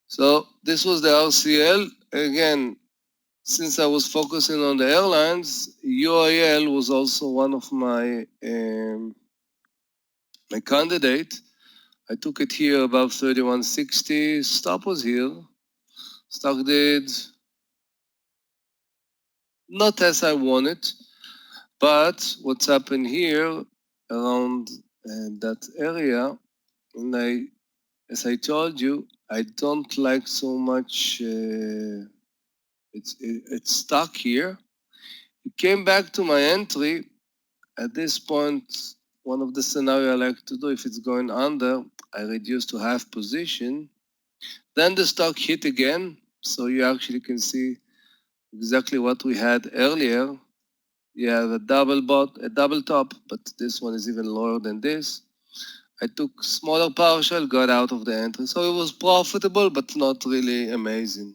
So this was the RCL. Again, since I was focusing on the airlines, UIL was also one of my candidate. I took it here above 3160. Stop was here. Stock did not as I wanted, but what's happened here around that area, and as I told you, I don't like so much. It's stuck here. It came back to my entry. At this point, one of the scenario I like to do, if it's going under, I reduce to half position. Then the stock hit again, so you actually can see exactly what we had earlier. You have a double top, but this one is even lower than this. I took smaller partial, got out of the entry, so it was profitable, but not really amazing.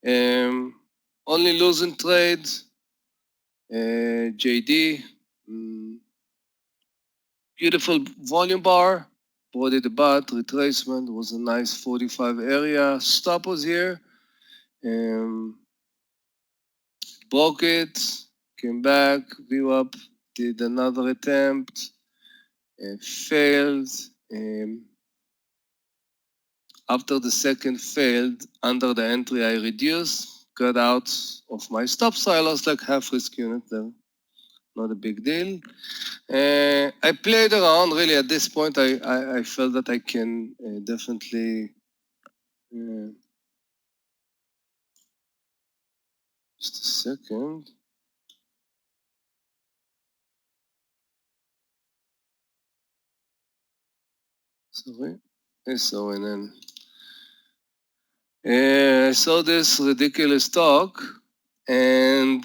Only losing trade, JD, beautiful volume bar, body the bat, retracement was a nice 45 area. Stop was here, broke it, came back, view up, did another attempt, failed. After the second failed, under the entry I reduced, got out of my stop, so I lost like half risk unit there. Not a big deal. I played around really at this point. I felt that I can definitely just a second. Sorry. So and then I saw this ridiculous talk, and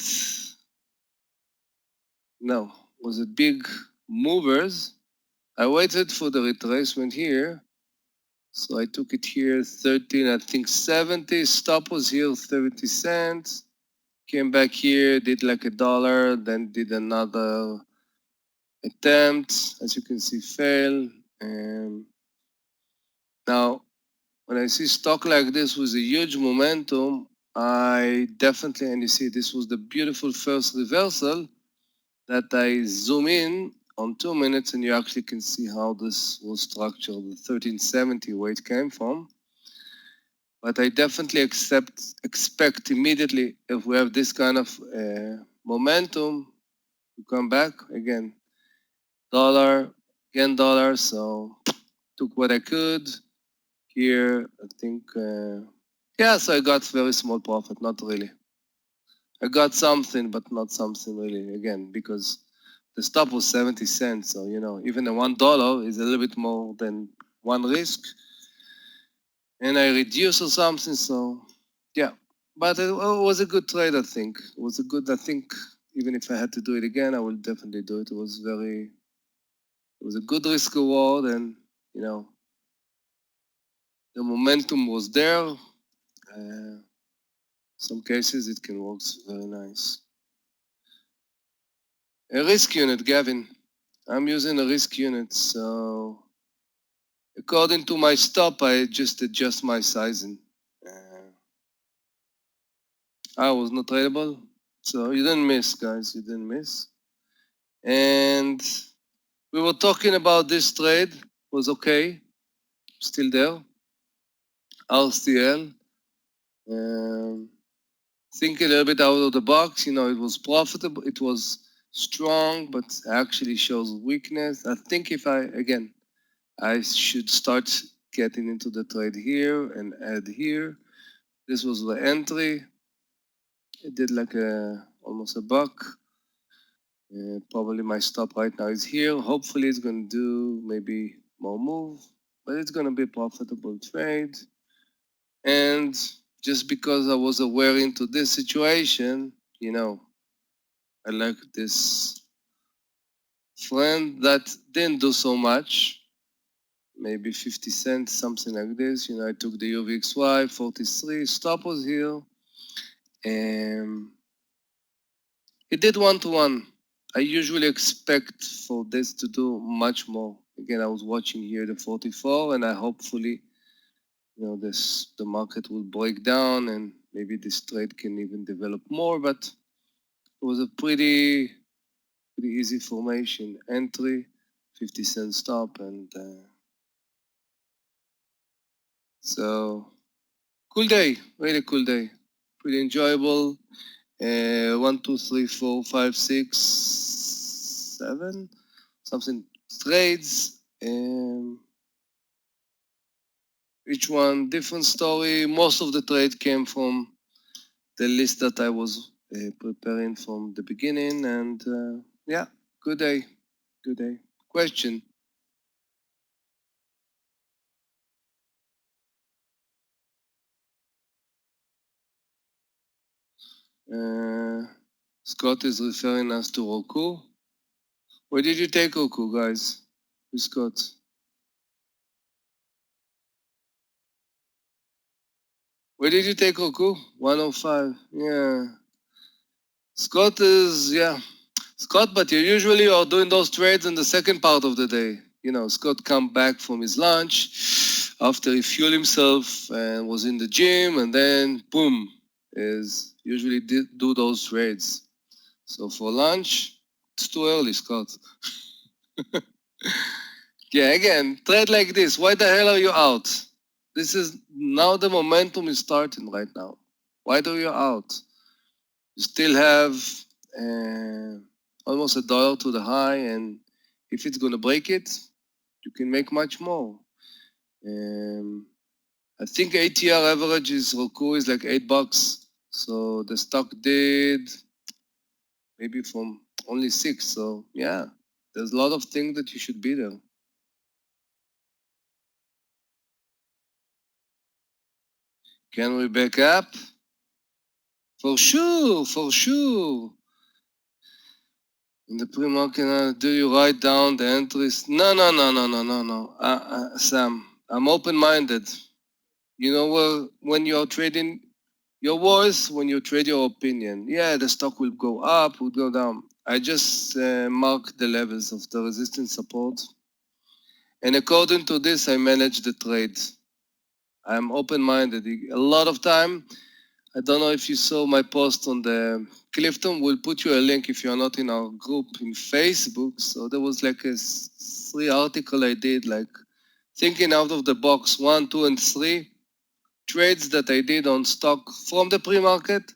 no, was it big movers? I waited for the retracement here. So I took it here, 13, I think 70. Stop was here, 30 cents. Came back here, did like $1, then did another attempt. As you can see, fail. And now, when I see stock like this with a huge momentum, I definitely, and you see, this was the beautiful first reversal that I zoom in on 2 minutes, and you actually can see how this was structured, the 1370 where it came from. But I definitely expect immediately if we have this kind of momentum to come back again. Dollar, again dollar, so took what I could. Here, I think, yeah, so I got very small profit, not really. I got something, but not something really, again, because the stop was 70 cents. So, you know, even a $1 is a little bit more than one risk. And I reduced or something, so yeah. But it was a good trade, I think. It was a good, I think, even if I had to do it again, I would definitely do it. It was a good risk reward, and, you know, the momentum was there. Some cases it can work very nice. A risk unit, Gavin. I'm using a risk unit, so according to my stop, I just adjust my sizing. I was not tradable, so you didn't miss, guys. You didn't miss. And we were talking about this trade. Was okay, still there. RCL. Think a little bit out of the box. You know, it was profitable. It was strong, but actually shows weakness. I think if I should start getting into the trade here and add here. This was the entry. It did like almost a buck. Probably my stop right now is here. Hopefully it's going to do maybe more move, but it's going to be a profitable trade. And just because I was aware into this situation, you know, I like this friend that didn't do so much, maybe 50 cents, something like this. You know, I took the UVXY 43, stop was here, and it did 1-to-1. I usually expect for this to do much more. Again, I was watching here the 44, and I hopefully, the market will break down and maybe this trade can even develop more. But it was a pretty easy formation. Entry, 50-cent stop, and so cool day, really cool day, pretty enjoyable. 1, 2, 3, 4, 5, 6, 7, something trades. Each one different story. Most of the trade came from the list that I was preparing from the beginning, and yeah, good day, good day. Question? Scott is referring us to Roku. Where did you take Roku, guys? With Scott? Where did you take Roku? 105. Yeah. Scott is, yeah. Scott, but you usually are doing those trades in the second part of the day. Scott come back from his lunch after he fueled himself and was in the gym, and then boom, is usually do those trades. So for lunch, it's too early, Scott. Yeah, again, trade like this. Why the hell are you out? This is now the momentum is starting right now. Why do you out? You still have uh, almost $1 to the high, and if it's gonna break it, you can make much more. I think ATR average is Roku is like $8. So the stock did maybe from only 6. So yeah, there's a lot of things that you should be there. Can we back up? For sure, for sure. In the pre-market, do you write down the entries? No, no, no, no, no, no, no. Sam, I'm open-minded. When you're trading your words, when you trade your opinion, yeah, the stock will go up, will go down. I just mark the levels of the resistance support. And according to this, I manage the trade. I'm open-minded. A lot of time, I don't know if you saw my post on the Clifton. We'll put you a link if you're not in our group in Facebook. So there was like a 3 article I did, like thinking out of the box, 1, 2, and 3 trades that I did on stock from the pre-market.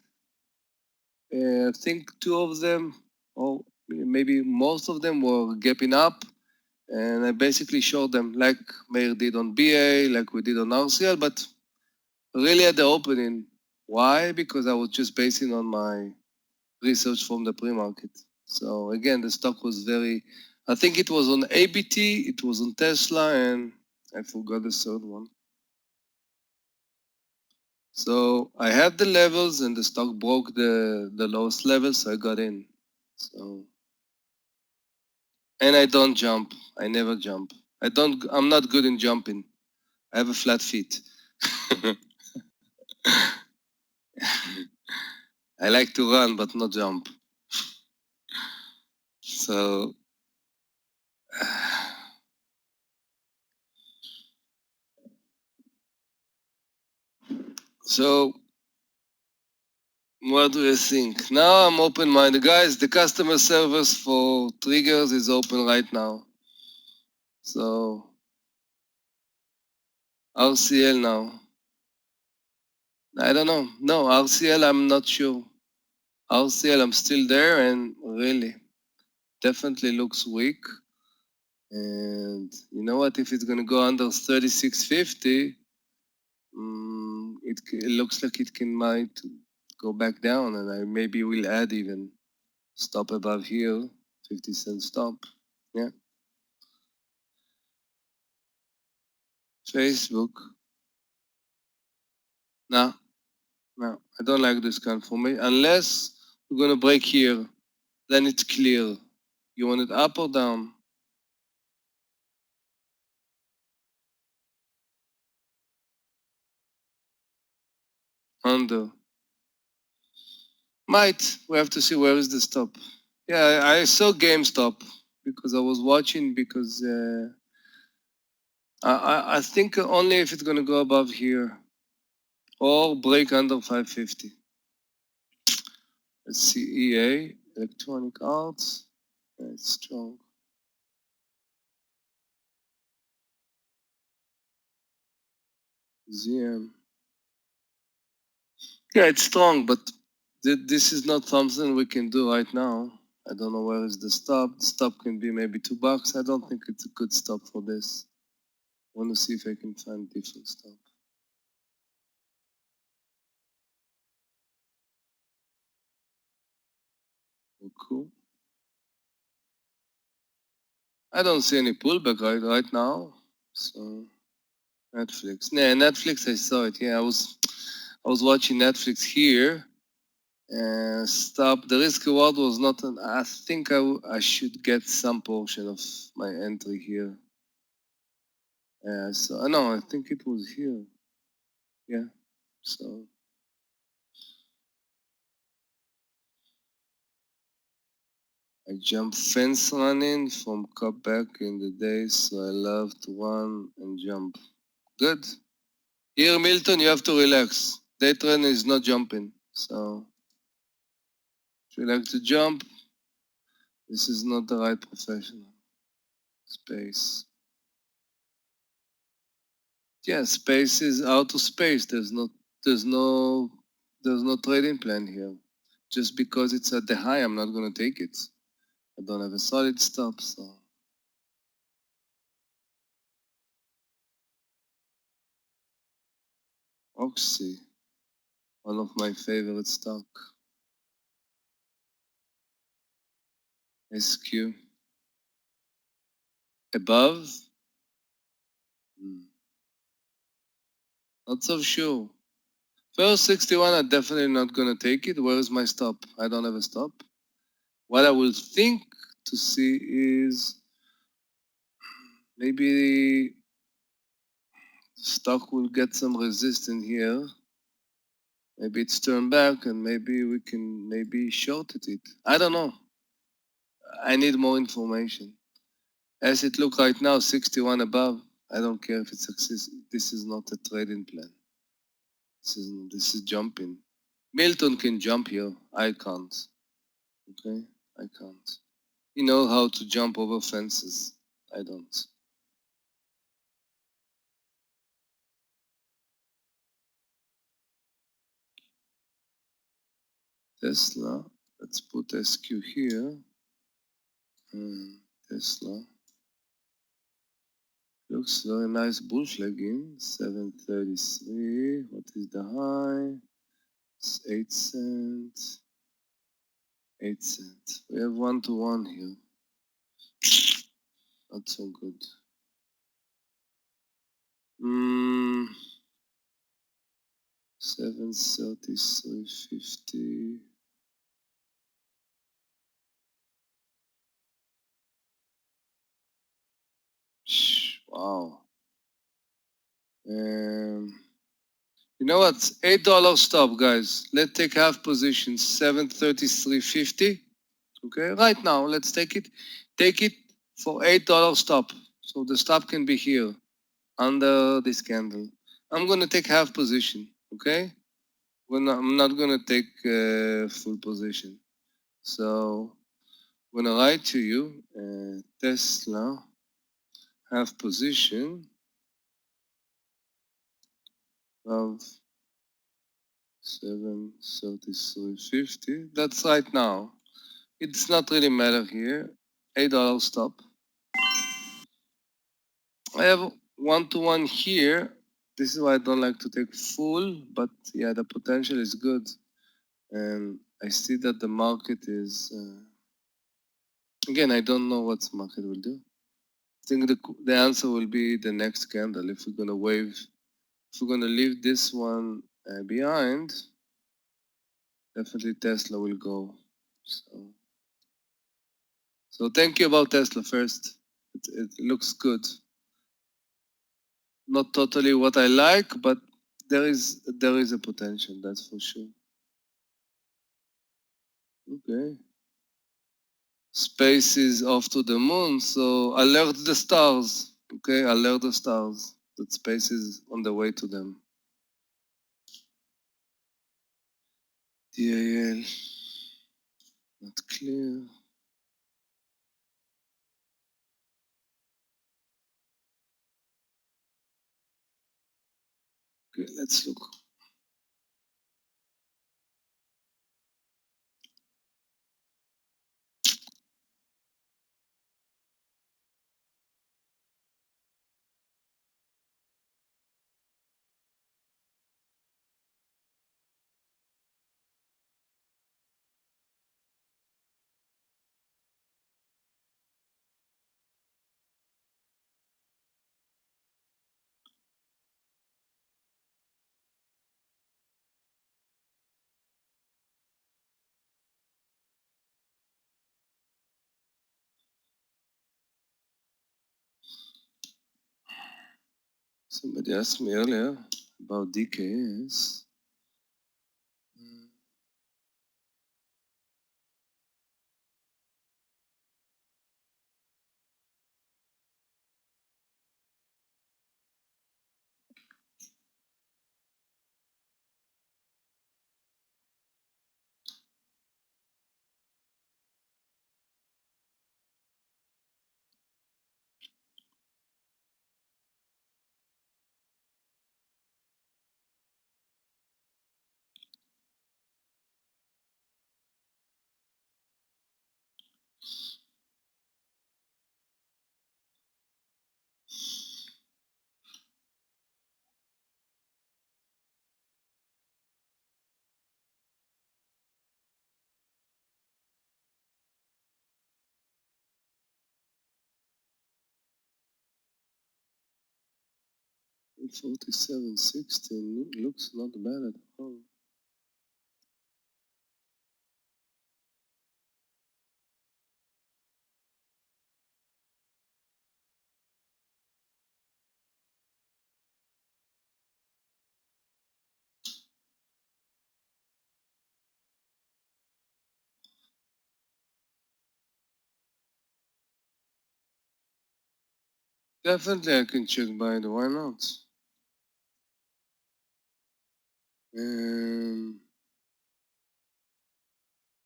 I think 2 of them, or maybe most of them, were gapping up. And I basically showed them like Meir did on BA, like we did on RCL, but really at the opening. Why? Because I was just basing on my research from the pre-market. So again, the stock was I think it was on ABT, it was on Tesla, and I forgot the third one. So I had the levels and the stock broke the lowest level, so I got in. So, and I don't jump. I never jump. I'm not good in jumping. I have a flat feet. I like to run, but not jump. So, so what do you think? Now I'm open-minded. Guys, the customer service for triggers is open right now. So, RCL now. I don't know. No, RCL, I'm not sure. RCL, I'm still there, and really, definitely looks weak. And you know what? If it's going to go under 36.50, it looks like it might go back down, and I maybe will add even stop above here, 50-cent stop. Yeah. Facebook. No, no, I don't like this confirmation unless we're going to break here. Then it's clear. You want it up or down? Under. Might. We have to see where is the stop. Yeah, I saw GameStop because I was watching because I think only if it's gonna go above here or break under 550. Let's see, EA, Electronic Arts. Yeah, it's strong. ZM. Yeah, it's strong, but this is not something we can do right now. I don't know where is the stop. The stop can be maybe $2. I don't think it's a good stop for this. I want to see if I can find a different stop. Oh, cool. I don't see any pullback right now. So Netflix. Nah, Netflix. I saw it. Yeah, I was watching Netflix here. Stop. The risk reward was not. I think I should get some portion of my entry here. So no, I think it was here. Yeah. So I jump fence running from cup back in the days, so I love to run and jump. Good. Here, Milton, you have to relax. Day training is not jumping. So if you like to jump, this is not the right professional. Space. Yeah, space is out of space. There's no there's no trading plan here. Just because it's at the high, I'm not gonna take it. I don't have a solid stop, so Oxy, one of my favorite stock. SQ above. Not so sure. First 61, I'm definitely not gonna take it. Where is my stop? I don't have a stop. What I will think to see is maybe stock will get some resistance here. Maybe it's turned back and maybe we can maybe short it. I don't know. I need more information. As it look right now, 61 above. I don't care if it's success. This is not a trading plan. This is jumping. Milton can jump here. I can't. Okay, I can't. You know how to jump over fences. I don't. Tesla. Let's put SQ here. Tesla. Looks very nice bull flag in 733. What is the high? It's 8 cents. 8 cents. We have 1-to-1 here. Not so good. 733.50. Wow. You know what? $8 stop, guys. Let's take half position. 733.50. Okay, right now, let's take it. Take it for $8 stop. So the stop can be here under this candle. I'm gonna take half position. Okay, I'm not gonna take full position. So I'm gonna write to you Tesla half position of 733.50. That's right now. It's not really matter here. $8 stop. I have 1-to-1 here. This is why I don't like to take full, but yeah, the potential is good. And I see that the market is, again, I don't know what the market will do. I think the answer will be the next candle. If we're gonna if we're gonna leave this one behind, definitely Tesla will go. So thank you about Tesla first. It looks good. Not totally what I like, but there is a potential, that's for sure. Okay. Space is off to the moon, so alert the stars. Okay, alert the stars that space is on the way to them. DAL, not clear. Okay, let's look. Somebody asked me earlier about DKS. 47.16 looks not bad at all. Definitely I can check by the why not?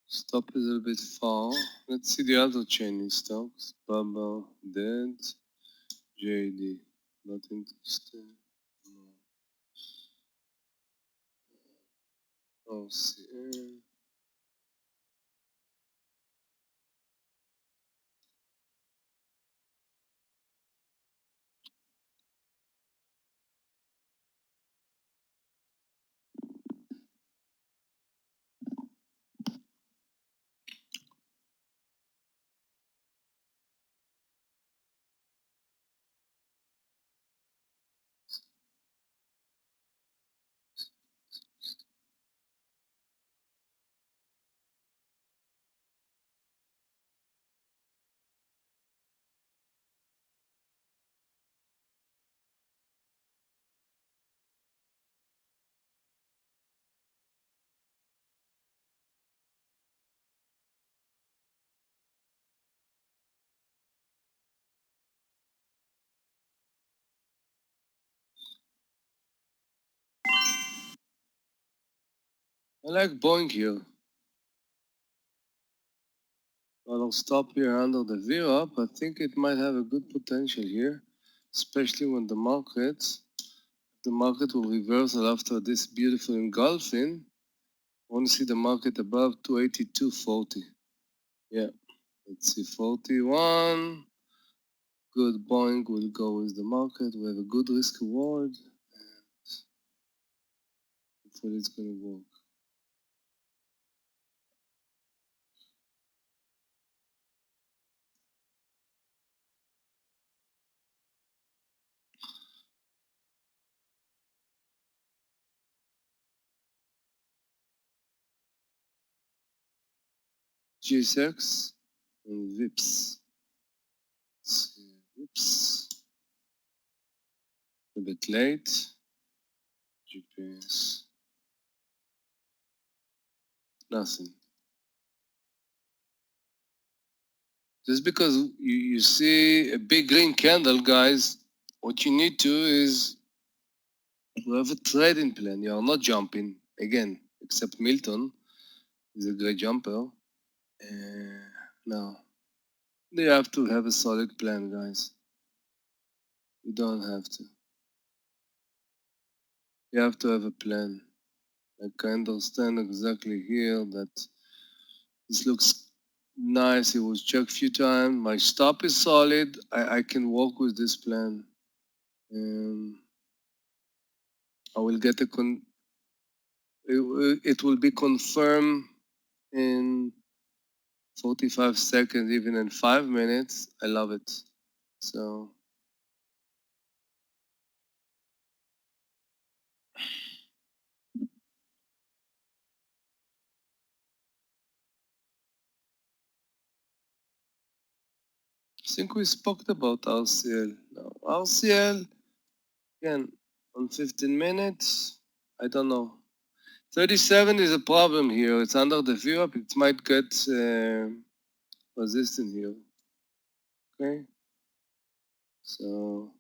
Stop is a little bit far. Let's see the other Chinese stocks. Baba, dead. JD, not interested. No. OCN. I like Boeing here. I'll stop here under the view up. I think it might have a good potential here, especially when the market will reversal after this beautiful engulfing. I want to see the market above 282.40. Yeah, let's see 41. Good Boeing will go with the market. We have a good risk reward. Hopefully it's gonna work. GSX and VIPs. Let's see, VIPs. A bit late. GPS. Nothing. Just because you see a big green candle, guys, what you need to is to have a trading plan. You are not jumping again, except Milton is a great jumper. No, you have to have a solid plan, guys. You don't have to. You have to have a plan. Like I understand exactly here that this looks nice. It was checked a few times. My stop is solid. I can work with this plan. I will get it will be confirmed in 45 seconds, even in 5 minutes. I love it. So I think we spoke about RCL. Now, RCL, again, on 15 minutes, I don't know. 37 is a problem here. It's under the view up. It might get resistant here. Okay. So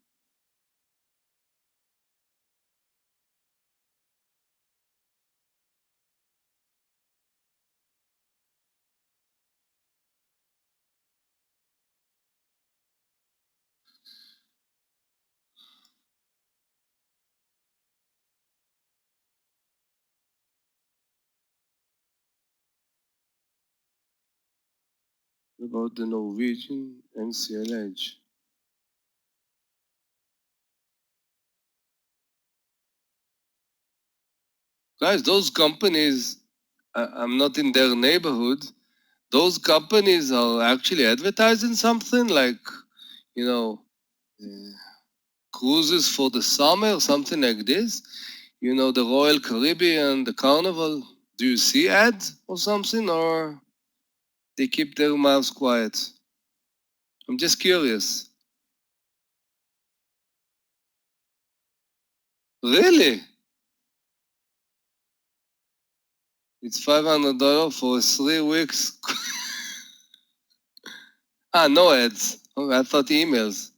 about the Norwegian NCLH. Guys, those companies, I'm not in their neighborhood. Those companies are actually advertising something like, you know, uh, cruises for the summer, something like this. You know, the Royal Caribbean, the Carnival. Do you see ads or something, or they keep their mouths quiet? I'm just curious. Really? It's $500 for 3 weeks. No ads. Oh, I thought emails.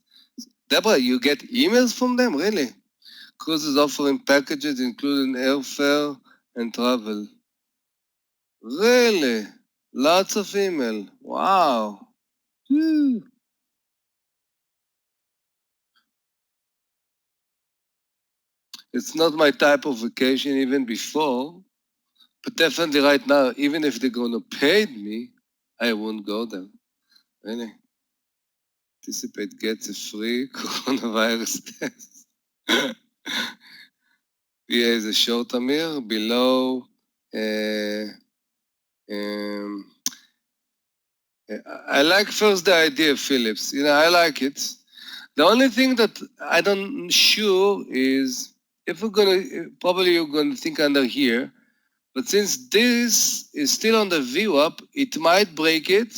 Deborah, you get emails from them? Really? Cruises offering packages including airfare and travel. Really? Lots of email. Wow. Whew. It's not my type of vacation even before, but definitely right now, even if they're gonna pay me, I won't go there. Really? Anticipate gets a free coronavirus test. Here is a short Amir below. Um, I like first the idea, Phillips. You know, I like it. The only thing that I don't sure is if we're gonna probably you're gonna think under here, but since this is still on the VWAP, it might break it.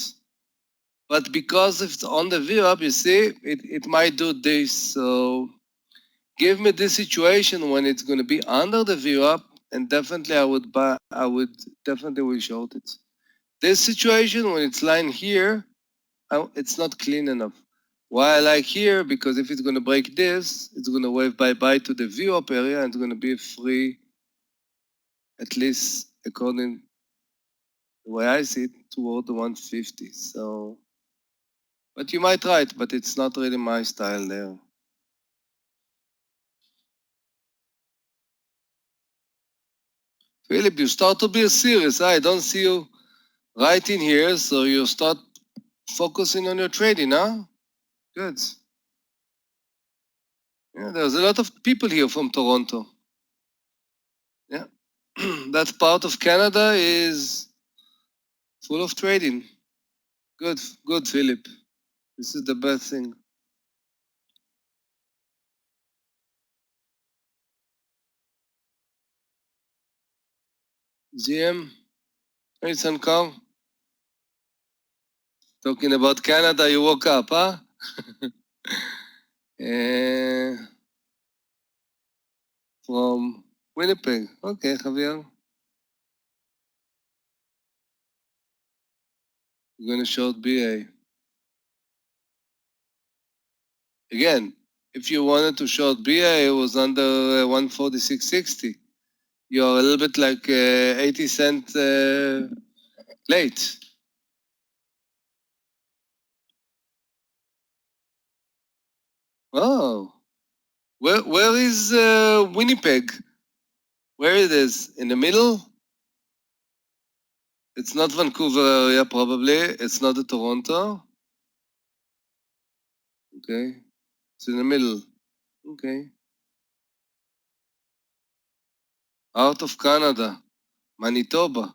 But because it's on the VWAP, you see, it might do this. So give me this situation when it's gonna be under the VWAP, and definitely I would buy. I would definitely will short it. This situation when it's lying here, it's not clean enough. Why I like here, because if it's gonna break this, it's gonna wave bye-bye to the view up area and it's gonna be free, at least according to the way I see it, toward the 150. So, but you might right, but it's not really my style there. Philip, you start to be serious. I don't see you right in here, so you start focusing on your trading, huh? Good. Yeah, there's a lot of people here from Toronto. Yeah. That part of Canada is full of trading. Good, good, Philip. This is the best thing. GM, it's Ankar. Talking about Canada, you woke up, huh? From Winnipeg. Okay, Javier. You're going to short BA. Again, if you wanted to short BA, it was under 146.60. You're a little bit like 80 cent late. Oh, where is Winnipeg? Where it is? In the middle? It's not Vancouver area, probably. It's not the Toronto. Okay. It's in the middle. Okay. Out of Canada. Manitoba.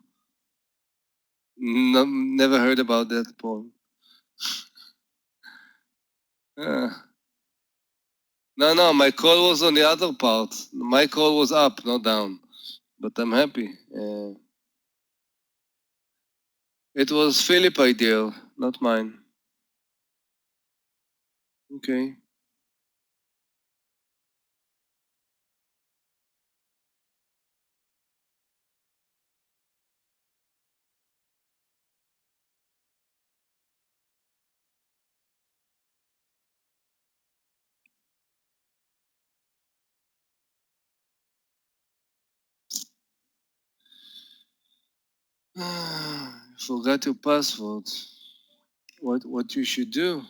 No, never heard about that, Paul. Ah. No, my call was on the other part. My call was up, not down. But I'm happy. It was Philip idea, not mine. Okay. Forgot your password. What you should do?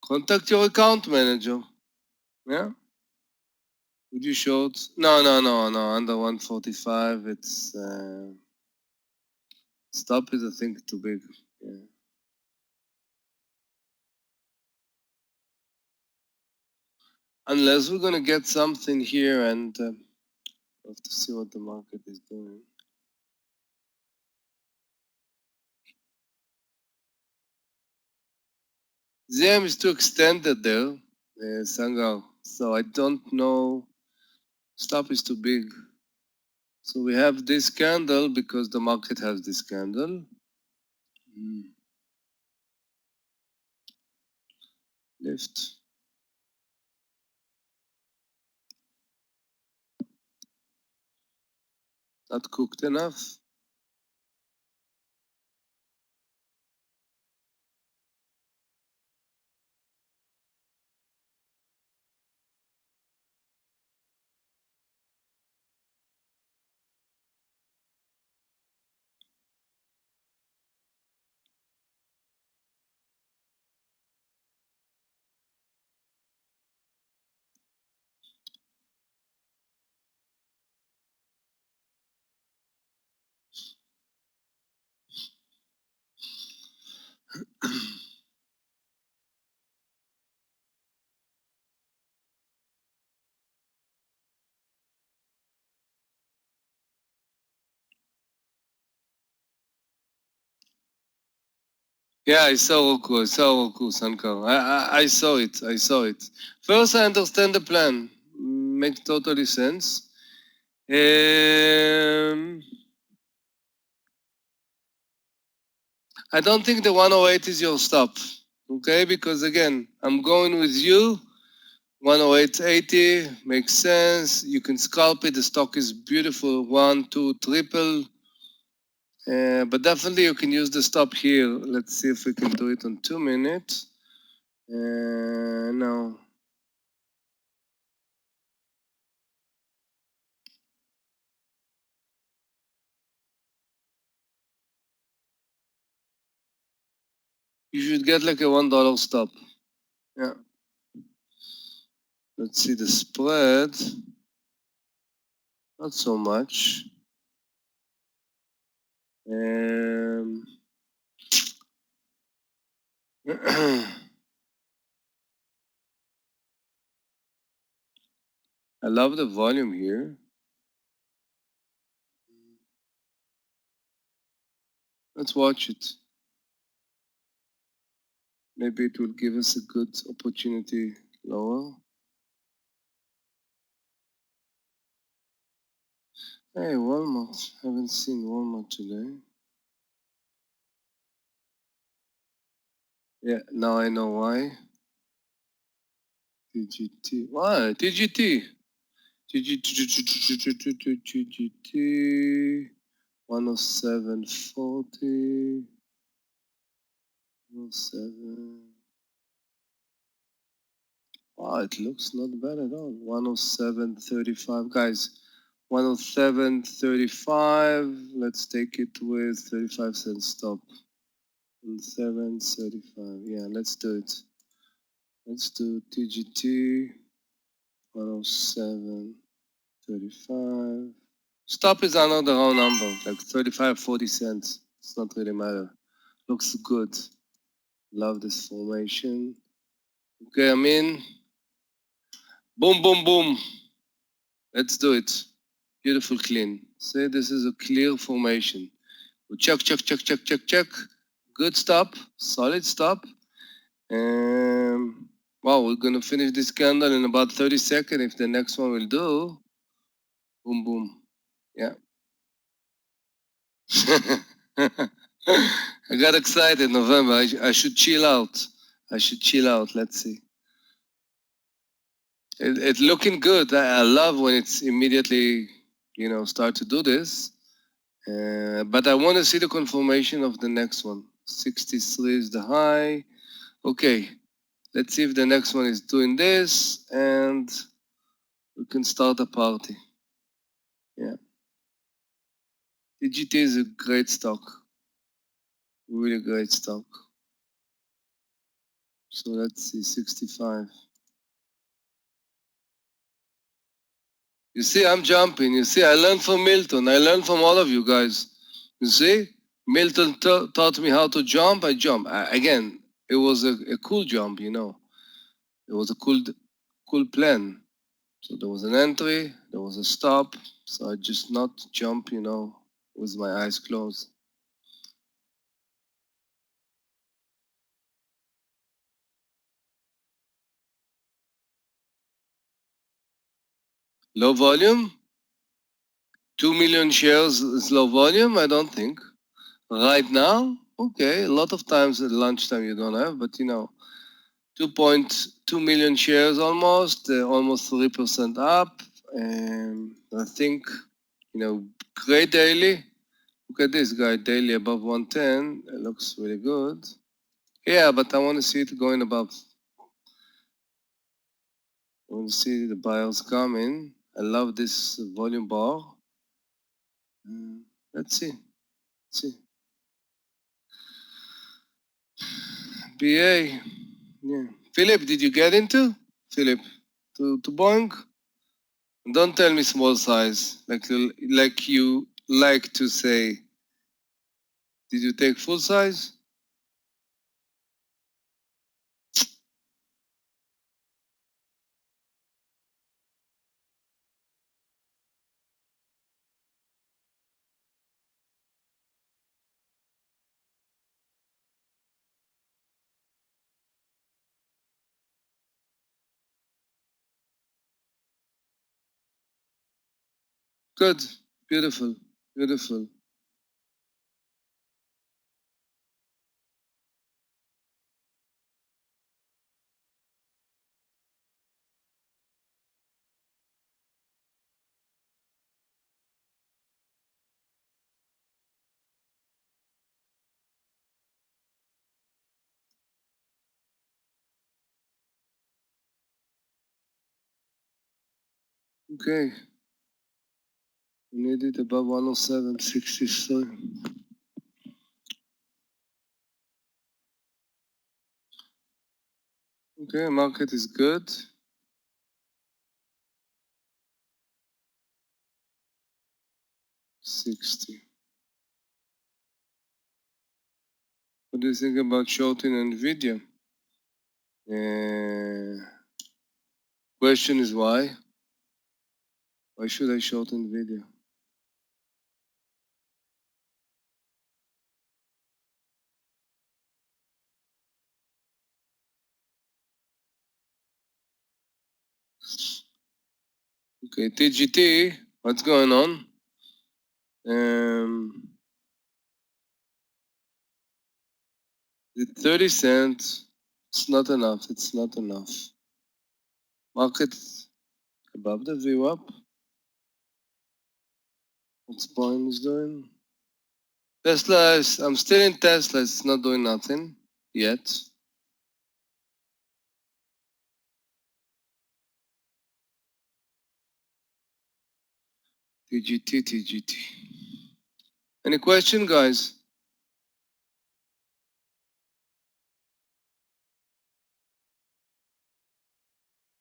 Contact your account manager. Yeah. Would you short? No. Under 145, it's stop is I think too big. Yeah. Unless we're gonna get something here, and we have to see what the market is doing. ZM is too extended there, Sangal. So I don't know. Stop is too big. So we have this candle because the market has this candle. Lift. Not cooked enough. Yeah, I saw Roku, Sankar. I saw it. First, I understand the plan. Makes totally sense. I don't think the 108 is your stop. Okay, because again, I'm going with you. 108.80 makes sense. You can scalp it. The stock is beautiful. 1, 2, triple. But definitely you can use the stop here. Let's see if we can do it on 2 minutes. No. You should get like a $1 stop. Yeah. Let's see the spread. Not so much. I love the volume here. Let's watch it. Maybe it will give us a good opportunity lower. Hey, Walmart. Haven't seen Walmart today. Yeah, now I know why. TGT. Why? TGT. TGT. 107.40. 107. Wow, it looks not bad at all. 107.35, guys. 107.35. Let's take it with 35 cents stop. 107.35. Yeah, let's do it. Let's do TGT 107.35. Stop is another round number, like 35, 40 cents. It's not really matter. Looks good. Love this formation. Okay, I'm in. Boom, boom, boom. Let's do it. Beautiful clean. Say this is a clear formation. We check, check, check, check, check, check. Good stop. Solid stop. Wow, we're gonna finish this candle in about 30 seconds if the next one will do. Boom, boom. Yeah. I got excited, November. I should chill out. I should chill out. Let's see. It's looking good. I love when it's immediately, start to do this. But I want to see the confirmation of the next one. 63 is the high. Okay, let's see if the next one is doing this, and we can start a party. Yeah. TGT is a great stock. Really great stock. So let's see, 65. You see, I'm jumping. You see, I learned from Milton. I learned from all of you guys. You see, Milton taught me how to jump. I jump. Again, it was a cool jump, It was a cool plan. So there was an entry, there was a stop. So I just not jump, with my eyes closed. Low volume? 2 million shares is low volume? I don't think. Right now? Okay, a lot of times at lunchtime you don't have, but 2.2 million shares almost 3% up. And I think, great daily. Look at this guy, daily above 110. It looks really good. Yeah, but I want to see it going above. I want to see the buyers coming. I love this volume bar. Let's see. Let's see. BA. Yeah. Philip, did you get into? Philip, to Boeing? Don't tell me small size. Like you like to say. Did you take full size? Good. Beautiful. Beautiful. Okay. We need it above 107.63. Okay, market is good. 60. What do you think about shorting NVIDIA? Question is why? Why should I short NVIDIA? Okay, TGT, what's going on? The 30 cents, it's not enough, it's not enough. Market above the VWAP. What's Boeing is doing? Tesla I'm still in Tesla, it's not doing nothing. yet. TGT. Any question, guys?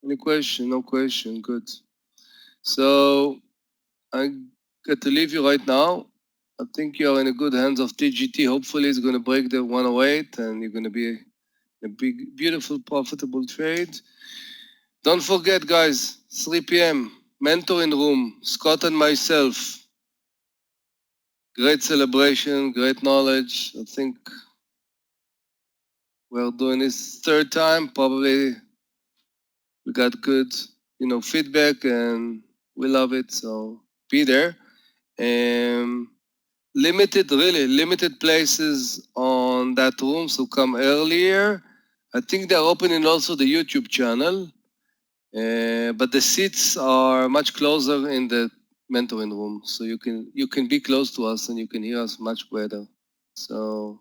Any question? No question. Good. So I got to leave you right now. I think you're in a good hands of TGT. Hopefully, it's going to break the 108, and you're going to be a big, beautiful, profitable trade. Don't forget, guys, 3 p.m. Mentoring room. Scott and myself. Great celebration, great knowledge. I think we're doing this third time. Probably we got good, feedback, and we love it. So be there. Really limited places on that room. So come earlier. I think they're opening also the YouTube channel, but the seats are much closer in the mentoring room, so you can be close to us and you can hear us much better. So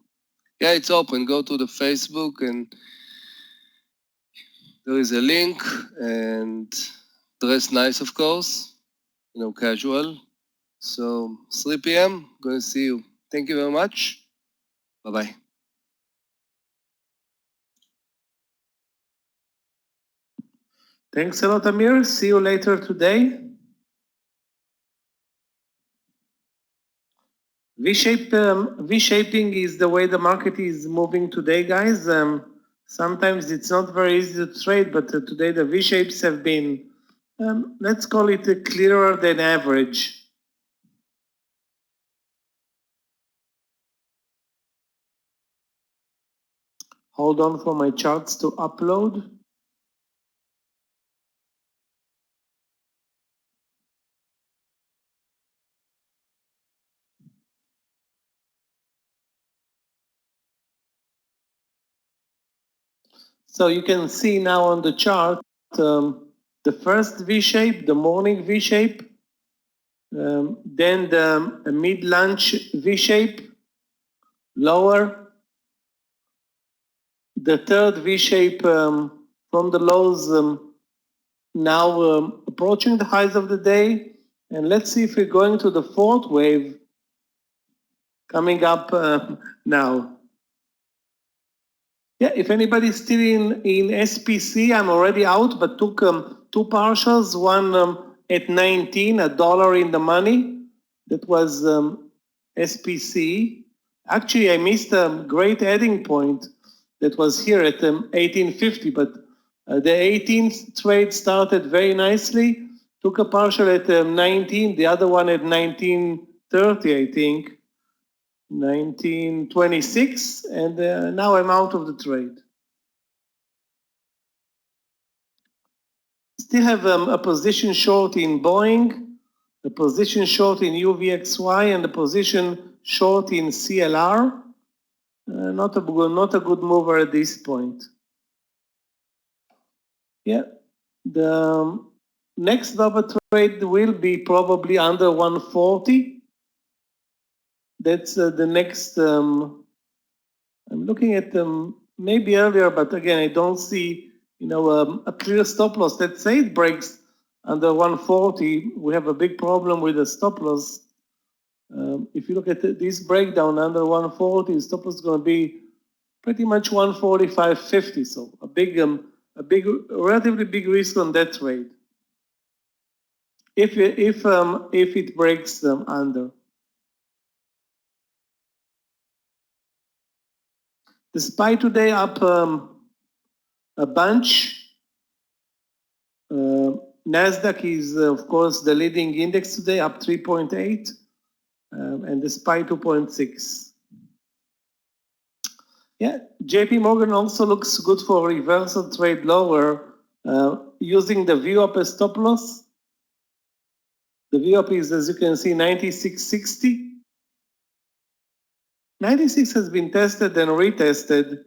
yeah, it's open. Go to the Facebook and there is a link, and dress nice, of course, casual. So 3 p.m. Gonna see you. Thank you very much. Bye bye. Thanks a lot, Amir. See you later today. V-shaping is the way the market is moving today, guys. Sometimes it's not very easy to trade, but today the V-shapes have been, let's call it clearer than average. Hold on for my charts to upload. So you can see now on the chart the first V-shape, the morning V-shape, then the mid-lunch V-shape, lower, the third V-shape from the lows now approaching the highs of the day. And let's see if we're going to the fourth wave coming up now. Yeah, if anybody's still in SPC, I'm already out, but took two partials, one at 19, $1 in the money. That was SPC. Actually, I missed a great adding point that was here at 1850, but the 18th trade started very nicely. Took a partial at 19, the other one at 1930, I think. 1926, and now I'm out of the trade. Still have a position short in Boeing, a position short in UVXY, and a position short in CLR. Not a good mover at this point. Yeah, the next double trade will be probably under 140. That's the next. I'm looking at them maybe earlier, but again, I don't see a clear stop loss. Let's say it breaks under 140. We have a big problem with the stop loss. If you look at this breakdown under 140, the stop loss is going to be pretty much 145.50. So a relatively big risk on that trade. If it breaks under. The SPY today up a bunch. Nasdaq is, of course, the leading index today, up 3.8, and the SPY 2.6. Yeah, JP Morgan also looks good for a reversal trade lower using the VWAP as stop loss. The VWAP is, as you can see, 96.60. 96 has been tested and retested.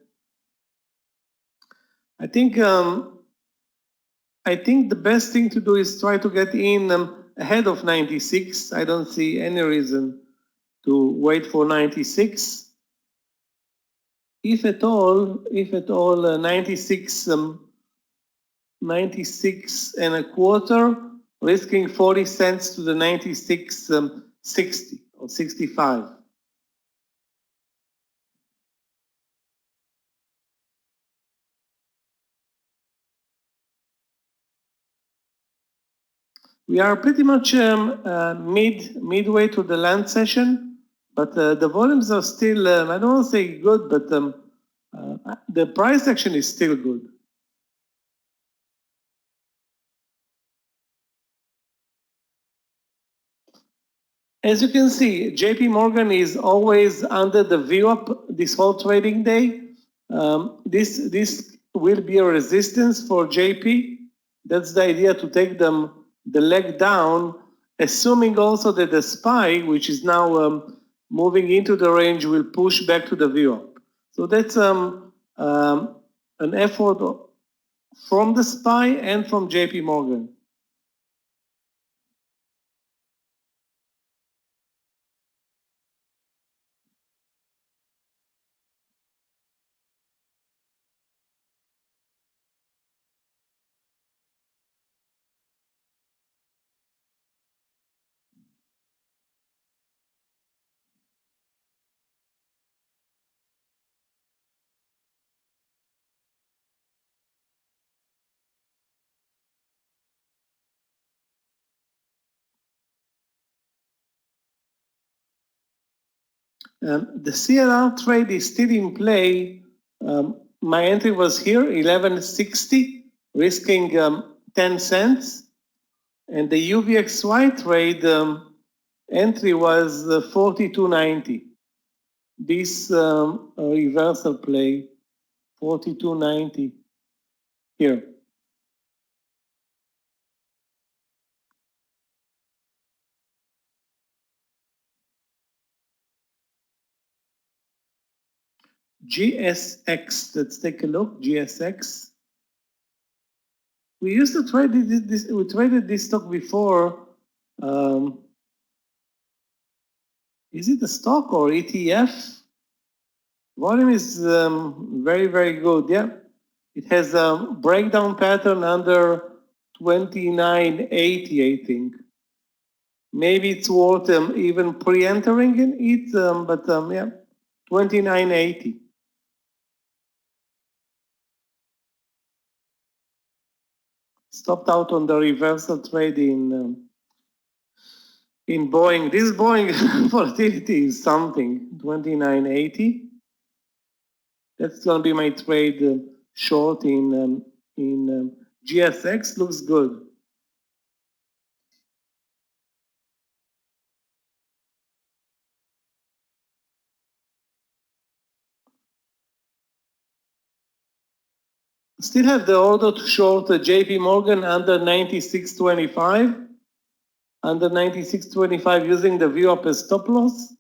I think the best thing to do is try to get in ahead of 96. I don't see any reason to wait for 96. if at all, 96, 96 and a quarter, risking 40 cents to the 96, 60 or 65. We are pretty much midway to the land session, but the volumes are still, I don't want to say good, but the price action is still good. As you can see, JP Morgan is always under the VWAP this whole trading day. This will be a resistance for JP. That's the idea, to take them the leg down, assuming also that the SPY, which is now moving into the range, will push back to the VWAP. So that's an effort from the SPY and from JP Morgan. The CLR trade is still in play. My entry was here, 1160, risking 10 cents. And the UVXY trade entry was 42.90. This reversal play, 42.90 here. GSX, let's take a look, GSX. We used to trade this, we traded this stock before. Is it a stock or ETF? Volume is very, very good, yeah. It has a breakdown pattern under 29.80, I think. Maybe it's worth even pre-entering in it, but yeah, 29.80. Stopped out on the reversal trade in Boeing. This Boeing volatility is something, 29.80. That's going to be my trade short in GSX. Looks good. Still have the order to short JP Morgan under 96.25. Under 96.25 using the VWAP as stop loss.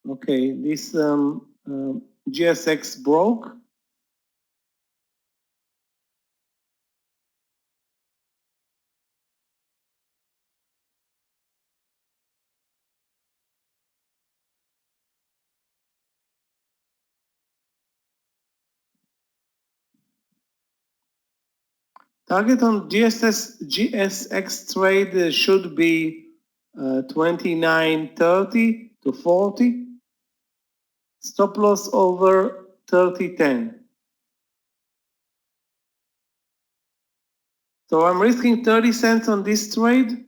Okay, this GSX broke. Target on GSX trade should be 29.30 to 40. Stop loss over 30.10. So I'm risking 30 cents on this trade.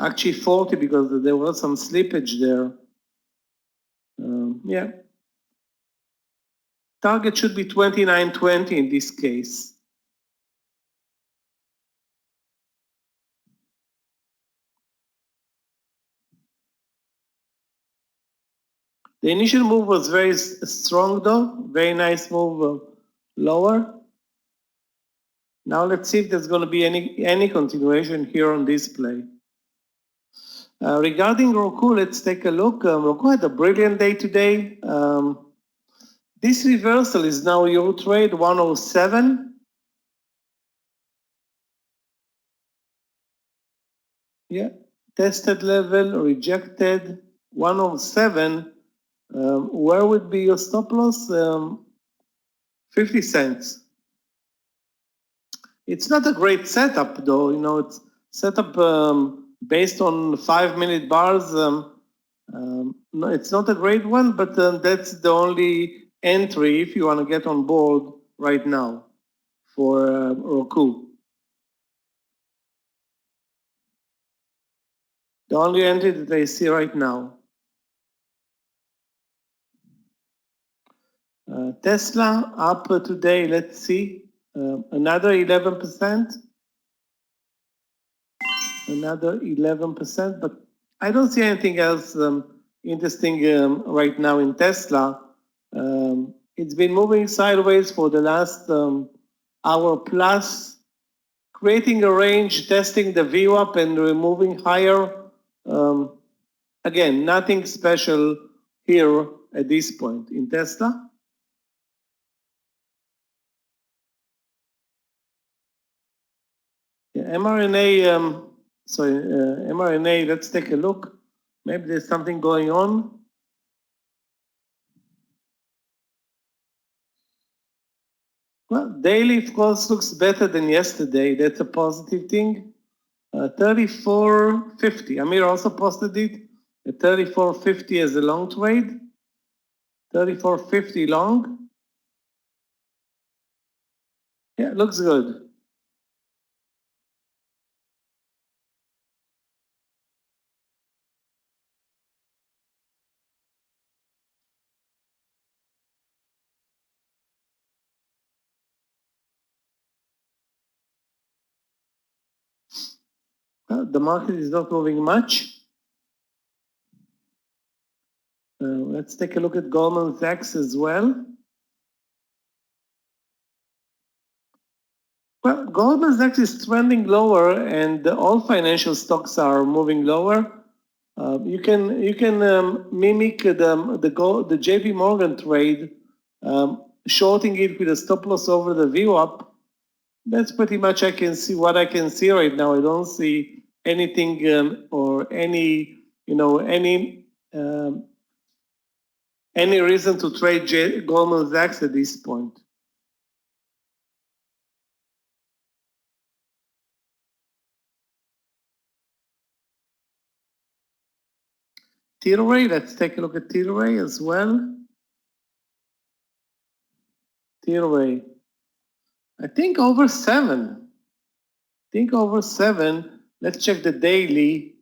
Actually 40 because there was some slippage there. Yeah. Target should be 29.20 in this case. The initial move was very strong though, very nice move lower. Now let's see if there's going to be any continuation here on this play. Regarding Roku, let's take a look. Roku had a brilliant day today. This reversal is now your trade 107. Yeah, tested level, rejected, 107. Where would be your stop loss? 50 cents. It's not a great setup, though. You know, it's setup based on 5-minute bars. No, it's not a great one, but that's the only entry if you want to get on board right now for Roku. The only entry that I see right now. Tesla up today, let's see, another 11%. Another 11%, but I don't see anything else interesting right now in Tesla. It's been moving sideways for the last hour plus, creating a range, testing the VWAP and moving higher. Again, nothing special here at this point in Tesla. Yeah, mRNA, mRNA, let's take a look. Maybe there's something going on. Well, daily, of course, looks better than yesterday. That's a positive thing. 34.50. Amir also posted it at 34.50 as a long trade. 34.50 long. Yeah, looks good. Well, the market is not moving much. Let's take a look at Goldman Sachs as well. Well, Goldman Sachs is trending lower, and all financial stocks are moving lower. You can mimic the JP Morgan trade, shorting it with a stop loss over the VWAP. That's pretty much I can see what I can see right now. I don't see anything or any any reason to trade Goldman Sachs at this point. Tilray, let's take a look at Tilray as well. Tilray, I think over 7. Let's check the daily.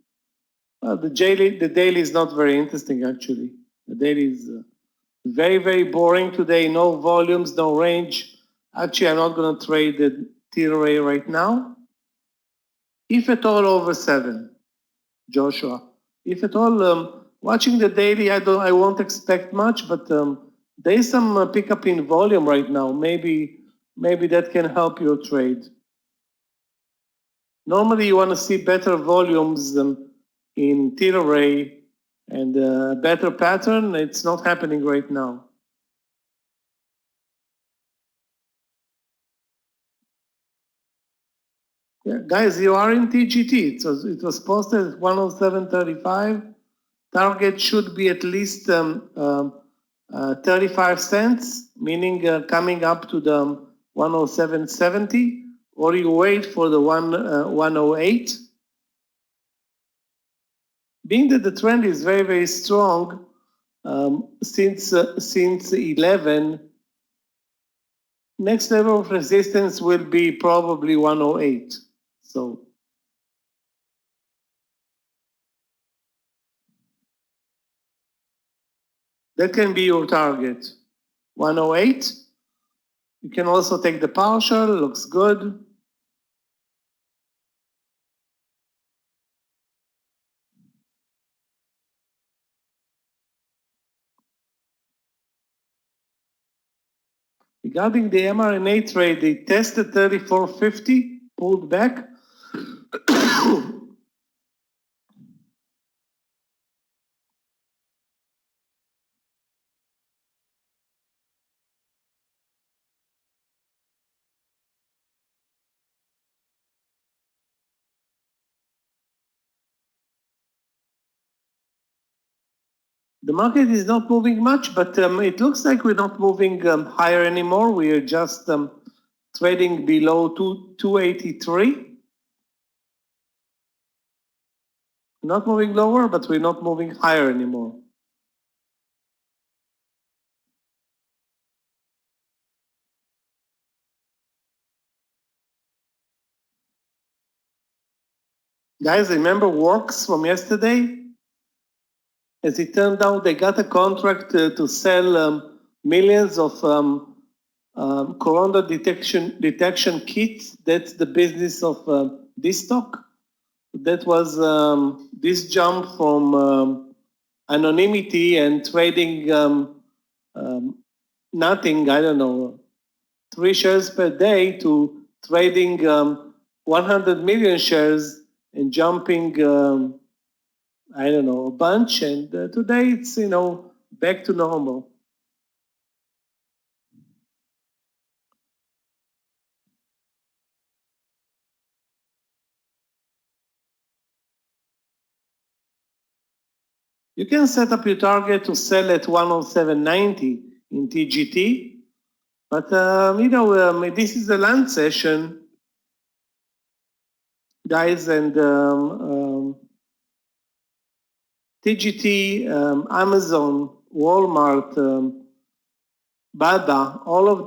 Well, the daily is not very interesting actually. The daily is very, very boring today. No volumes, no range. Actually, I'm not going to trade the Tilray right now. If at all over 7, Joshua. If at all, watching the daily, I won't expect much, but there is some pickup in volume right now. Maybe that can help your trade. Normally, you want to see better volumes in Tilray and a better pattern. It's not happening right now. Yeah, guys, you are in TGT. It was posted at 107.35. Target should be at least 35 cents, meaning coming up to the 107.70, or you wait for the 108. Being that the trend is very, very strong since 11, next level of resistance will be probably 108. So that can be your target. 108. You can also take the partial, looks good. Regarding the mRNA trade, they tested 34.50, pulled back. The market is not moving much, but it looks like we're not moving higher anymore. We are just trading below 283. Not moving lower, but we're not moving higher anymore. Guys, remember Works from yesterday? As it turned out, they got a contract to sell millions of corona detection kits. That's the business of this stock. That was this jump from anonymity and trading nothing, I don't know, 3 shares per day to trading 100 million shares and jumping, I don't know, a bunch. And today it's, back to normal. You can set up your target to sell at 107.90 in TGT. But, this is a lunch session, guys, and TGT, Amazon, Walmart, Bada, all of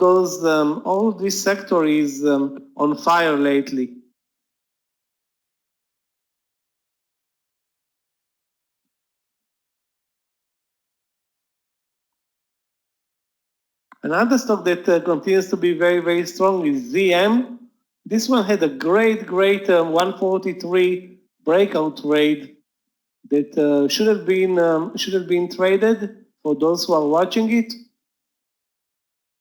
this sector is on fire lately. Another stock that continues to be very, very strong is ZM. This one had a great 143 breakout trade that should have been traded for those who are watching it.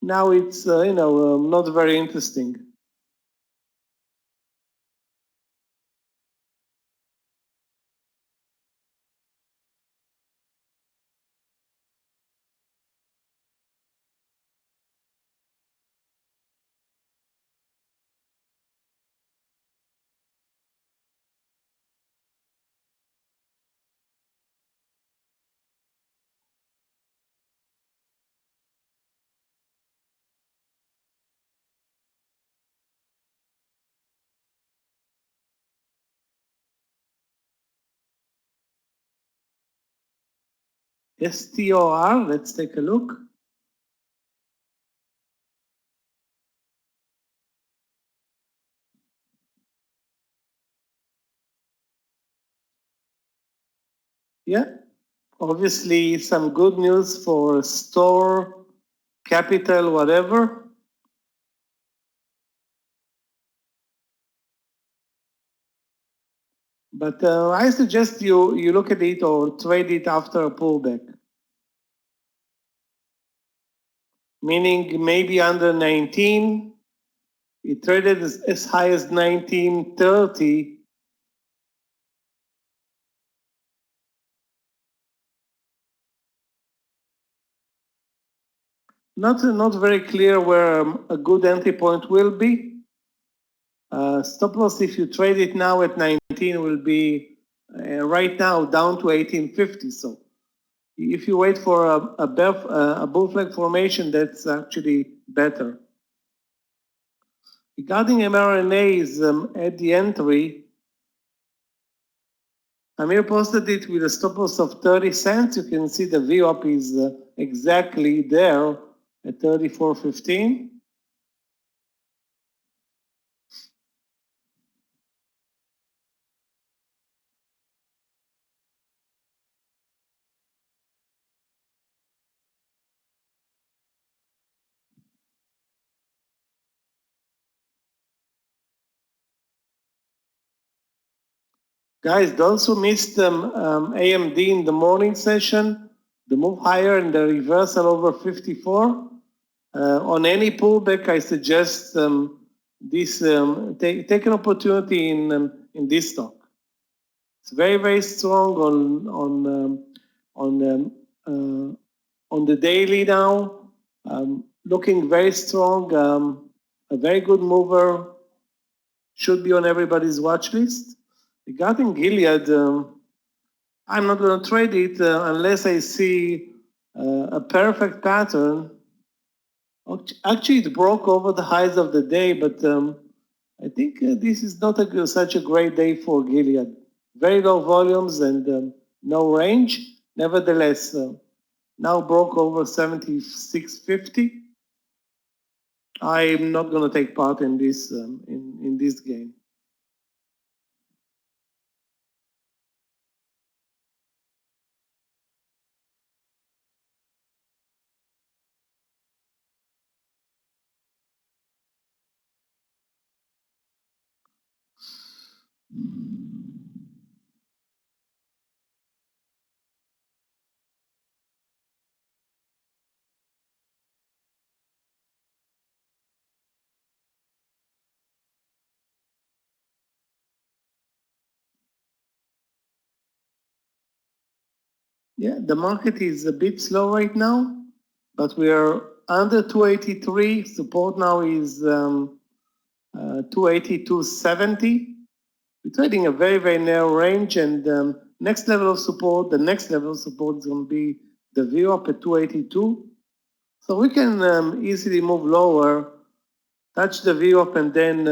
Now it's not very interesting. STOR, let's take a look. Yeah, obviously some good news for store, capital, whatever. But I suggest you look at it or trade it after a pullback. Meaning maybe under 19, it traded as high as 1930. Not very clear where a good entry point will be. Stop loss, if you trade it now at 19, will be right now down to 1850. So if you wait for a bull flag formation, that's actually better. Regarding mRNAs at the entry, Amir posted it with a stop loss of 30 cents. You can see the VWAP is exactly there at 34.15. Guys, those who missed AMD in the morning session, the move higher and the reversal over 54, on any pullback, I suggest this take an opportunity in this stock. It's very, very strong on the daily now, looking very strong, a very good mover, should be on everybody's watch list. Regarding Gilead, I'm not going to trade it unless I see a perfect pattern. Actually, it broke over the highs of the day, but I think this is not such a great day for Gilead. Very low volumes and no range. Nevertheless, now broke over 76.50. I'm not going to take part in this in this game. Yeah, the market is a bit slow right now, but we are under 283. Support now is 282.70. We're trading a very, very narrow range, and next level of support, the next level of support is going to be the view up at 282. So we can easily move lower, touch the view up, and then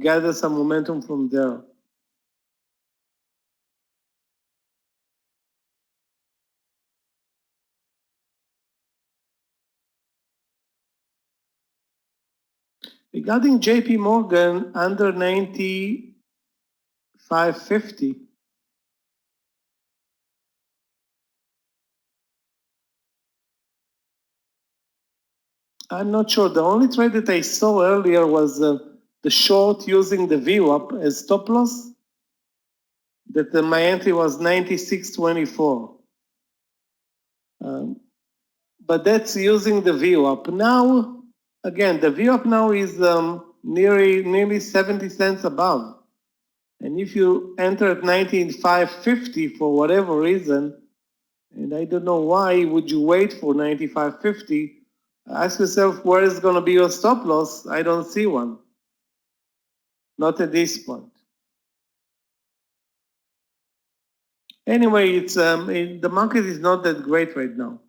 gather some momentum from there. Regarding JP Morgan, under 95.50. I'm not sure. The only trade that I saw earlier was the short using the VWAP as stop loss. That my entry was 96.24. But that's using the VWAP. Now, again, the VWAP now is nearly 70 cents above. And if you enter at 95.50 for whatever reason, and I don't know why would you wait for 95.50, ask yourself where is going to be your stop loss. I don't see one. Not at this point. Anyway, it's the market is not that great right now.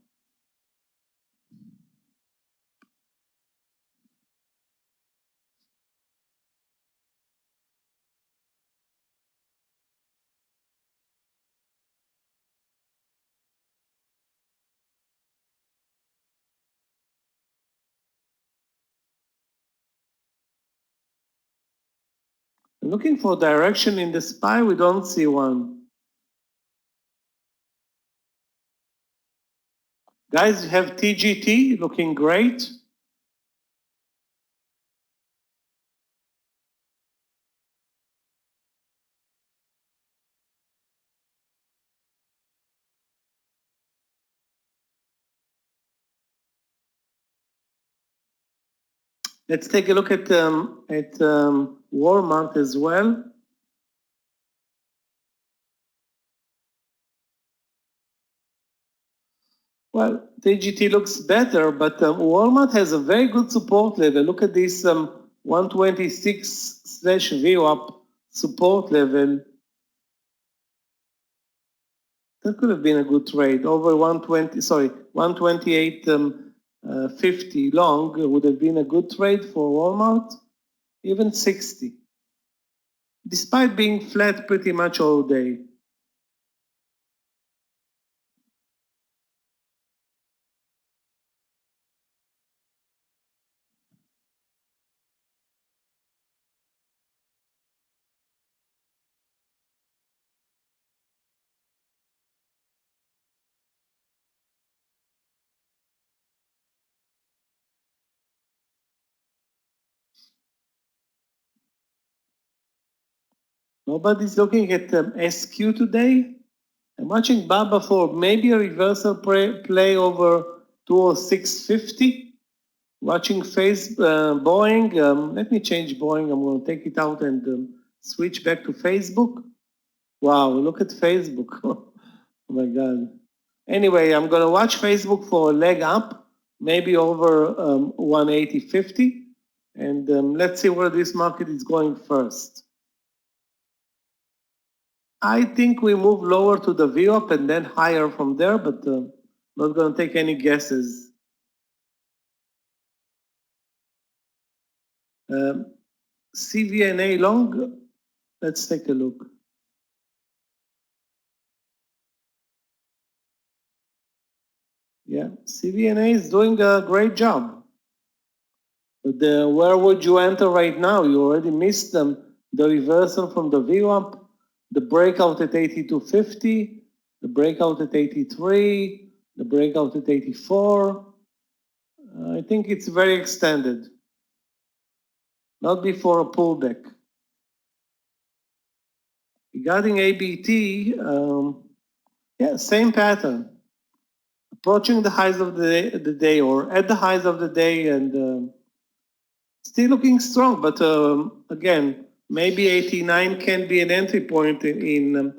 Looking for direction in the SPY, we don't see one. Guys, you have TGT looking great. Let's take a look at Walmart as well. Well, TGT looks better, but Walmart has a very good support level. Look at this 126/VWAP support level. That could have been a good trade. Over 128.50 long would have been a good trade for Walmart, even 60. Despite being flat pretty much all day. Nobody's looking at SQ today. I'm watching Baba for maybe a reversal play over 206.50. Watching Boeing. Let me change Boeing. I'm going to take it out and switch back to Facebook. Wow, look at Facebook. Oh my God. Anyway, I'm going to watch Facebook for a leg up, maybe over 180.50. And let's see where this market is going first. I think we move lower to the VWAP and then higher from there, but not going to take any guesses. CVNA long, let's take a look. Yeah, CVNA is doing a great job. But where would you enter right now? You already missed the reversal from the VWAP, the breakout at 82.50, the breakout at 83, the breakout at 84. I think it's very extended. Not before a pullback. Regarding ABT, yeah, same pattern. Approaching the highs of the day or at the highs of the day and still looking strong. But again, maybe 89 can be an entry point in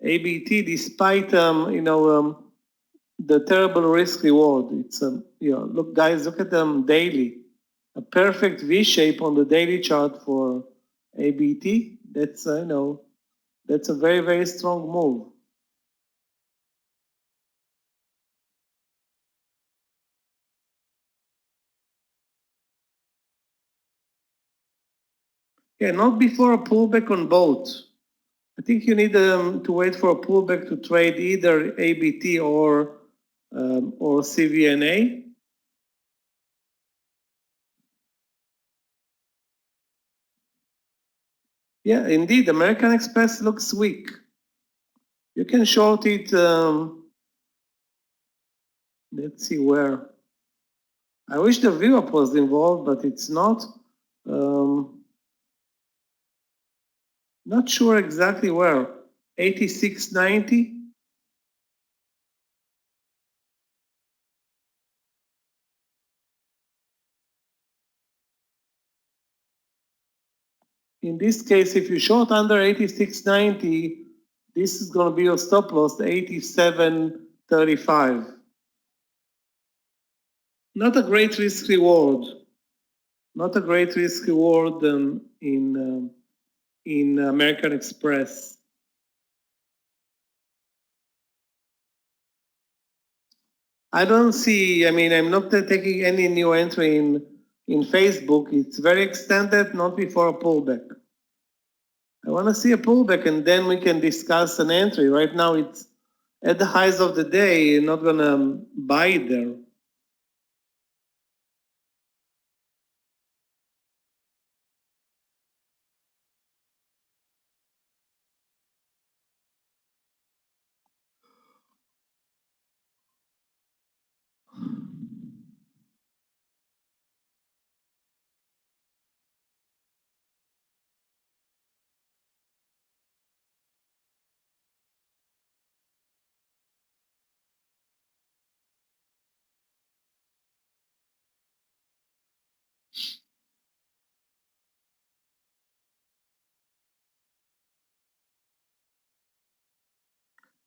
ABT despite, the terrible risk reward. It's, look, guys, look at them daily. A perfect V shape on the daily chart for ABT. That's, that's a very, very strong move. Yeah, not before a pullback on both. I think you need to wait for a pullback to trade either ABT or CVNA. Yeah, indeed, American Express looks weak. You can short it. Let's see where. I wish the VWAP was involved, but it's not. Not sure exactly where. 86.90. In this case, if you short under 86.90, this is going to be your stop loss, 87.35. Not a great risk reward. Not a great risk reward in American Express. I don't see. I mean, I'm not taking any new entry in Facebook. It's very extended, not before a pullback. I want to see a pullback, and then we can discuss an entry. Right now, it's at the highs of the day. You're not gonna buy it there.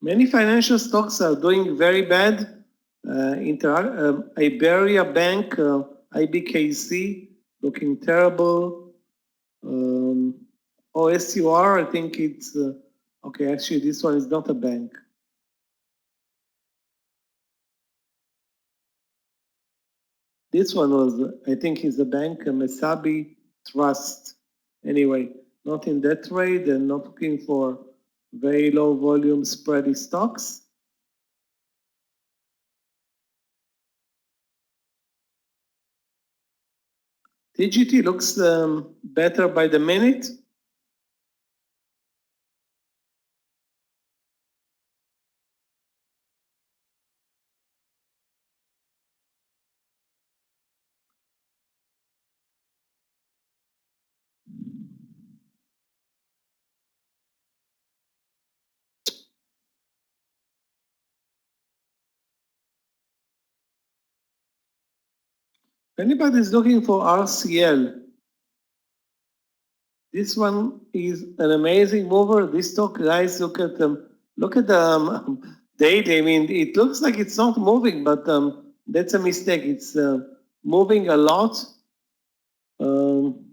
Many financial stocks are doing very bad. Iberia Bank, IBKC, looking terrible. OSUR, I think it's okay. Actually, this one is not a bank. This one was, I think, is a bank, a Mesabi Trust. Anyway, not in that trade and not looking for very low volume spready stocks. TGT looks better by the minute. If anybody is looking for RCL, this one is an amazing mover. This stock, guys, look at them. Look at the daily. I mean, it looks like it's not moving, but that's a mistake. It's moving a lot. Um,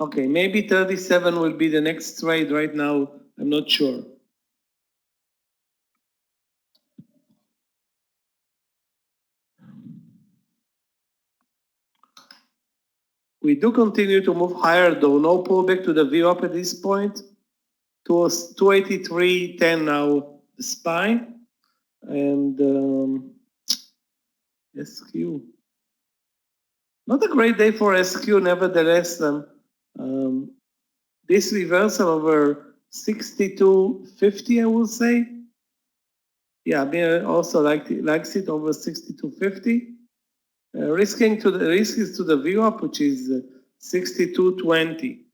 Okay, maybe 37 will be the next trade right now. I'm not sure. We do continue to move higher though. No pullback to the VWAP at this point. 283.10 now, the SPY. And SQ. Not a great day for SQ, nevertheless. This reversal over 62.50, I will say. Yeah, Meir also likes it over 62.50. Risk is to the VWAP, which is 62.20.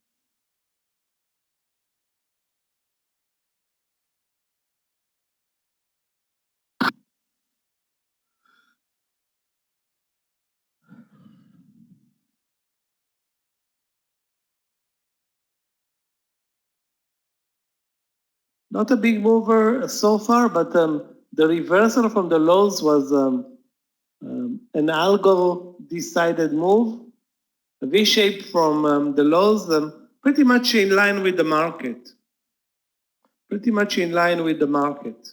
Not a big mover so far, but the reversal from the lows was an algo decided move, a V-shape from the lows, pretty much in line with the market. Pretty much in line with the market.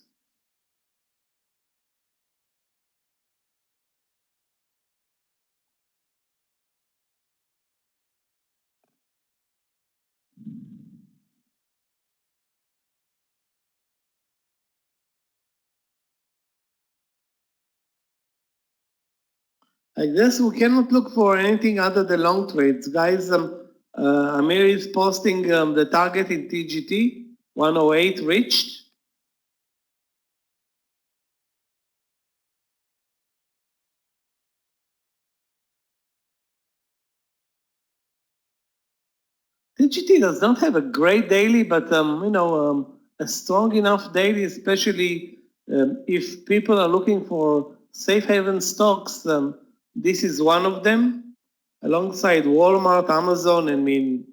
I guess we cannot look for anything other than long trades. Guys, Amir is posting the target in TGT, 108 reached. TGT does not have a great daily, but a strong enough daily, especially if people are looking for safe haven stocks. This is one of them, alongside Walmart, Amazon. I mean,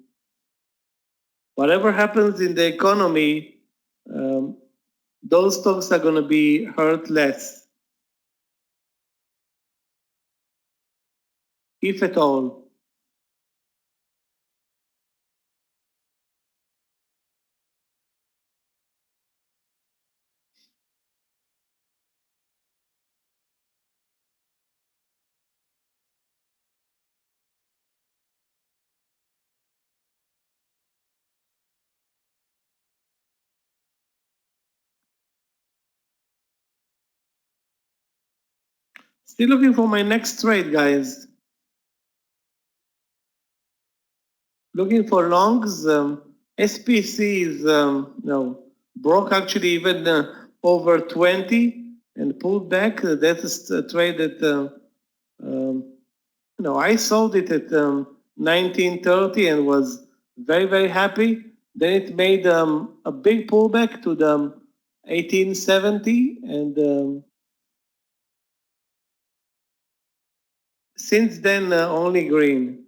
whatever happens in the economy, those stocks are going to be hurt less, if at all. Still looking for my next trade, guys. Looking for longs. SPC is broke actually even over 20 and pulled back. That is a trade that I sold it at 1930 and was very, very happy. Then it made a big pullback to the 1870, and since then only green.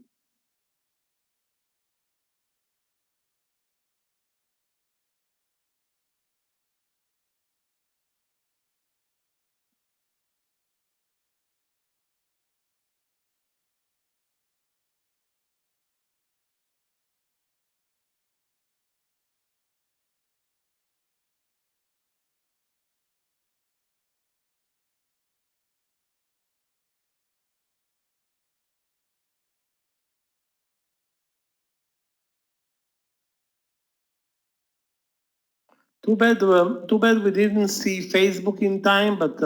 Too bad we didn't see Facebook in time, but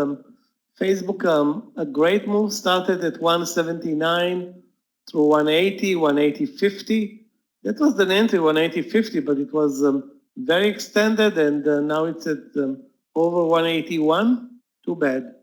Facebook, a great move, started at 179 through 180, 180.50. That was the entry, 180.50, but it was very extended, and now it's at over 181. Too bad.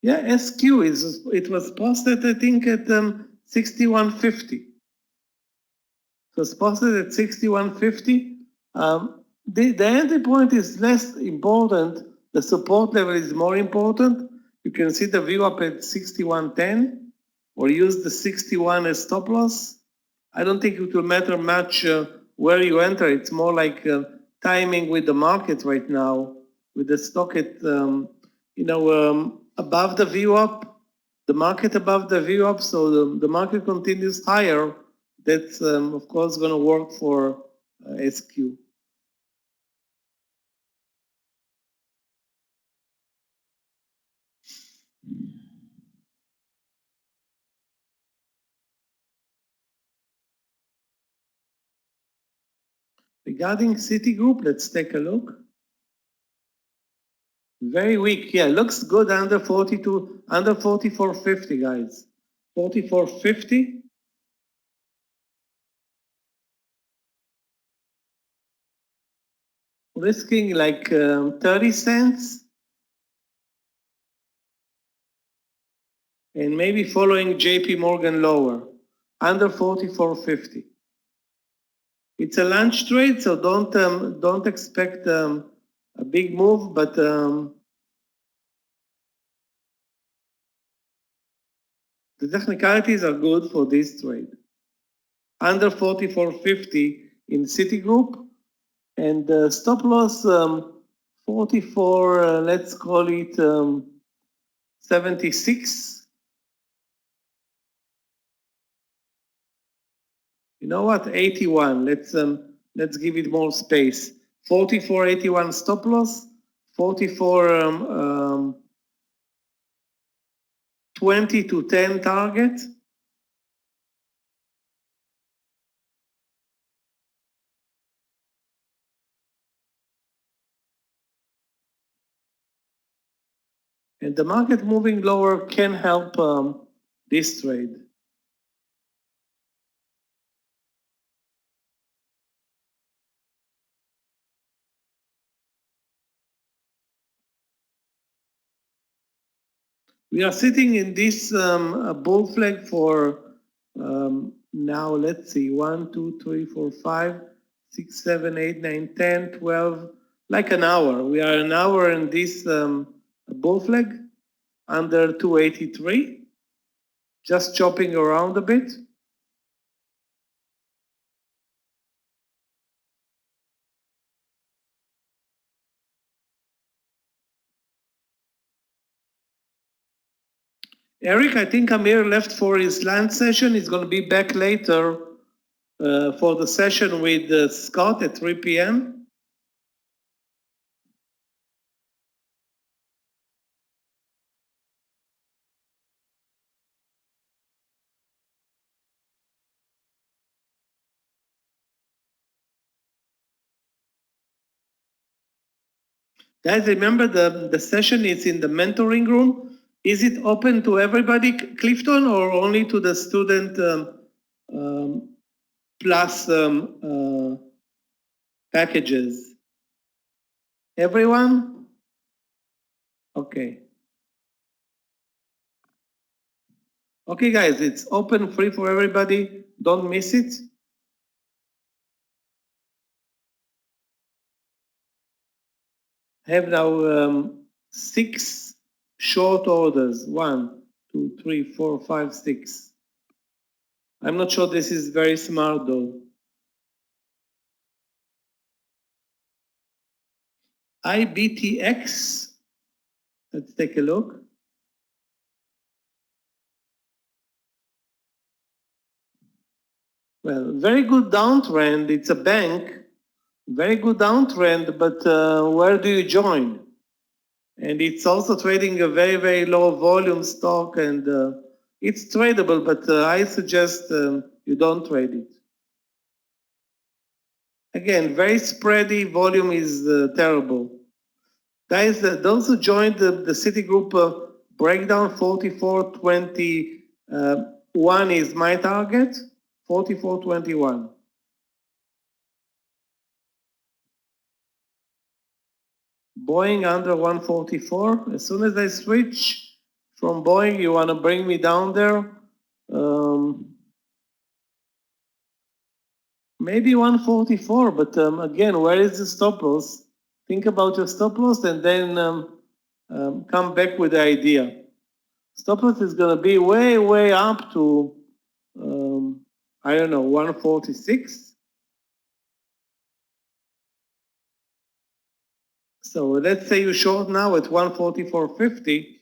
Yeah, SQ it was posted, I think, at 61.50. It was posted at 61.50. The entry point is less important. The support level is more important. You can see the view up at 61.10, or use the 61 as stop loss. I don't think it will matter much where you enter. It's more like timing with the market right now, with the stock at above the VWAP, the market above the VWAP. So the market continues higher. That's of course going to work for SQ. Regarding Citigroup, let's take a look. Very weak. Yeah, looks good under 42, under 44.50, guys. 44.50. Risking like 30 cents. And maybe following JP Morgan lower, under 44.50. It's a lunch trade, so don't expect a big move, but the technicalities are good for this trade. Under 44.50 in Citigroup, and stop loss 44. Let's call it 76. You know what? 81. Let's give it more space. 44.81 stop loss. 44 20 to 10 target. And the market moving lower can help this trade. We are sitting in this bull flag for now, let's see, 1, 2, 3, 4, 5, 6, 7, 8, 9, 10, 12, like an hour. We are an hour in this bull flag under 283, just chopping around a bit. Eric, I think Amir left for his lunch session. He's going to be back later for the session with Scott at 3 p.m. Guys, remember the session is in the mentoring room. Is it open to everybody, Clifton, or only to the student plus packages? Everyone? Okay. Okay, guys, it's open, free for everybody. Don't miss it. Have now 6 short orders. 1, 2, 3, 4, 5, 6. I'm not sure this is very smart though. IBTX. Let's take a look. Well, very good downtrend. It's a bank. Very good downtrend, but where do you join? And it's also trading a very, very low volume stock, and it's tradable, but I suggest you don't trade it. Again, very spready, volume is terrible. Guys, those who joined the Citigroup breakdown, 44.21 is my target, 44.21. Boeing under 144. As soon as I switch from Boeing, you want to bring me down there? Maybe 144, but again, where is the stop loss? Think about your stop loss and then come back with the idea. Stop loss is going to be way, way up to I don't know, 146. So let's say you short now at 144.50,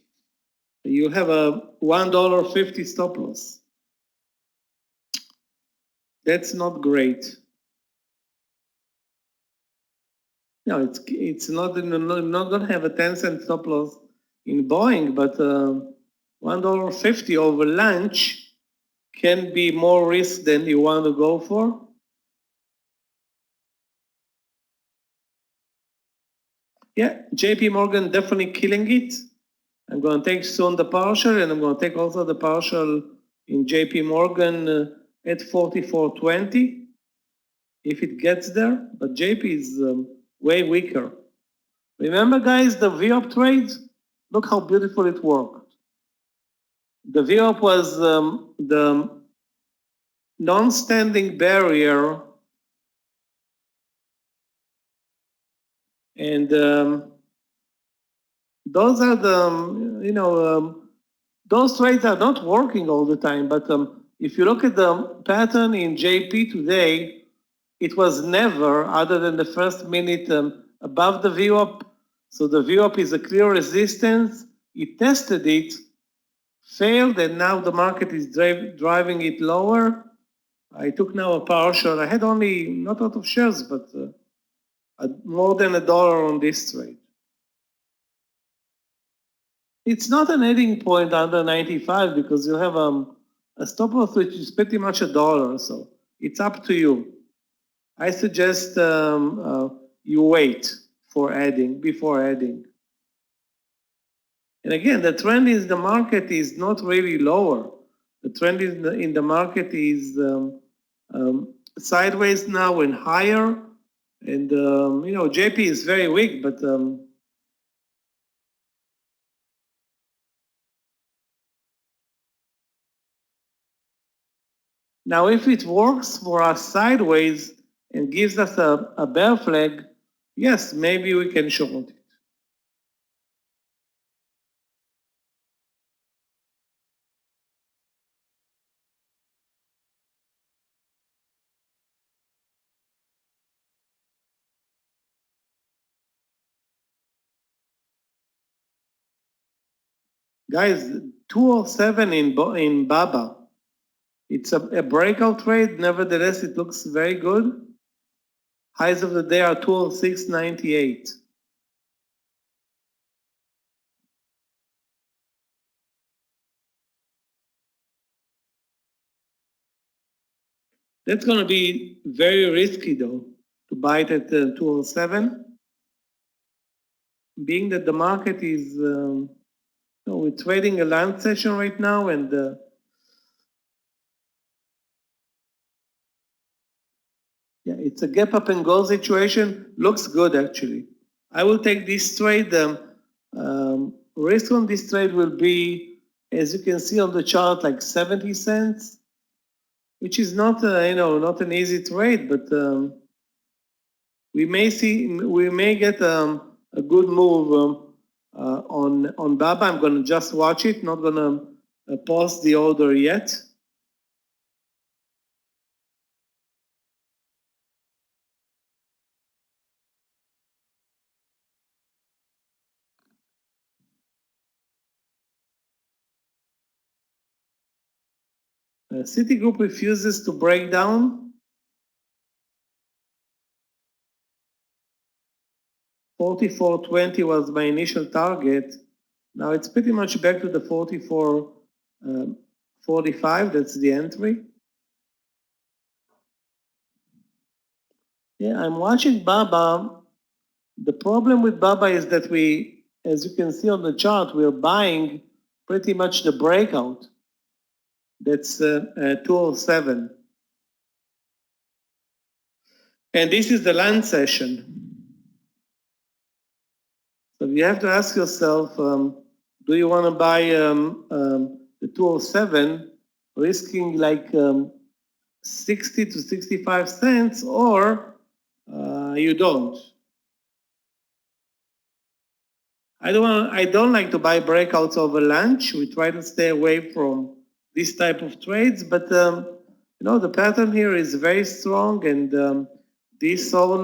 you have a $1.50 stop loss. That's not great. No, it's not going to have a 10-cent stop loss in Boeing, but $1.50 over lunch can be more risk than you want to go for. Yeah, JP Morgan definitely killing it. I'm going to take soon the partial, and I'm going to take also the partial in JP Morgan at 44.20 if it gets there. But JP is way weaker. Remember, guys, the VOP trade? Look how beautiful it worked. The VOP was the non-standing barrier, and those are the, those trades are not working all the time, but if you look at the pattern in JP today, it was never, other than the first minute, above the VWAP. So the VWAP is a clear resistance. It tested it, failed, and now the market is driving it lower. I took now a partial. I had only not a lot of shares, but more than $1 on this trade. It's not an ending point under 95 because you have a stop loss which is pretty much $1. So it's up to you. I suggest you wait for adding, before adding. And again, the trend in the market is not really lower. The trend in the market is sideways now and higher. And, JP is very weak, but now if it works for us sideways and gives us a bear flag, yes, maybe we can short it. Guys, 207 in Baba. It's a breakout trade. Nevertheless, it looks very good. Highs of the day are 206.98. That's going to be very risky, though, to buy it at 207. Being that the market is, we're trading a land session right now, and yeah, it's a gap up and go situation. Looks good, actually. I will take this trade. Risk on this trade will be, as you can see on the chart, like 70 cents, which is not, not an easy trade, but we may get a good move on Baba. I'm going to just watch it, not going to pause the order yet. Citigroup refuses to break down. 44.20 was my initial target. Now it's pretty much back to the 44.45. That's the entry. Yeah, I'm watching Baba. The problem with Baba is that we, as you can see on the chart, we're buying pretty much the breakout. That's 207. And this is the land session. So you have to ask yourself, do you want to buy the 207 risking like 60 to 65 cents, or you don't? I don't like to buy breakouts over lunch. We try to stay away from this type of trades, but The pattern here is very strong, and these all,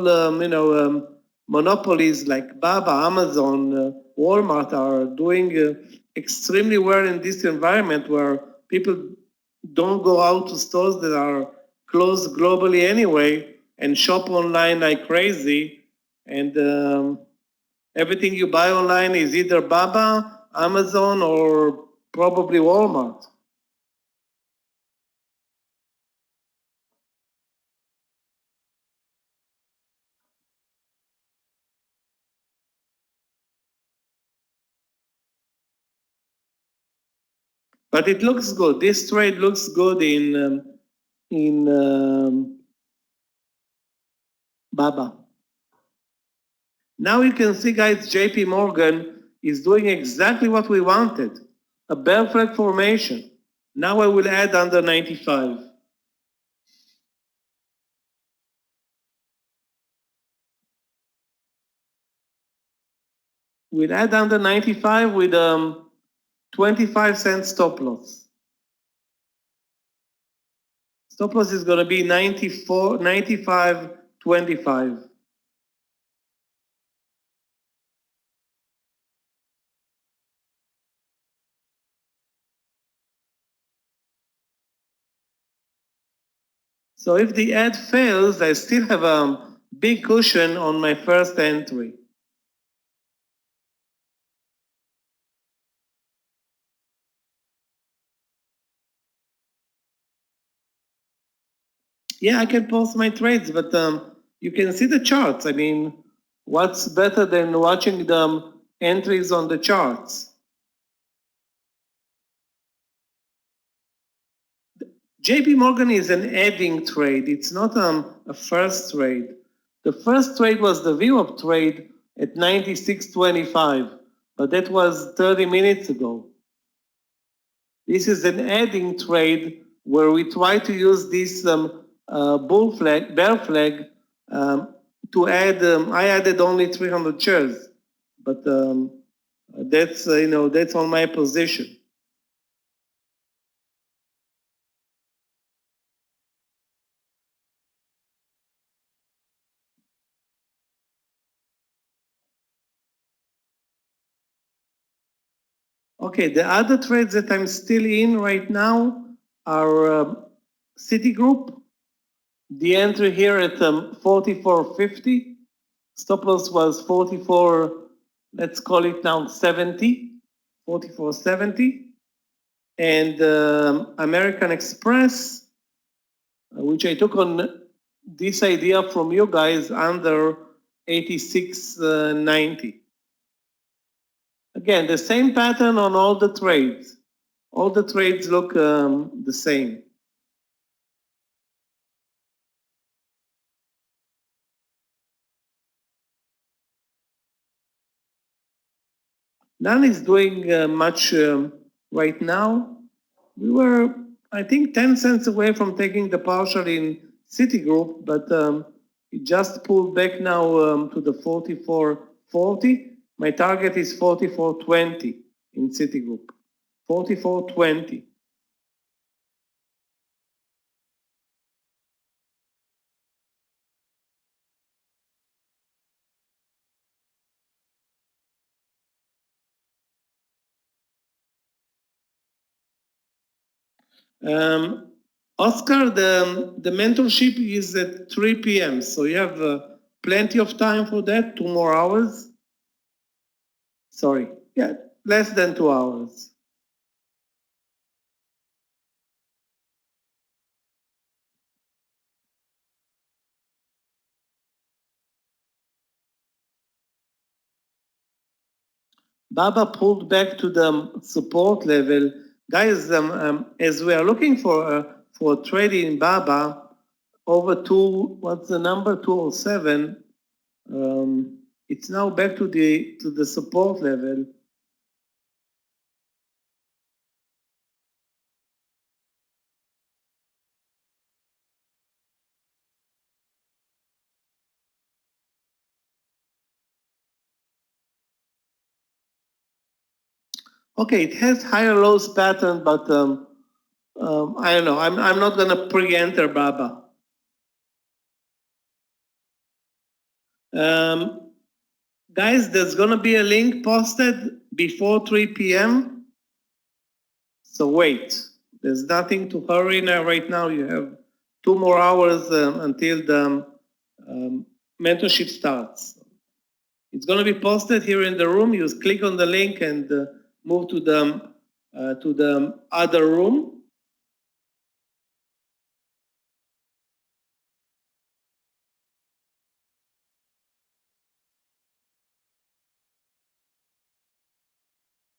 monopolies like Baba, Amazon, Walmart are doing extremely well in this environment where people don't go out to stores that are closed globally anyway and shop online like crazy. And everything you buy online is either Baba, Amazon, or probably Walmart. But it looks good. This trade looks good in Baba. Now you can see, guys, JP Morgan is doing exactly what we wanted, a bear flag formation. Now I will add under 95. We'll add under 95 with 25-cent stop loss. Stop loss is going to be 95.25. So if the ad fails, I still have a big cushion on my first entry. Yeah, I can post my trades, but you can see the charts. I mean, what's better than watching the entries on the charts? JP Morgan is an adding trade. It's not a first trade. The first trade was the VWAP trade at 96.25, but that was 30 minutes ago. This is an adding trade where we try to use this bull flag, bear flag, to add. I added only 300 shares, but that's that's on my position. Okay, the other trades that I'm still in right now are Citigroup. The entry here at 44.50. Stop loss was 44. Let's call it now 70. 44.70. And American Express, which I took on this idea from you guys under 86.90. Again, the same pattern on all the trades. All the trades look the same. None is doing much right now. We were, I think, 10 cents away from taking the partial in Citigroup, but it just pulled back now to the 44.40. My target is 44.20 in Citigroup. 44.20. Oscar, the mentorship is at 3 p.m., so you have plenty of time for that, 2 more hours. Sorry, yeah, less than 2 hours. Baba pulled back to the support level. Guys, as we are looking for trading in Baba over what's the number, 207, it's now back to the support level. Okay, it has higher lows pattern, but I don't know. I'm not going to pre-enter Baba. Guys, there's going to be a link posted before 3 p.m. So wait. There's nothing to hurry now. Right now, you have 2 more hours until the mentorship starts. It's going to be posted here in the room. You just click on the link and move to the other room.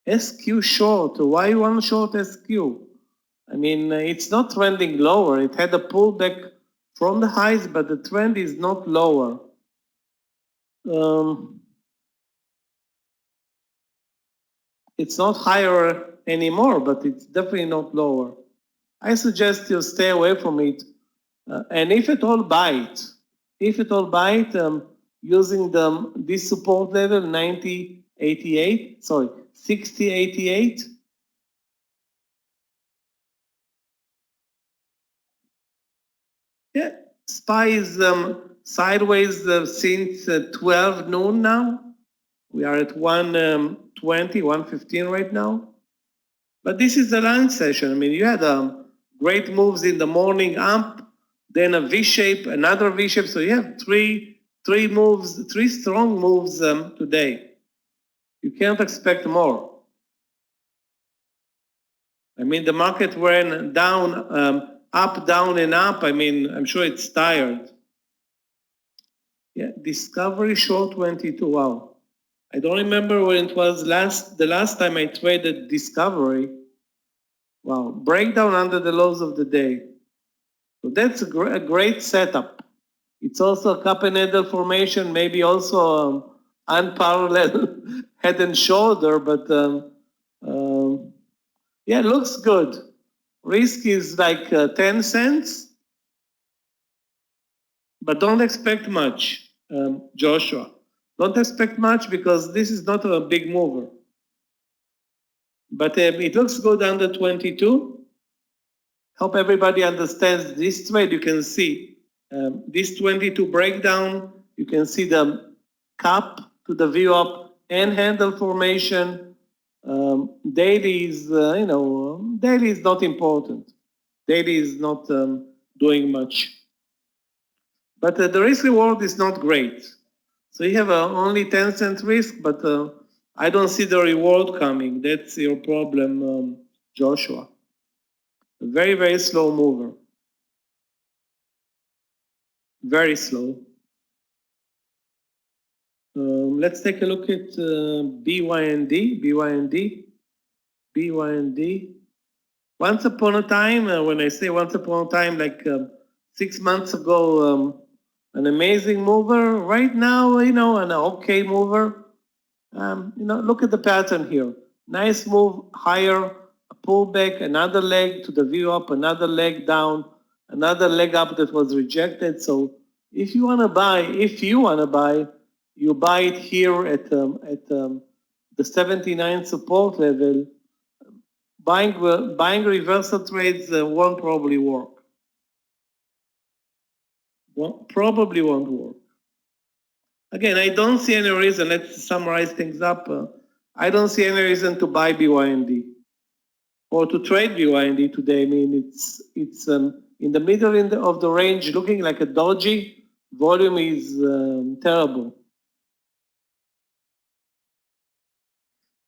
SQ short. Why one short SQ? I mean, it's not trending lower. It had a pullback from the highs, but the trend is not lower. It's not higher anymore, but it's definitely not lower. I suggest you stay away from it. And if at all, buy it. If at all, buy it using this support level, 90.88, sorry, 60.88. Yeah, SPY is sideways since 12 noon now. We are at 120, 115 right now. But this is the lunch session. I mean, you had great moves in the morning up, then a V shape, another V shape. So you have three moves, three strong moves today. You can't expect more. I mean, the market went down, up, down, and up. I mean, I'm sure it's tired. Yeah, Discovery short 22. Wow. I don't remember when it was the last time I traded Discovery. Wow. Breakdown under the lows of the day. So that's a great setup. It's also a cup and handle formation, maybe also unparalleled head and shoulder, but yeah, looks good. Risk is like 10 cents, but don't expect much, Joshua. Don't expect much because this is not a big mover. But it looks good under 22. Hope everybody understands this trade. You can see this 22 breakdown. You can see the cup to the view up and handle formation. Daily is, daily is not important. Daily is not doing much. But the risk reward is not great. So you have only 10-cent risk, but I don't see the reward coming. That's your problem, Joshua. A very, very slow mover. Very slow. Let's take a look at BYND. BYND. Once upon a time, when I say once upon a time, like 6 months ago, an amazing mover. Right now, an okay mover. Look at the pattern here. Nice move higher, a pullback, another leg to the view up, another leg down, another leg up that was rejected. So if you want to buy, you buy it here at the 79 support level. Buying reversal trades won't probably work. Probably won't work. Again, I don't see any reason. Let's summarize things up. I don't see any reason to buy BYND or to trade BYND today. I mean, it's in the middle of the range, looking like a doji. Volume is terrible.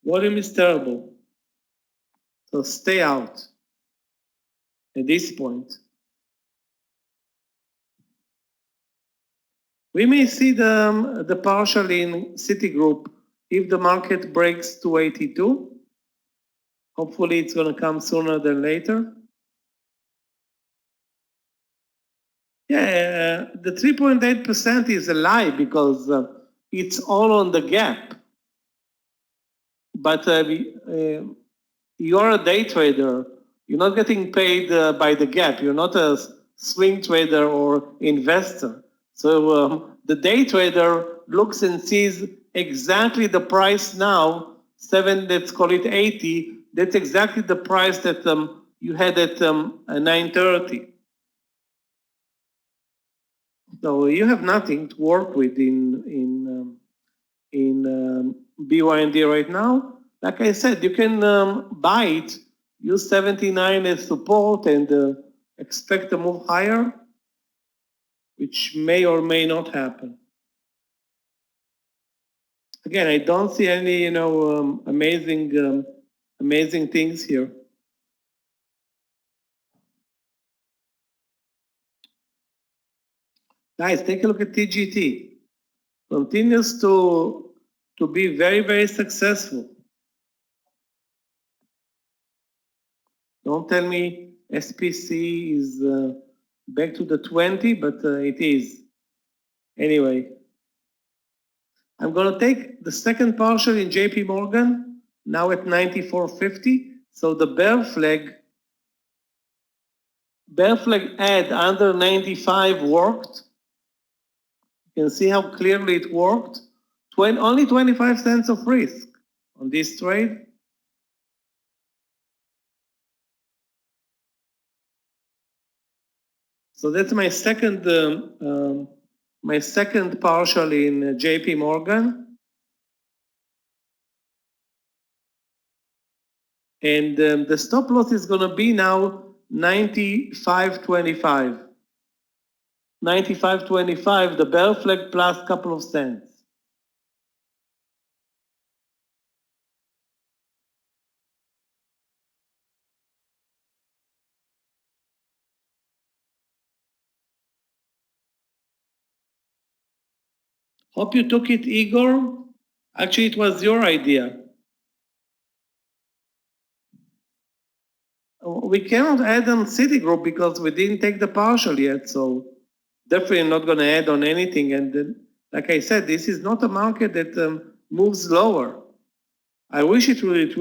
Volume is terrible. So stay out at this point. We may see the partial in Citigroup if the market breaks 282. Hopefully it's going to come sooner than later. Yeah, the 3.8% is a lie because it's all on the gap. But you're a day trader. You're not getting paid by the gap. You're not a swing trader or investor. So the day trader looks and sees exactly the price now, let's call it 80. That's exactly the price that you had at 9:30. So you have nothing to work with in BYND right now. Like I said, you can buy it, use 79 as support, and expect a move higher, which may or may not happen. Again, I don't see any, amazing things here. Guys, take a look at TGT. Continues to be very, very successful. Don't tell me SPC is back to the 20, but it is. Anyway, I'm going to take the second partial in JP Morgan, now at 94.50. So the bear flag add under 95 worked. You can see how clearly it worked. Only 25 cents of risk on this trade. So that's my second partial in JP Morgan. And the stop loss is going to be now 95.25. 95.25, the bear flag plus couple of cents. Hope you took it, Igor. Actually, it was your idea. We cannot add on Citigroup because we didn't take the partial yet, so definitely not going to add on anything. And then, like I said, this is not a market that moves lower. I wish it would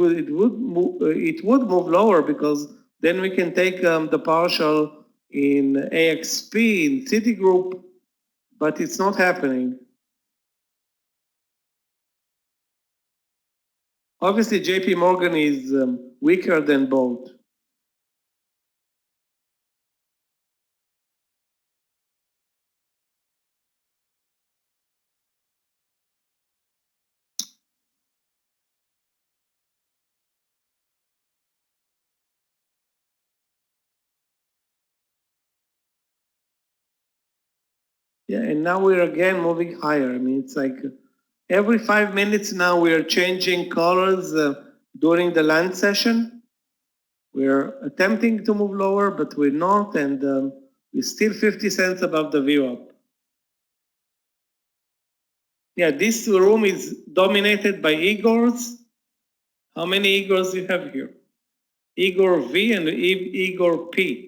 move lower because then we can take the partial in AXP, in Citigroup, but it's not happening. Obviously, JP Morgan is weaker than both. Yeah, and now we're again moving higher. I mean, it's like every 5 minutes now we are changing colors during the lunch session. We're attempting to move lower, but we're not, and we're still 50 cents above the VWAP. Yeah, this room is dominated by Igors. How many Igors do you have here? Igor V and Igor P.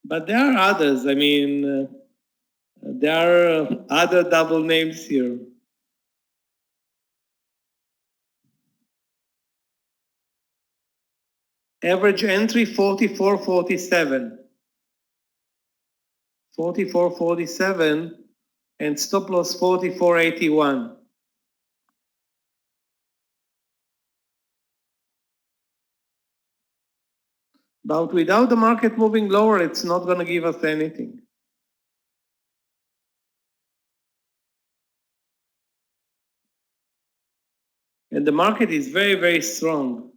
But there are others. I mean, there are other double names here. Average entry 44.47. 44.47 and stop loss 44.81. But without the market moving lower, it's not going to give us anything. And the market is very, very strong.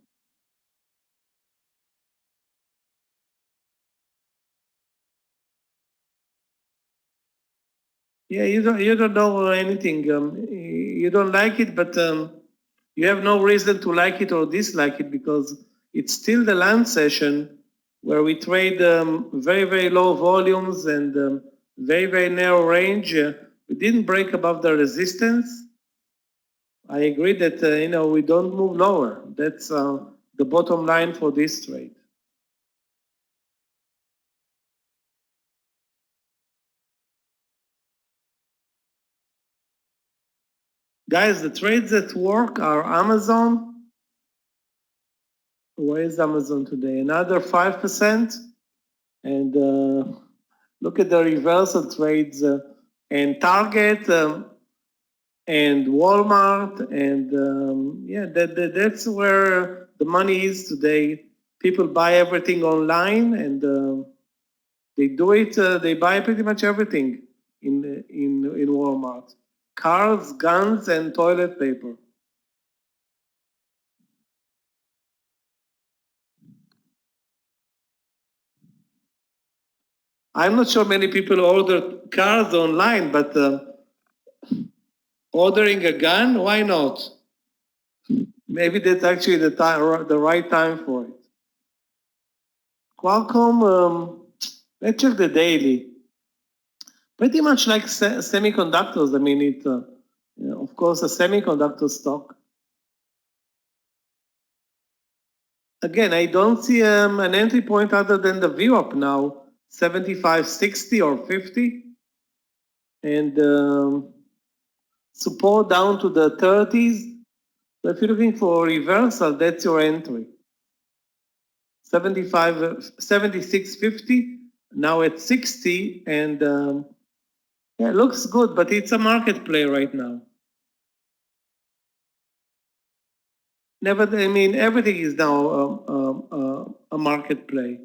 Yeah, you don't know anything. You don't like it, but you have no reason to like it or dislike it because it's still the lunch session where we trade very, very low volumes and very, very narrow range. We didn't break above the resistance. I agree that we don't move lower. That's the bottom line for this trade. Guys, the trades that work are Amazon. Where is Amazon today? Another 5%. And look at the reversal trades and Target. and Walmart, and yeah, that's where the money is today. People buy everything online, and they do it. They buy pretty much everything in Walmart: cars, guns, and toilet paper. I'm not sure many people order cars online, but ordering a gun, why not? Maybe that's actually the time, the right time for it. Qualcomm, let's check the daily. Pretty much like semiconductors. I mean, it, of course, a semiconductor stock. Again, I don't see an entry point other than the VWAP now, 75, 60 or 50. And support down to the 30s. So if you're looking for a reversal, that's your entry. 75, 76.50, now at 60, and yeah, it looks good, but it's a market play right now. Never, I mean, everything is now a market play.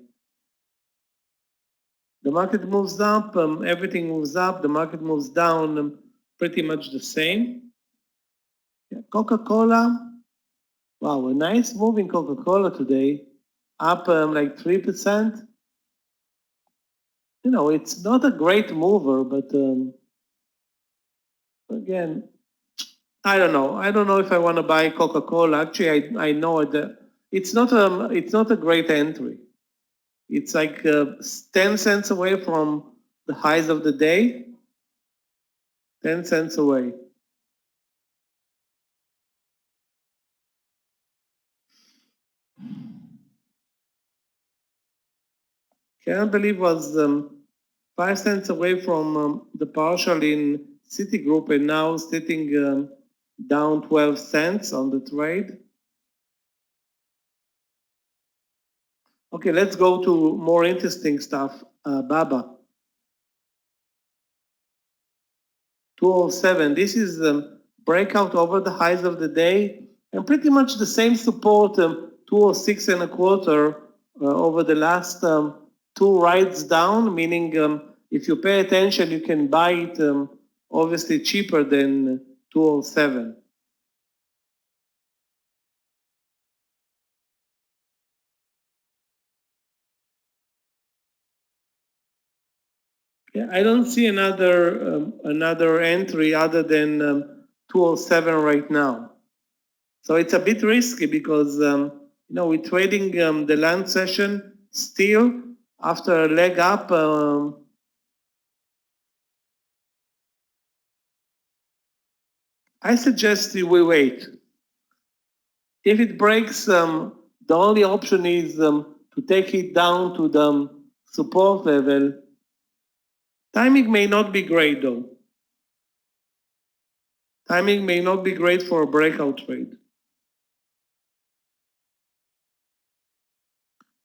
The market moves up, everything moves up. The market moves down, pretty much the same. Yeah, Coca-Cola, wow, a nice move in Coca-Cola today, up like 3%. You know, it's not a great mover, but again, I don't know. I don't know if I want to buy Coca-Cola. Actually, I know that it's not a great entry. It's like 10 cents away from the highs of the day. 10 cents away. Can't believe was 5 cents away from the partial in Citigroup and now sitting down 12 cents on the trade. Okay, let's go to more interesting stuff. Baba. 207. This is breakout over the highs of the day and pretty much the same support, 206 and a quarter over the last two rides down, meaning if you pay attention, you can buy it obviously cheaper than 207. Yeah, I don't see another entry other than 207 right now. So it's a bit risky because we're trading the land session still after a leg up. I suggest we wait. If it breaks, the only option is to take it down to the support level. Timing may not be great though. Timing may not be great for a breakout trade.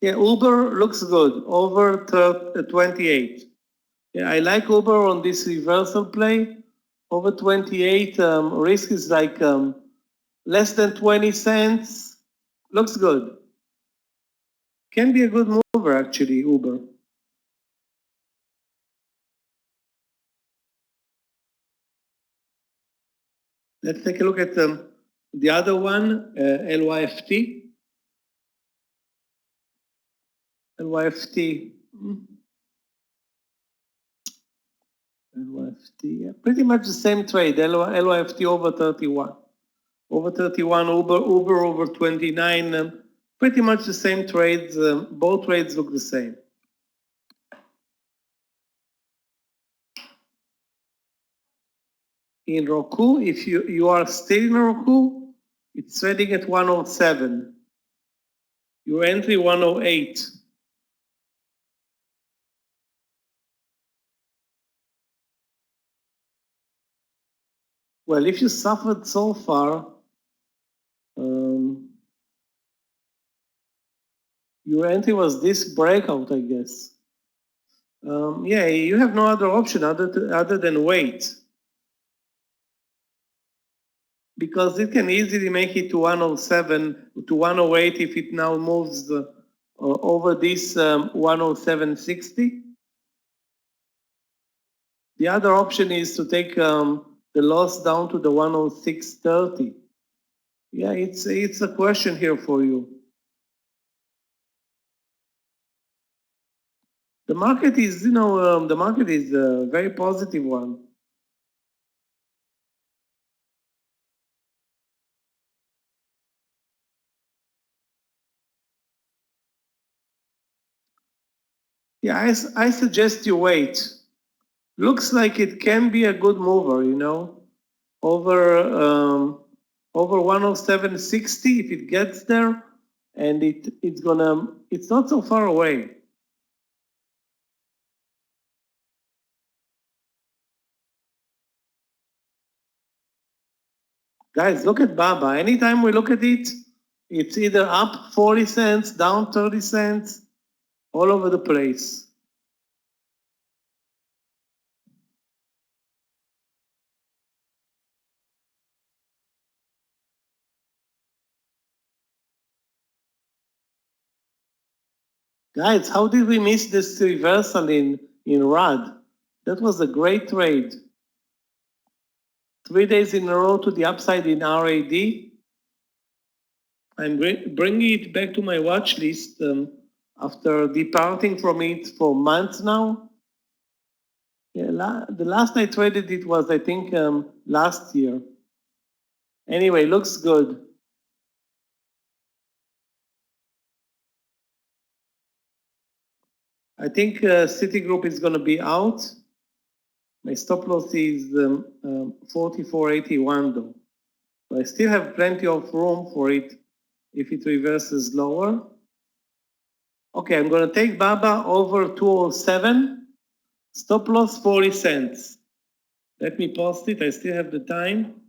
Yeah, Uber looks good, over 28. Yeah, I like Uber on this reversal play. Over 28, risk is like less than 20 cents. Looks good. Can be a good mover actually, Uber. Let's take a look at the other one, LYFT. LYFT. LYFT, yeah, pretty much the same trade. LYFT over 31. Over 31, Uber over 29. Pretty much the same trades. Both trades look the same. In Roku, if you are still in Roku, it's trading at 107. Your entry 108. Well, if you suffered so far, your entry was this breakout, I guess. Yeah, you have no other option other than wait. because it can easily make it to 107, to 108 if it now moves over this 107.60. The other option is to take the loss down to the 106.30. Yeah, it's a question here for you. The market is, the market is a very positive one. Yeah, I suggest you wait. Looks like it can be a good mover, over over 107.60 if it gets there, and it's not so far away. Guys, look at Baba. Anytime we look at it, it's either up 40 cents, down 30 cents, all over the place. Guys, how did we miss this reversal in RAD? That was a great trade. 3 days in a row to the upside in RAD. I'm bringing it back to my watch list after departing from it for months now. Yeah, the last I traded it was, I think, last year. Anyway, looks good. I think Citigroup is going to be out. My stop loss is 44.81 though. So I still have plenty of room for it if it reverses lower. Okay, I'm going to take Baba over 207. Stop loss 40 cents. Let me post it. I still have the time.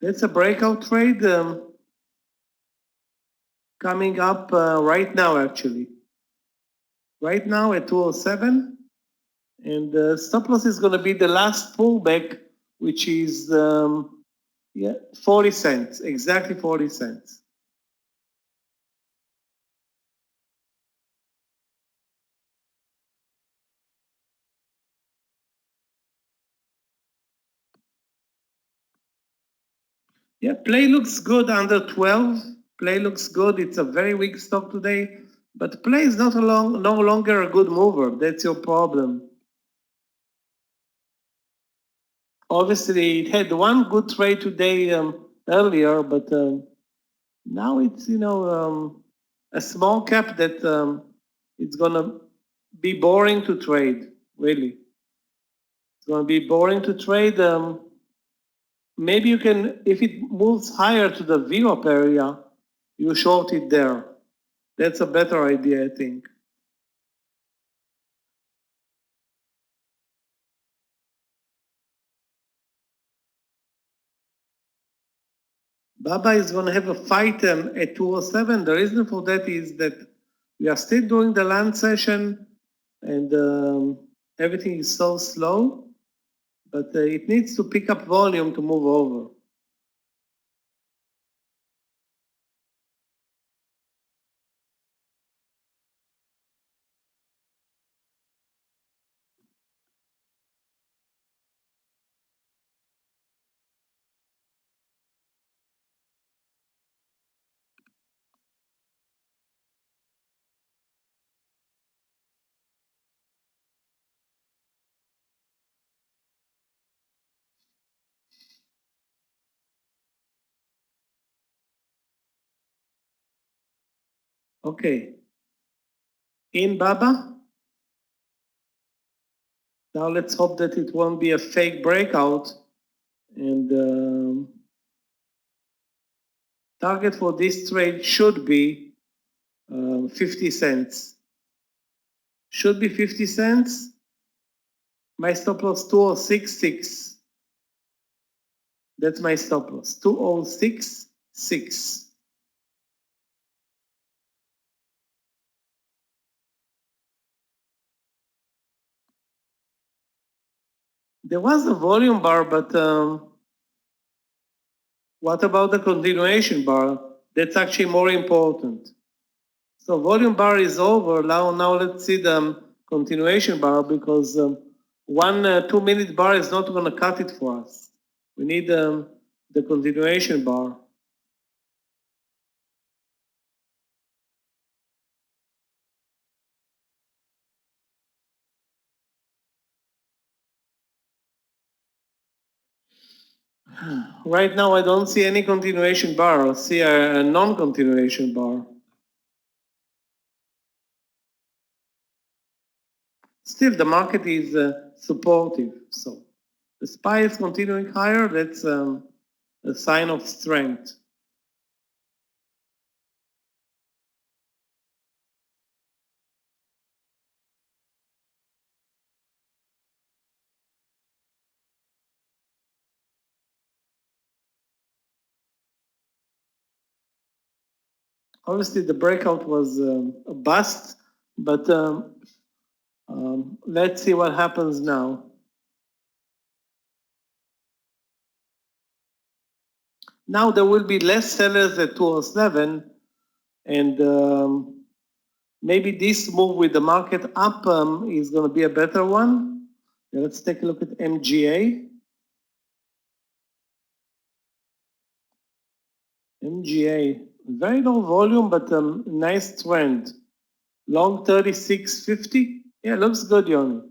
That's a breakout trade coming up right now, actually. Right now at 207. And the stop loss is going to be the last pullback, which is 40 cents, exactly 40 cents. Yeah, play looks good under 12. Play looks good. It's a very weak stock today, but play is no longer a good mover. That's your problem. Obviously, it had one good trade today earlier, but now it's a small cap that it's gonna be boring to trade. Really, it's gonna be boring to trade. Maybe you can, if it moves higher to the VWAP area, you short it there. That's a better idea, I think. Baba is going to have a fight at 207. The reason for that is that we are still doing the land session and everything is so slow, but it needs to pick up volume to move over. Okay. In Baba. Now let's hope that it won't be a fake breakout. And target for this trade should be 50 cents. should be 50 cents. My stop loss 206.6. That's my stop loss, 206.6. There was a volume bar, but what about the continuation bar? That's actually more important. So volume bar is over. Now let's see the continuation bar, because one 2-minute bar is not going to cut it for us. We need the continuation bar. Right now, I don't see any continuation bar. I see a non-continuation bar. Still, the market is supportive. So the SPY is continuing higher. That's a sign of strength. Obviously, the breakout was a bust, but let's see what happens now. Now there will be less sellers at 207, and maybe this move with the market up is going to be a better one. Let's take a look at MGA. MGA, very low volume, but nice trend. Long 36.50. Yeah, looks good, Yoni.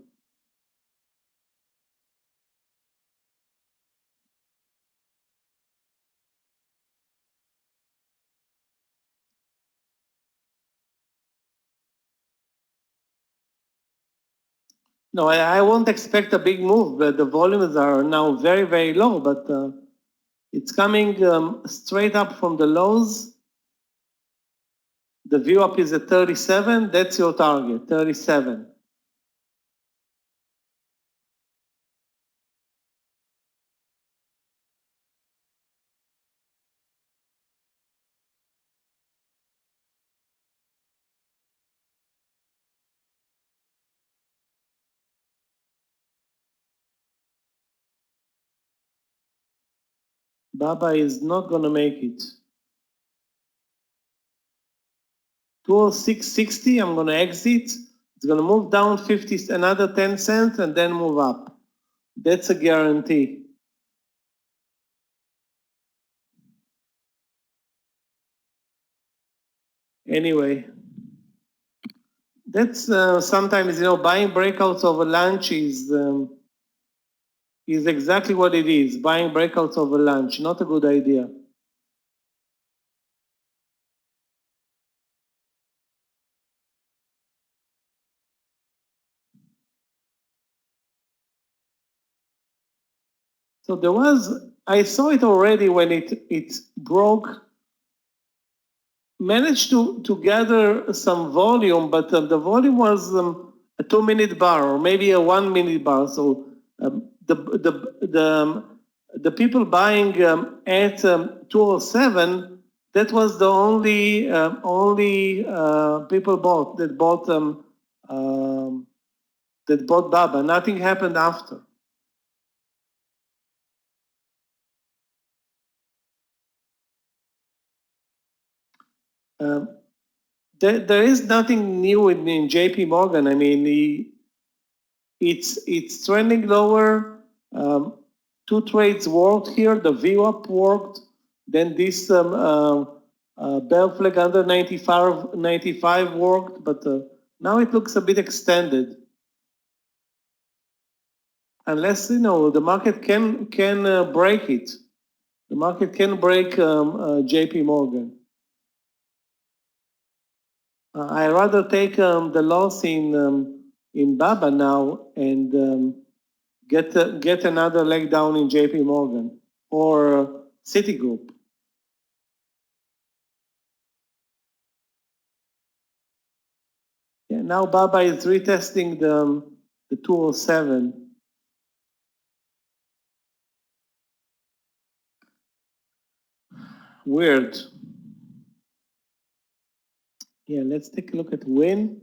No, I won't expect a big move, but the volumes are now very, very low, but it's coming straight up from the lows. The view up is at 37. That's your target, 37. Baba is not going to make it. 206.60, I'm going to exit. It's going to move down 50, another 10 cents, and then move up. That's a guarantee. Anyway, that's sometimes, buying breakouts over lunch is exactly what it is. Buying breakouts over lunch, not a good idea. So I saw it already when it broke, managed to gather some volume, but the volume was a 2-minute bar or maybe a 1-minute bar. So the people buying at 207, that was the only people that bought Baba. Nothing happened after. There is nothing new in JP Morgan. I mean, it's trending lower. 2 trades worked here. The VWAP worked. Then this bell flag under 95 worked, but now it looks a bit extended. Unless the market can break it. The market can break JP Morgan. I rather take the loss in Baba now and get another leg down in JP Morgan or Citigroup. Okay, now Baba is retesting the 207. Weird. Yeah, let's take a look at Win.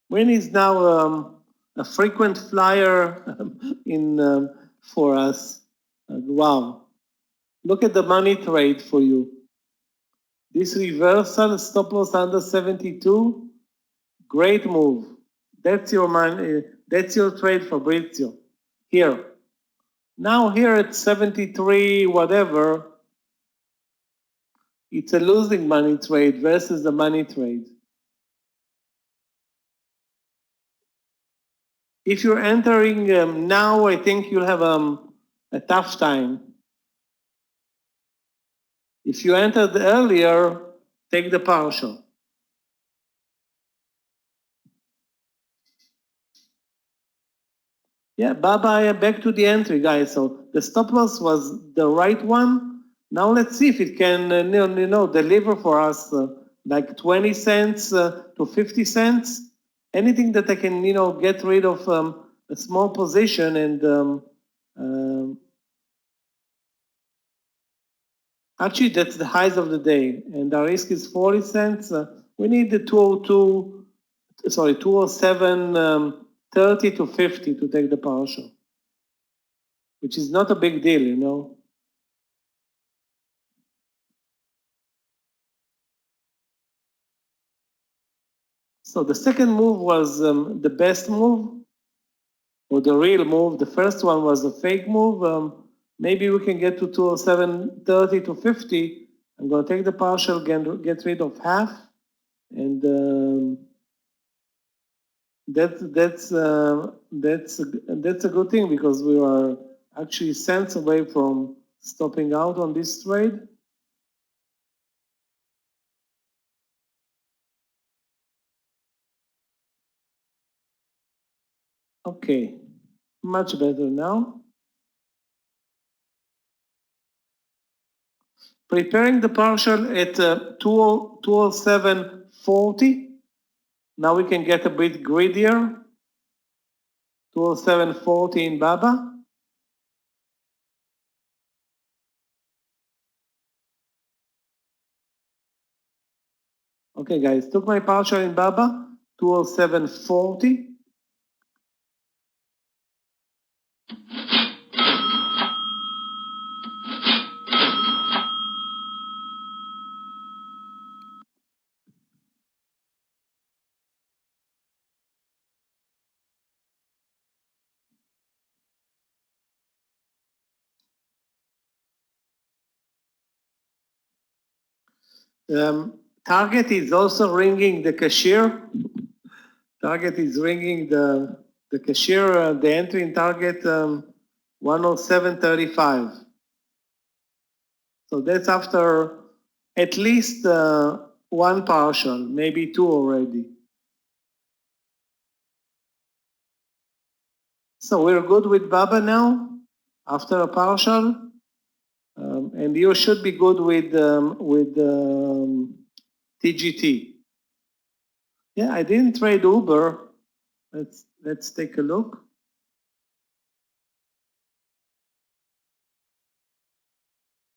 Win is now a frequent flyer in for us. Wow. Look at the money trade for you. This reversal, stop loss under 72. Great move. That's your money. That's your trade, Fabrizio. Here. Now here at 73, whatever, it's a losing money trade versus the money trade. If you're entering now, I think you'll have a tough time. If you entered earlier, take the partial. Yeah, bye-bye, back to the entry, guys. So the stop loss was the right one. Now let's see if it can, deliver for us like 20 cents to 50 cents. Anything that I can, get rid of a small position and actually that's the highs of the day. And our risk is 40 cents. We need the 207, 30 to 50 to take the partial, which is not a big deal. So the second move was the best move, or the real move. The first one was a fake move. Maybe we can get to 207, 30 to 50. I'm going to take the partial, get rid of half, and that's a good thing because we are actually cents away from stopping out on this trade. Okay, much better now. Preparing the partial at 207.40. Now we can get a bit greedier. 207.40 in Baba. Okay, guys, took my partial in Baba. 207.40. Target is also ringing the cashier. Target is ringing the cashier, the entry in target 107.35. So that's after at least one partial, maybe two already. So we're good with Baba now after a partial. And you should be good with TGT. Yeah, I didn't trade Uber. Let's take a look.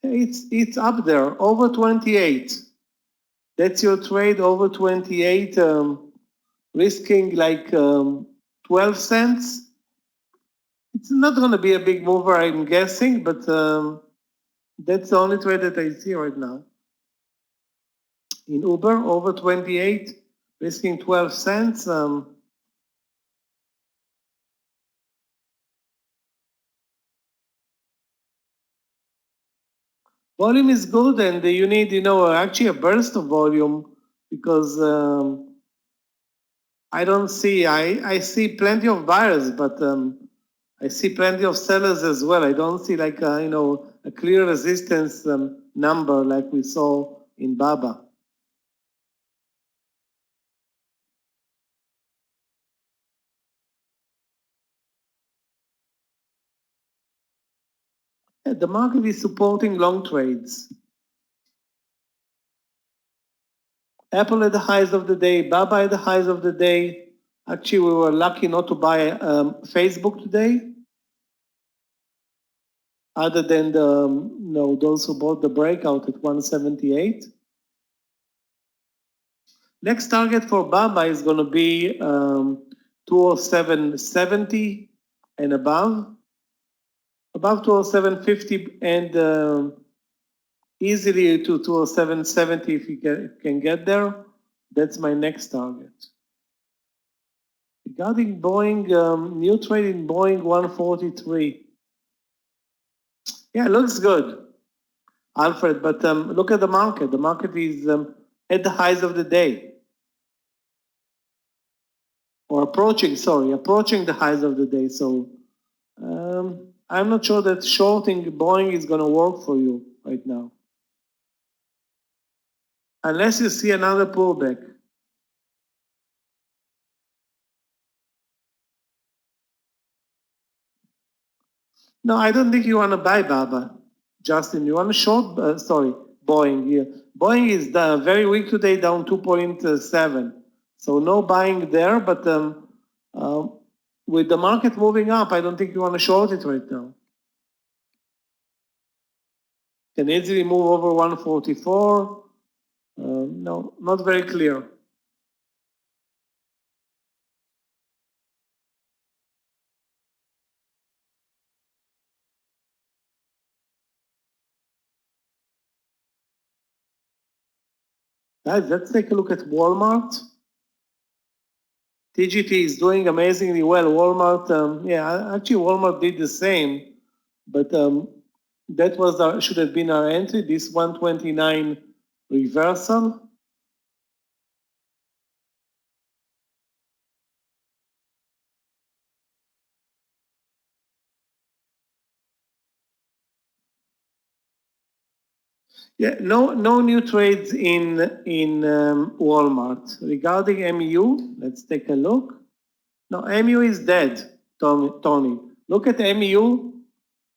It's up there, over 28. That's your trade, over 28, risking like 12 cents. It's not going to be a big mover, I'm guessing, but that's the only trade that I see right now. In Uber, over 28, risking 12 cents. Volume is good, and you need, actually a burst of volume because I don't see, I see plenty of buyers, but I see plenty of sellers as well. I don't see like, a clear resistance number like we saw in Baba. Yeah, the market is supporting long trades. Apple at the highs of the day, Baba at the highs of the day. Actually, we were lucky not to buy Facebook today, other than those who bought the breakout at 178. Next target for Baba is going to be 207.70 and above 207.50 and easily to 207.70 if you can get there. That's my next target. Regarding Boeing, new trade in Boeing 143. Yeah, it looks good, Alfred, but look at the market. The market is at the highs of the day. Or approaching the highs of the day. So I'm not sure that shorting Boeing is going to work for you right now. Unless you see another pullback. No, I don't think you want to buy Baba, Justin. You want to short, Boeing here. Boeing is very weak today, down 2.7. So no buying there, but with the market moving up, I don't think you want to short it right now. Can easily move over 144. No, not very clear. Guys, let's take a look at Walmart. TGT is doing amazingly well. Walmart, actually Walmart did the same, but that was should have been our entry. This 129 reversal. Yeah, no new trades in Walmart. Regarding MU, let's take a look. No, MU is dead, Tony. Look at MU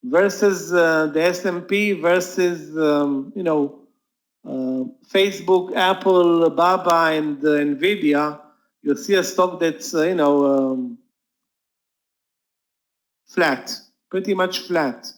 versus the S&P versus Facebook, Apple, Baba, and Nvidia. You see a stock that's flat, pretty much flat.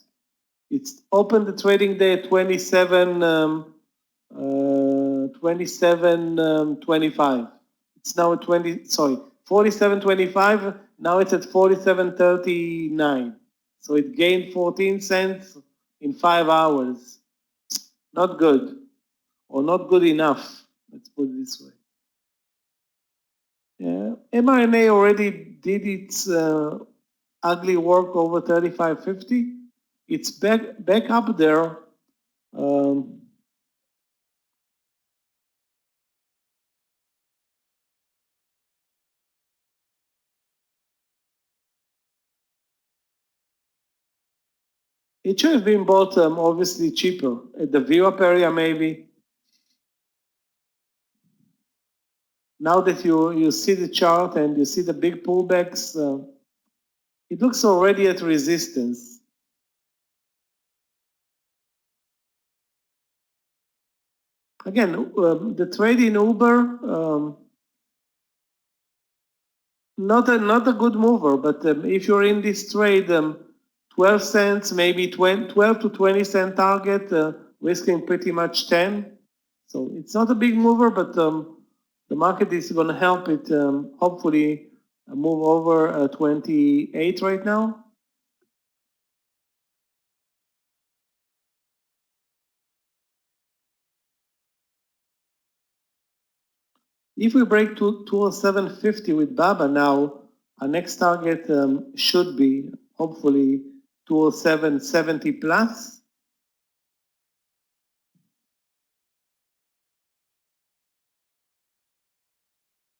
It's opened the trading day at 27.25. It's now at 47.25. Now it's at 47.39. So it gained 14 cents in 5 hours. Not good, or not good enough. Let's put it this way. Yeah, mRNA already did its ugly work over 35.50. It's back up there. It should have been bought obviously cheaper at the VWAP area maybe. Now that you see the chart and you see the big pullbacks, it looks already at resistance. Again, the trade in Uber, not a good mover, but if you're in this trade, 12 cents, maybe 12 to 20 cent target, risking pretty much 10. So it's not a big mover, but the market is going to help it hopefully move over 28 right now. If we break to 207.50 with Baba now, our next target should be hopefully 207.70 plus.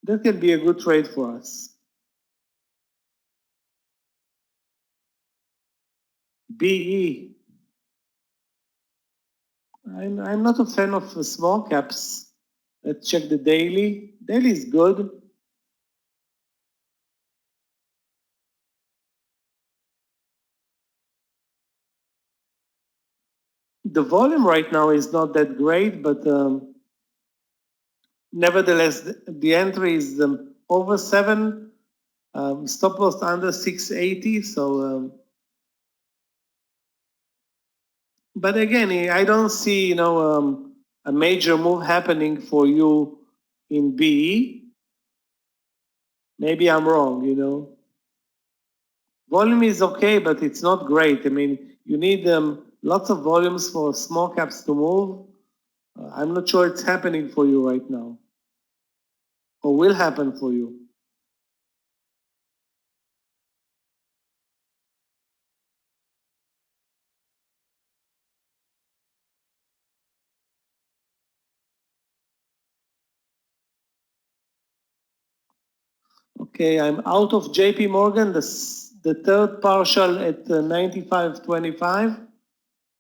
That can be a good trade for us. BE. I'm not a fan of small caps. Let's check the daily. Daily is good. The volume right now is not that great, but Nevertheless, the entry is over 7, stop loss under 680. So, but again, I don't see a major move happening for you in BE. Maybe I'm wrong. Volume is okay, but it's not great. I mean, you need lots of volumes for small caps to move. I'm not sure it's happening for you right now, or will happen for you. Okay, I'm out of JP Morgan, the third partial at 95.25,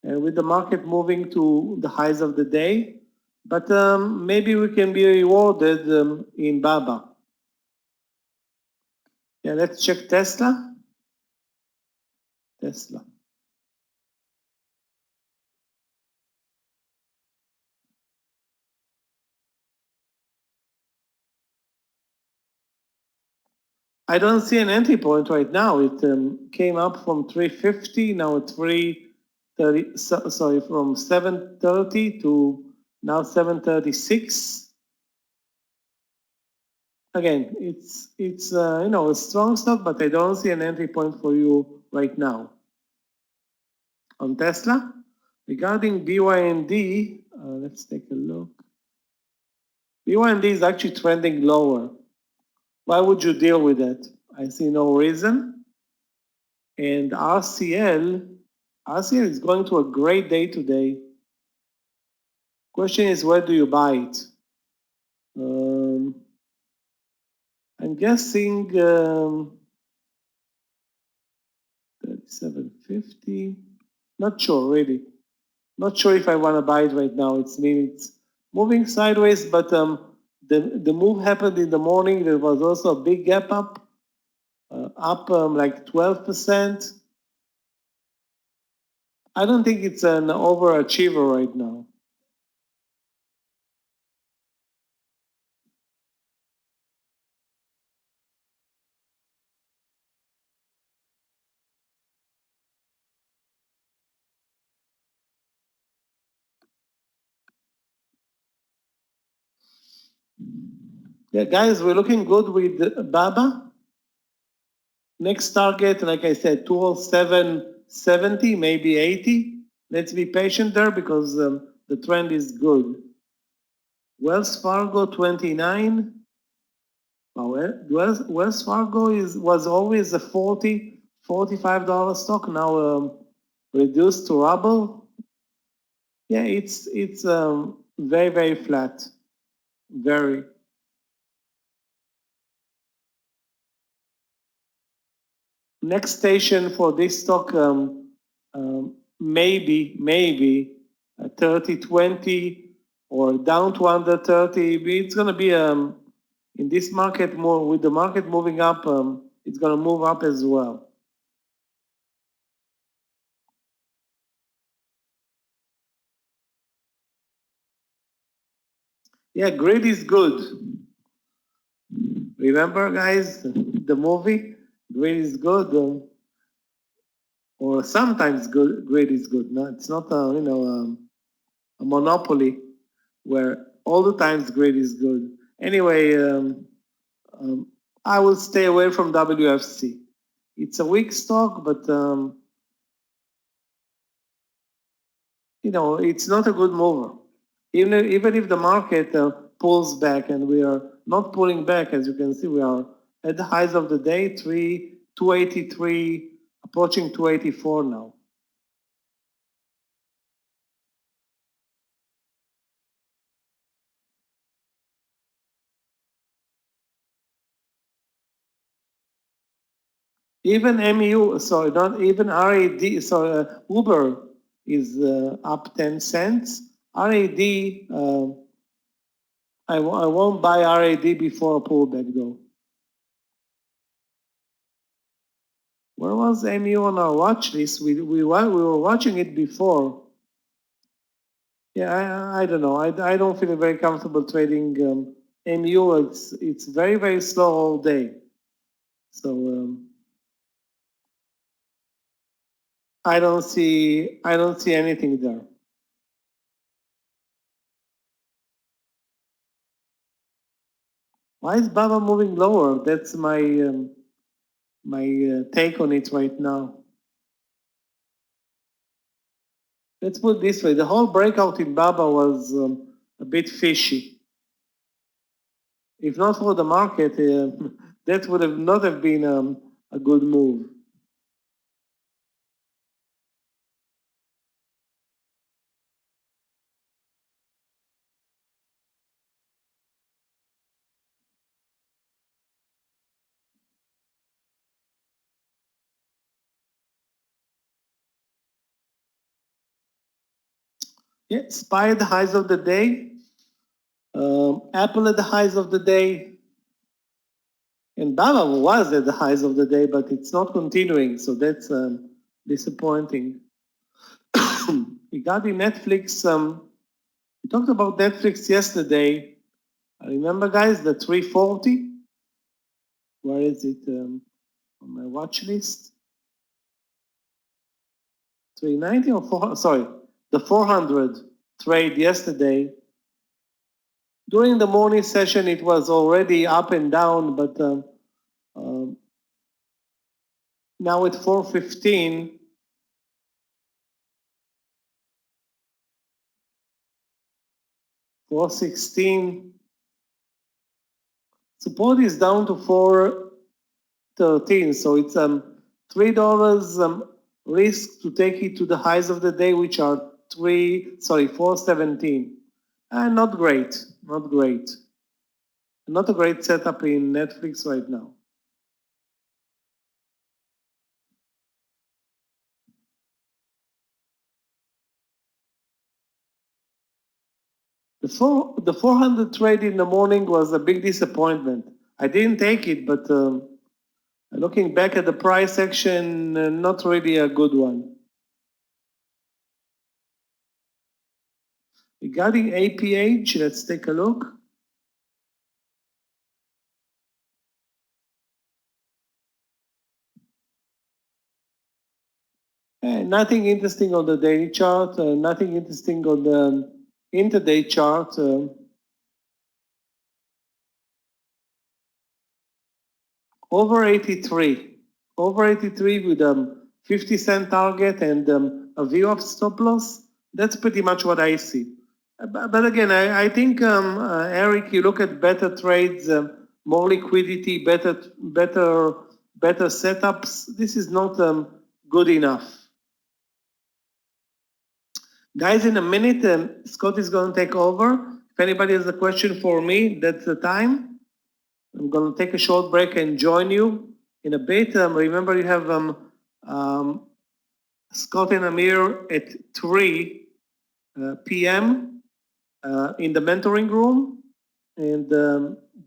with the market moving to the highs of the day. But maybe we can be rewarded in BABA. Yeah, let's check Tesla. Tesla. I don't see an entry point right now. It came up from 350, now at 330, sorry, from 730 to now 736. Again, it's a strong stock, but I don't see an entry point for you right now. On Tesla, regarding BYND, let's take a look. BYND is actually trending lower. Why would you deal with that? I see no reason. And RCL is going to a great day today. Question is, where do you buy it? I'm guessing 37.50. Not sure, really. Not sure if I want to buy it right now. It's moving sideways, but the move happened in the morning. There was also a big gap up, like 12%. I don't think it's an overachiever right now. Yeah, guys, we're looking good with BABA. Next target, like I said, 207.70, maybe 80. Let's be patient there because the trend is good. Wells Fargo 29. Wells Fargo was always a $45 stock. Now reduced to rubble. Yeah, it's very, very flat. Very. Next station for this stock, maybe 30-20 or down to under 30. It's going to be in this market more with the market moving up. It's going to move up as well. Yeah, grid is good. Remember, guys, the movie grid is good, or sometimes grid is good. No, it's not a monopoly where all the times grid is good. Anyway, I will stay away from WFC. It's a weak stock, but it's not a good mover. Even if the market pulls back, and we are not pulling back, as you can see, we are at the highs of the day, 283, approaching 284 now. Even MU, sorry, not even RAD, sorry, Uber is up 10 cents. RAD, I won't buy RAD before a pullback though. Where was MU on our watch list? We were watching it before. Yeah, I don't know. I don't feel very comfortable trading MU, it's very, very slow all day. So I don't see anything there. Why is Baba moving lower? That's my take on it right now. Let's put it this way: the whole breakout in Baba was a bit fishy. If not for the market, that would have not have been a good move. Yeah, SPY at the highs of the day, Apple at the highs of the day, and Baba was at the highs of the day, but it's not continuing, so that's disappointing. Regarding Netflix, we talked about Netflix yesterday. Remember, guys, the 340? Where is it on my watch list? 390 or 400? Sorry, the 400 trade yesterday. During the morning session, it was already up and down, but now at 415, $416, support is down to $413, so it's $3 risk to take it to the highs of the day, which are $417. Not great, not great. Not a great setup in Netflix right now. The 400 trade in the morning was a big disappointment. I didn't take it, but looking back at the price action, not really a good one. Regarding APH, let's take a look. Nothing interesting on the daily chart, nothing interesting on the intraday chart. Over 83 with 50-cent target and a view of stop loss. That's pretty much what I see. But again, I think, Eric, you look at better trades, more liquidity, better setups. This is not good enough. Guys, in a minute, Scott is going to take over. If anybody has a question for me, that's the time. I'm going to take a short break and join you in a bit. Remember, you have Scott and Amir at 3 p.m. In the mentoring room. And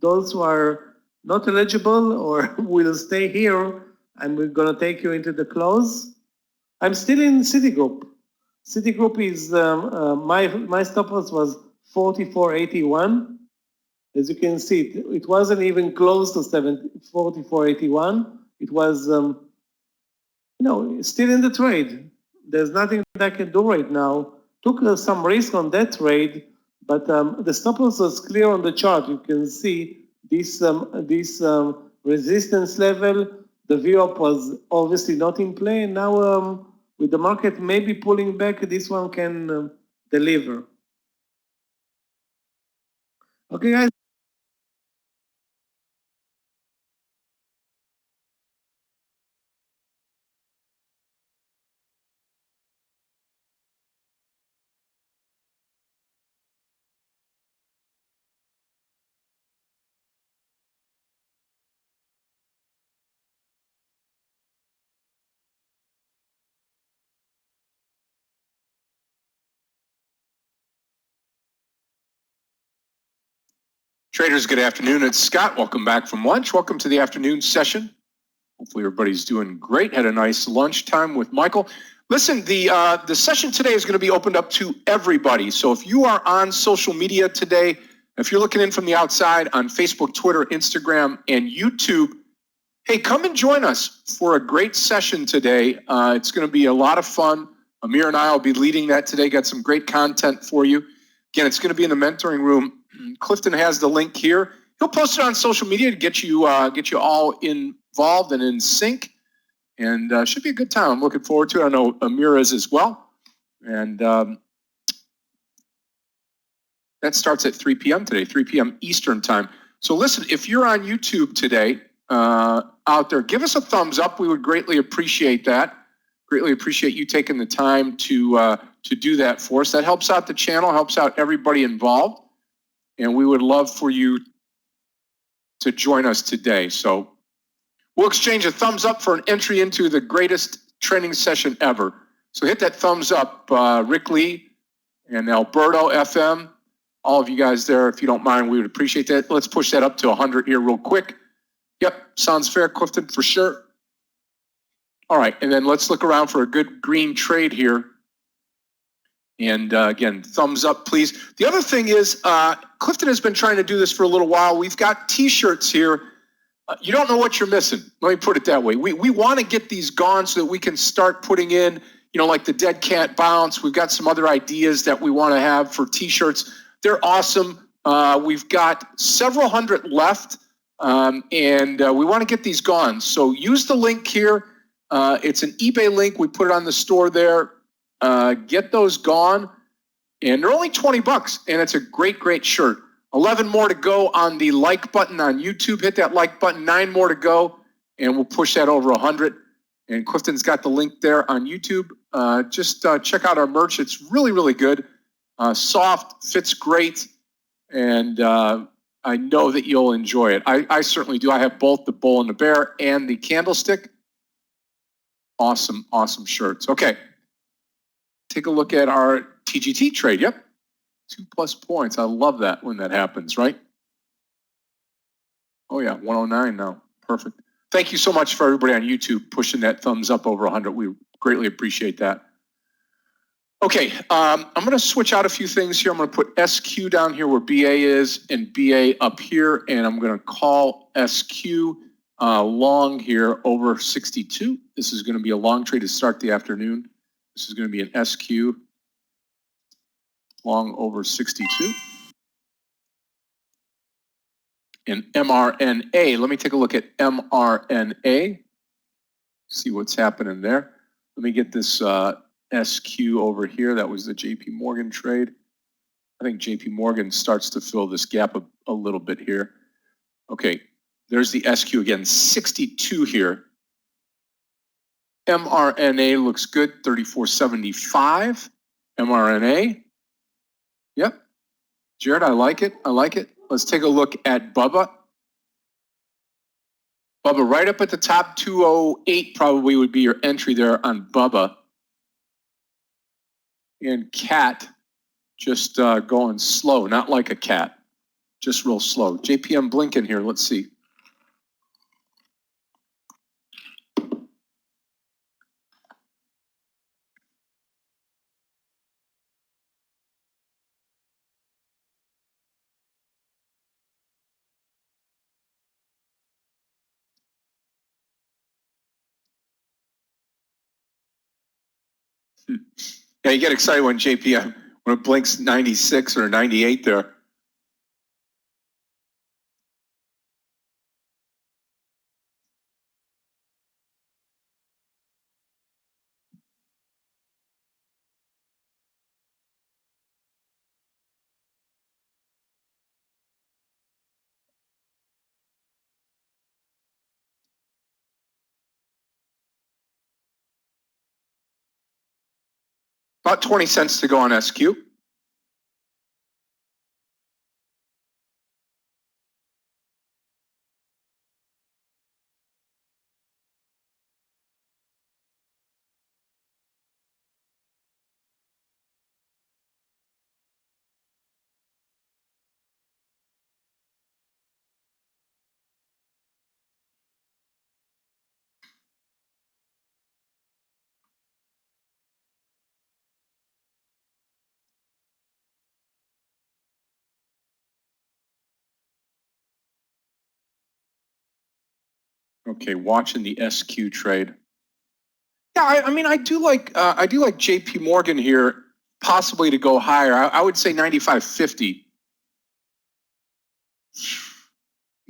those who are not eligible or will stay here, and we're going to take you into the close. I'm still in Citigroup. Citigroup is, my stop loss was 44.81. As you can see, it wasn't even close to 44.81. It was, still in the trade. There's nothing that I can do right now. Took some risk on that trade, but the stop loss was clear on the chart. You can see this resistance level. The VWAP was obviously not in play. And now with the market maybe pulling back, this one can deliver. Okay, guys. Traders, good afternoon. It's Scott. Welcome back from lunch. Welcome to the afternoon session. Hopefully everybody's doing great. Had a nice lunchtime with Michael. Listen, the session today is going to be opened up to everybody. So if you are on social media today, If you're looking in from the outside on Facebook, Twitter, Instagram, and YouTube, hey, come and join us for a great session today. It's going to be a lot of fun. Meir and I will be leading that today. Got some great content for you. Again, it's going to be in the mentoring room. Clifton has the link here. He'll post it on social media to get you all involved and in sync. And should be a good time. I'm looking forward to it. I know Meir is as well. And that starts at 3 p.m. today, 3 p.m. Eastern time. So listen, if you're on YouTube today, out there, give us a thumbs up. We would greatly appreciate that. Greatly appreciate you taking the time to do that for us. That helps out the channel, helps out everybody involved. And we would love for you to join us today. So we'll exchange a thumbs up for an entry into the greatest training session ever. So hit that thumbs up, Rick Lee and Alberto FM. All of you guys there, if you don't mind, we would appreciate that. Let's push that up to 100 here real quick. Yep, sounds fair, Clifton, for sure. All right, and then let's look around for a good green trade here. And again, thumbs up, please. The other thing is, Clifton has been trying to do this for a little while. We've got T-shirts here. You don't know what you're missing. Let me put it that way. We want to get these gone so that we can start putting in, like the dead cat bounce. We've got some other ideas that we want to have for T-shirts. They're awesome. We've got several hundred left, and we want to get these gone. So use the link here. It's an eBay link. We put it on the store there. Get those gone. And they're only $20, and it's a great, great shirt. 11 more to go on the like button on YouTube. Hit that like button. 9 more to go, and we'll push that over 100. And Clifton's got the link there on YouTube. Just check out our merch. It's really, really good. Soft, fits great, and I know that you'll enjoy it. I certainly do. I have both the bull and the bear and the candlestick. Awesome, awesome shirts. Okay, take a look at our TGT trade. Yep, 2+ points. I love that when that happens, right? Oh yeah, 109 now. Perfect. Thank you so much for everybody on YouTube pushing that thumbs up over 100. We greatly appreciate that. Okay, I'm going to switch out a few things here. I'm going to put SQ down here where BA is and BA up here, and I'm going to call SQ long here over 62. This is going to be a long trade to start the afternoon. This is going to be an SQ long over 62. And MRNA, let me take a look at MRNA, see what's happening there. Let me get this SQ over here. That was the JP Morgan trade. I think JP Morgan starts to fill this gap a little bit here. Okay, there's the SQ again, 62 here. MRNA looks good, 34.75. MRNA. Yep. Jared, I like it. I like it. Let's take a look at Bubba. Bubba right up at the top, 208 probably would be your entry there on Bubba. And Cat just going slow, not like a cat, just real slow. JPM blinking here, let's see. Yeah, you get excited when JPM, when it blinks 96 or 98 there. About 20 cents to go on SQ. Okay, watching the SQ trade. Yeah, I mean, I do like JP Morgan here, possibly to go higher. I would say 95.50.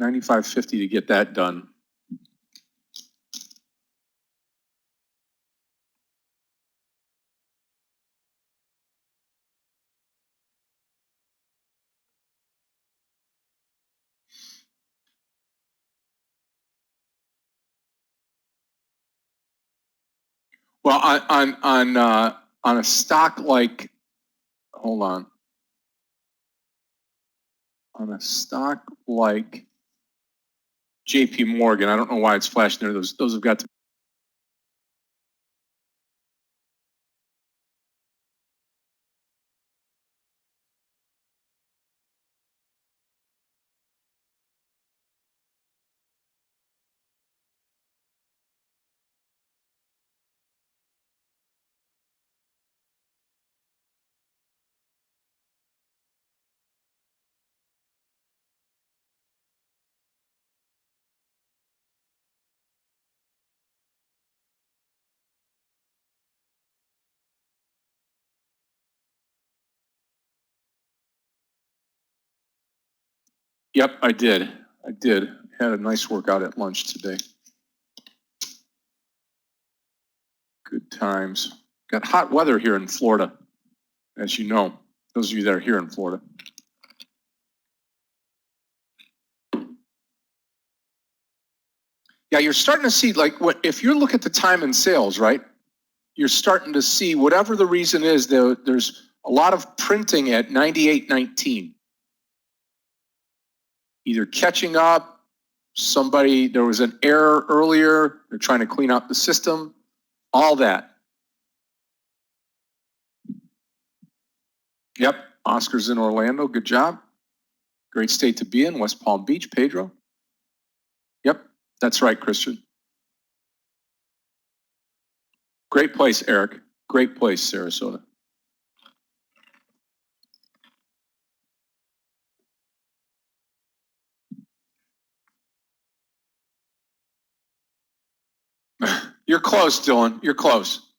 95.50 to get that done. Well, on a stock like, hold on a stock like JP Morgan, I don't know why it's flashing there. Those have got to. Yep, I did. Had a nice workout at lunch today. Good times. Got hot weather here in Florida, as you know, those of you that are here in Florida. Yeah, you're starting to see, like, if you look at the time in sales, right? You're starting to see, whatever the reason is, there's a lot of printing at 98.19. Either catching up, there was an error earlier, they're trying to clean up the system, all that. Yep, Oscar's in Orlando, good job. Great state to be in, West Palm Beach, Pedro. Yep, that's right, Christian. Great place, Eric. Great place, Sarasota. You're close, Dylan. You're close.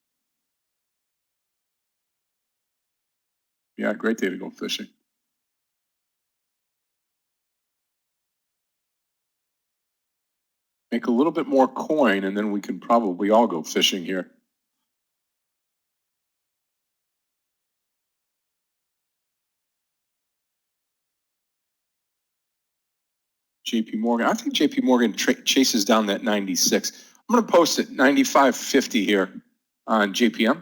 Yeah, great day to go fishing. Make a little bit more coin, and then we can probably all go fishing here. JP Morgan. I think JP Morgan chases down that 96. I'm going to post it 95.50 here on JPM.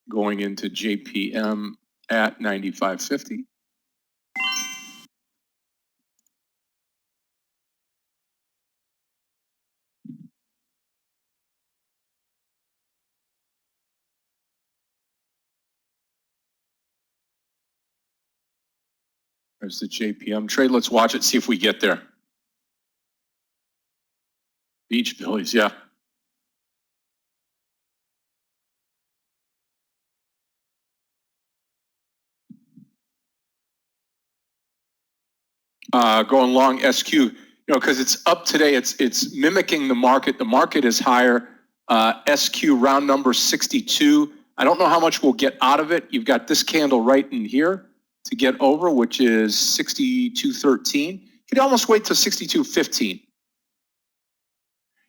Going into JPM at 95.50. There's the JPM trade. Let's watch it, see if we get there. Beach Billies, yeah. Going long SQ, because it's up today. It's mimicking the market. The market is higher. SQ round number 62. I don't know how much we'll get out of it. You've got this candle right in here to get over, which is 62.13. You could almost wait till 62.15.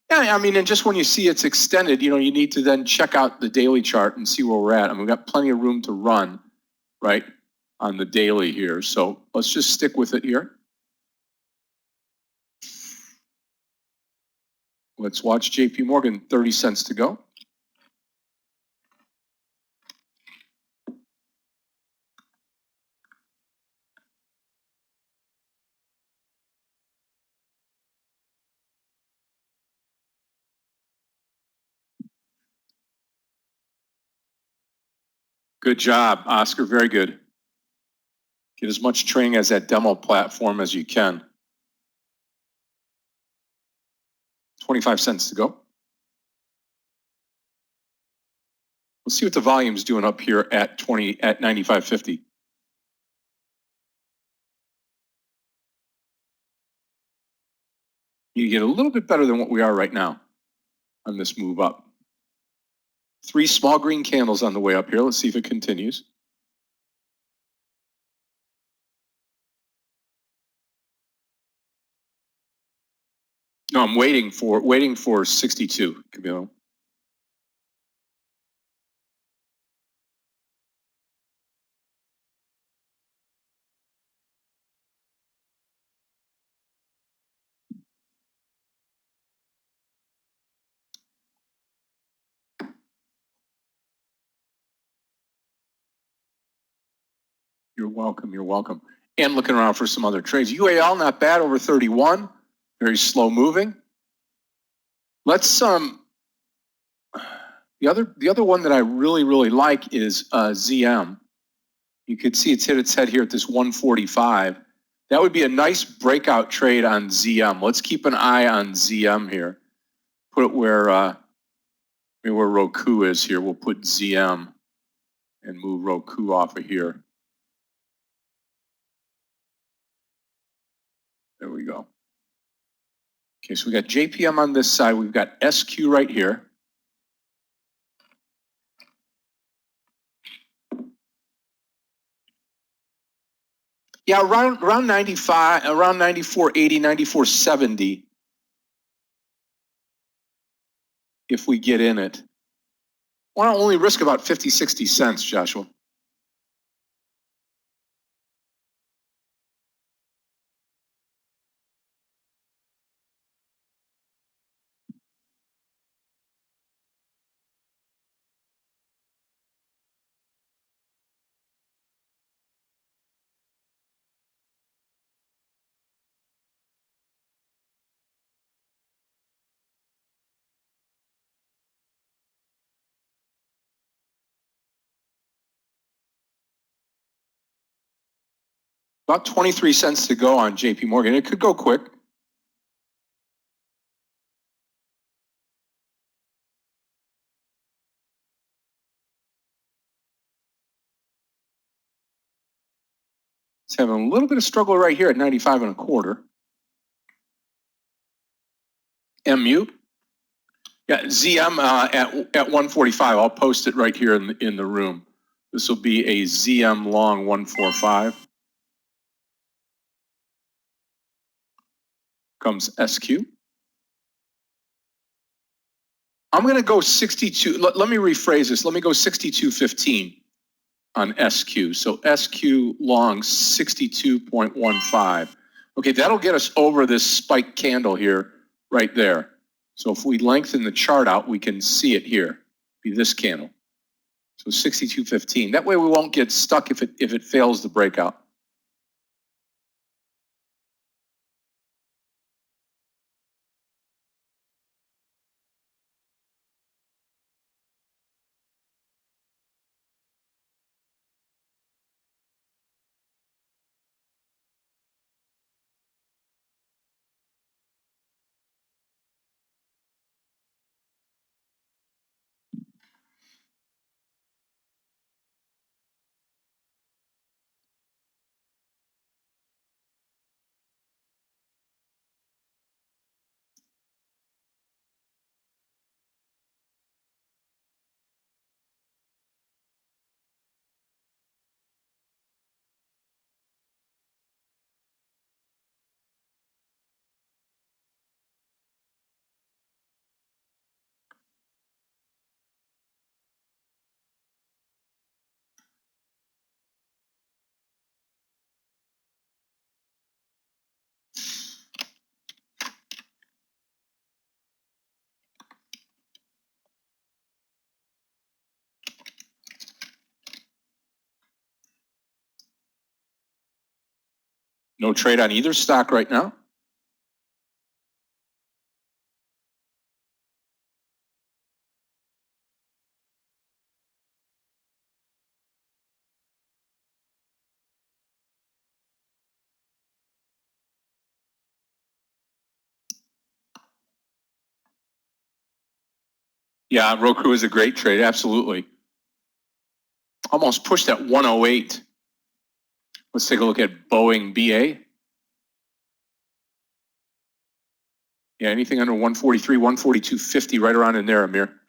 Yeah, I mean, and just when you see it's extended, you need to then check out the daily chart and see where we're at. And we've got plenty of room to run, right, on the daily here. So let's just stick with it here. Let's watch JP Morgan, 30 cents to go. Good job, Oscar, very good. Get as much training as that demo platform as you can. 25 cents to go. Let's see what the volume's doing up here at 95.50. You get a little bit better than what we are right now on this move up. 3 small green candles on the way up here. Let's see if it continues. No, I'm waiting for 62, Camilo. You're welcome. You're welcome. And looking around for some other trades. UAL not bad, over 31. Very slow moving. Let's the other one that I really like is ZM. You could see it's hit its head here at this 145. That would be a nice breakout trade on ZM. Let's keep an eye on ZM here. Put it where maybe where Roku is here. We'll put ZM and move Roku off of here. There we go. Okay, so we got JPM on this side. We've got SQ right here. Yeah, around 95, around 94.80, 94.70. If we get in it. Well, only risk about 50, 60 cents, Joshua. About 23 cents to go on JP Morgan. It could go quick. It's having a little bit of struggle right here at 95 and a quarter. MU. Yeah, ZM at 145. I'll post it right here in the room. This will be a ZM long 145. Comes SQ. I'm going to go 62. Let me rephrase this. Let me go 62.15 on SQ. So SQ long 62.15. Okay, that'll get us over this spike candle here, right there. So if we lengthen the chart out, we can see it here, be this candle. So 62.15. That way we won't get stuck if it fails the breakout. No trade on either stock right now. Yeah, Roku is a great trade, absolutely. Almost pushed at 108. Let's take a look at Boeing BA. Yeah, anything under 143, 142.50, right around in there, Amir.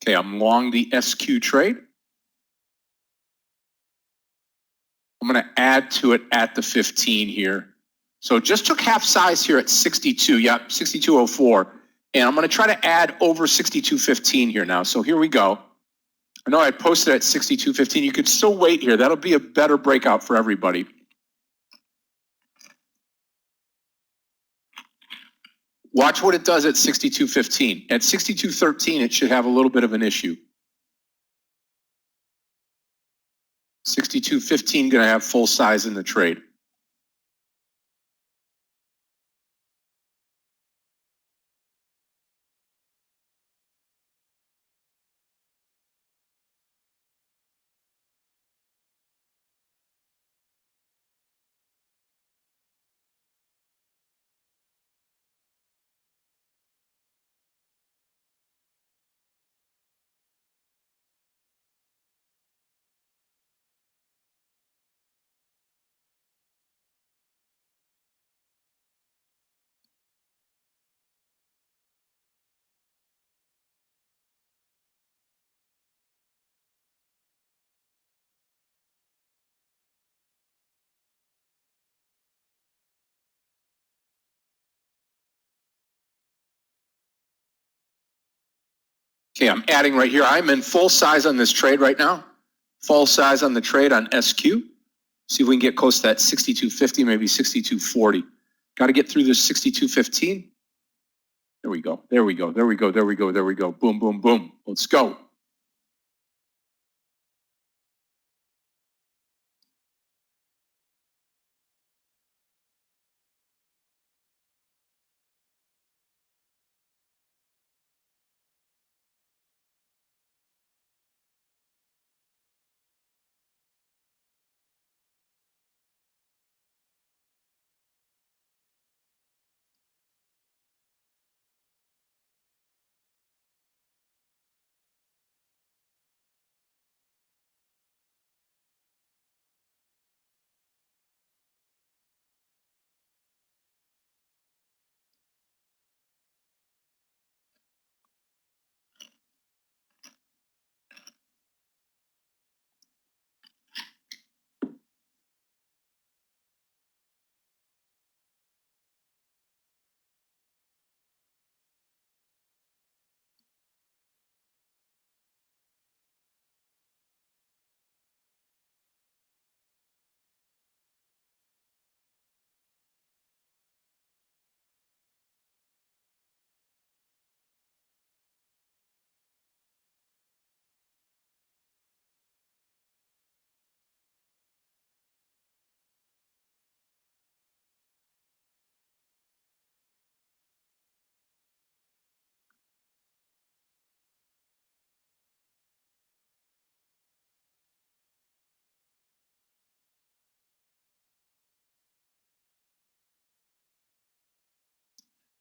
Okay, I'm long the SQ trade. I'm going to add to it at the 15 here. So just took half size here at 62. Yep, 62.04. And I'm going to try to add over 62.15 here now. So here we go. I know I posted at 62.15. You could still wait here. That'll be a better breakout for everybody. Watch what it does at 62.15. At 62.13, it should have a little bit of an issue. 62.15 going to have full size in the trade. Okay, I'm adding right here. I'm in full size on this trade right now. Full size on the trade on SQ. See if we can get close to that 62.50, maybe 62.40. Got to get through this 62.15. There we go. There we go. There we go. There we go. There we go. Boom, boom, boom. Let's go.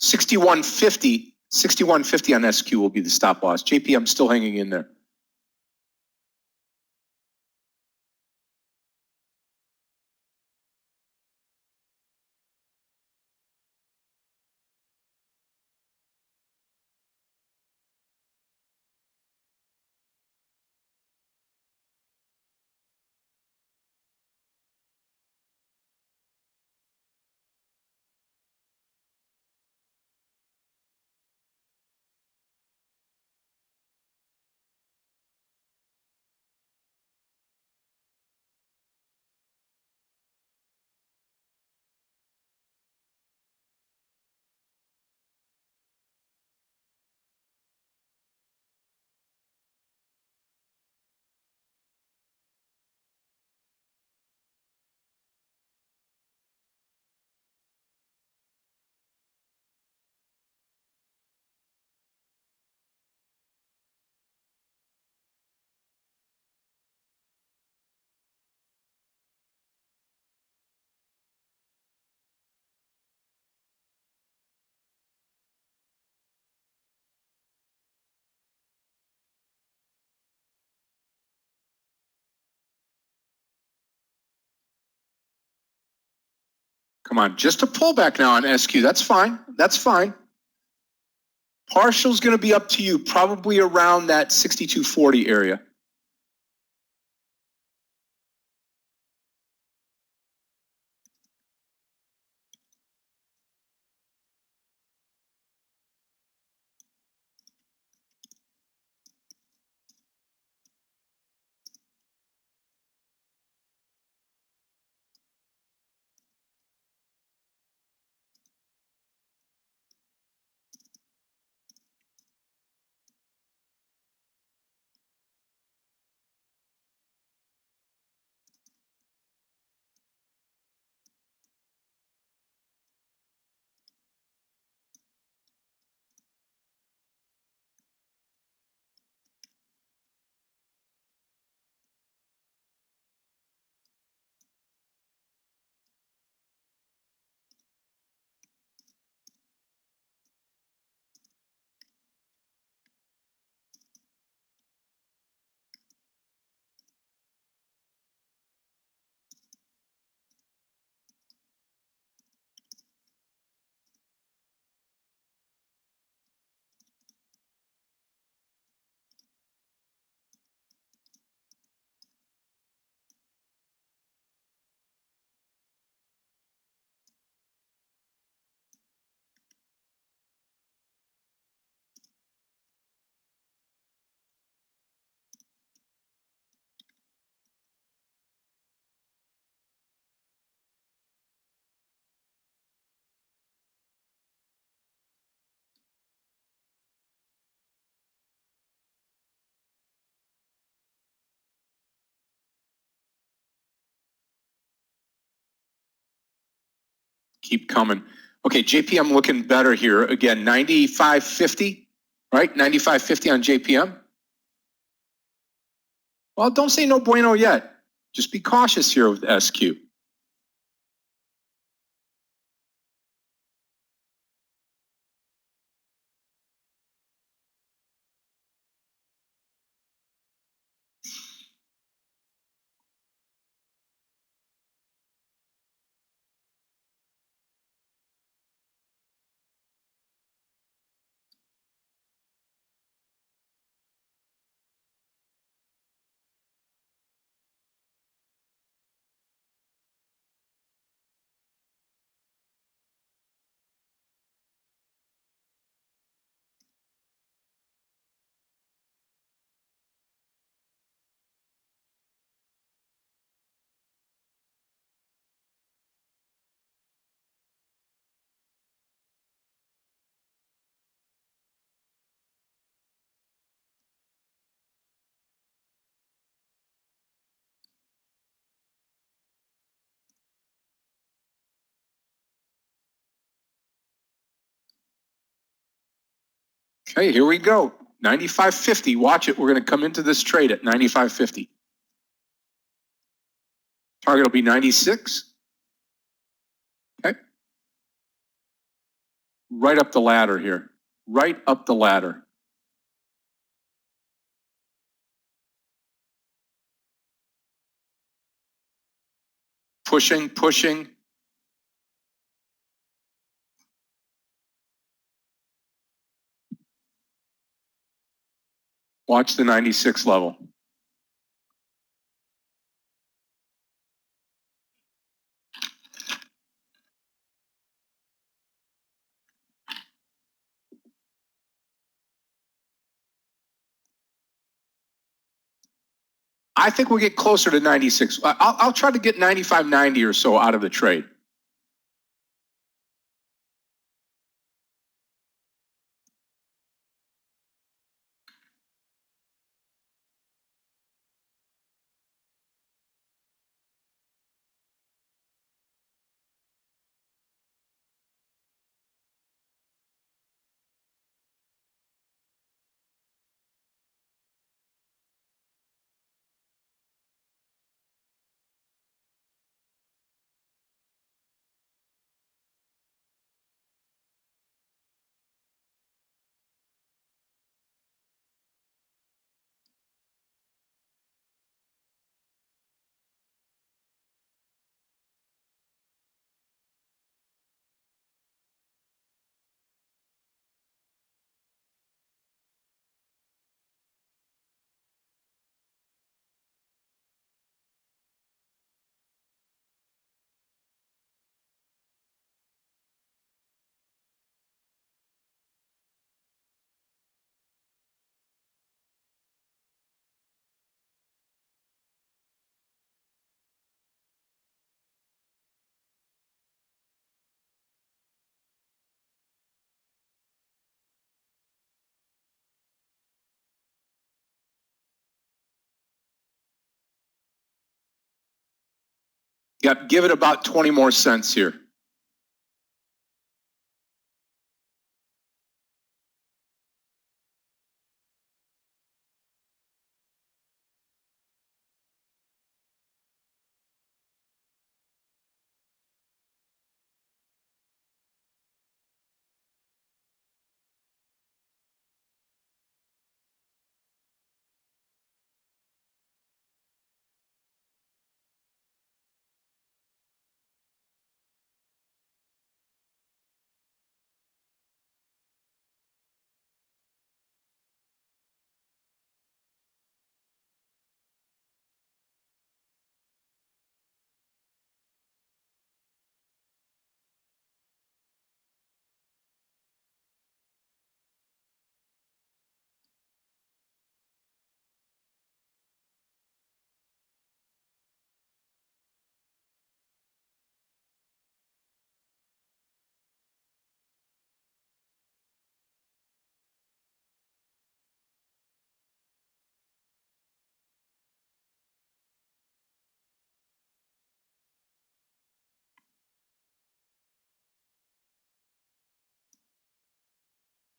$61.50 on SQ will be the stop loss. JP, I'm still hanging in there. Come on, just a pullback now on SQ. That's fine. That's fine. Partial's going to be up to you, probably around that 62.40 area. Keep coming. Okay, JPM looking better here. Again, 95.50, right? 95.50 on JPM. Well, don't say no bueno yet. Just be cautious here with SQ. Okay, here we go. 95.50. Watch it. We're going to come into this trade at 95.50. Target will be 96. Okay. Right up the ladder here. Right up the ladder. Pushing, pushing. Watch the 96 level. I think we'll get closer to 96. I'll try to get 95.90 or so out of the trade. Yep, give it about 20 more cents here.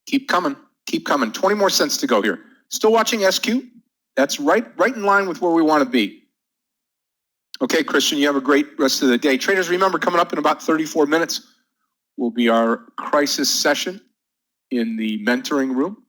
Keep coming. Keep coming. 20 more cents to go here. Still watching SQ? That's right in line with where we want to be. Okay, Christian, you have a great rest of the day. Traders, remember, coming up in about 34 minutes will be our crisis session in the mentoring room.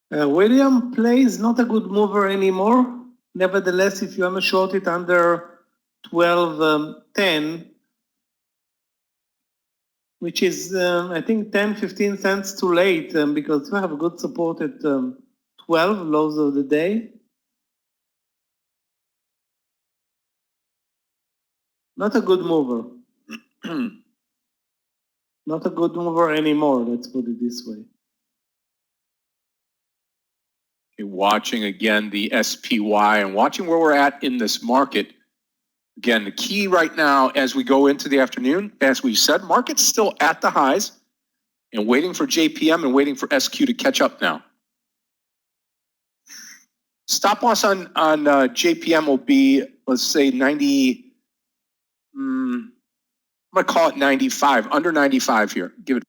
William Play is not a good mover anymore. Nevertheless, if you want to short it under 12.10, which is, I think, 10, 15 cents too late because we have a good support at 12, lows of the day. Not a good mover. Not a good mover anymore, let's put it this way. Watching again the SPY and watching where we're at in this market. Again, the key right now as we go into the afternoon, as we said, market's still at the highs and waiting for JPM and waiting for SQ to catch up now. Stop loss on JPM will be, let's say, 90, might I'm going to call it 95, under 95 here. Give it.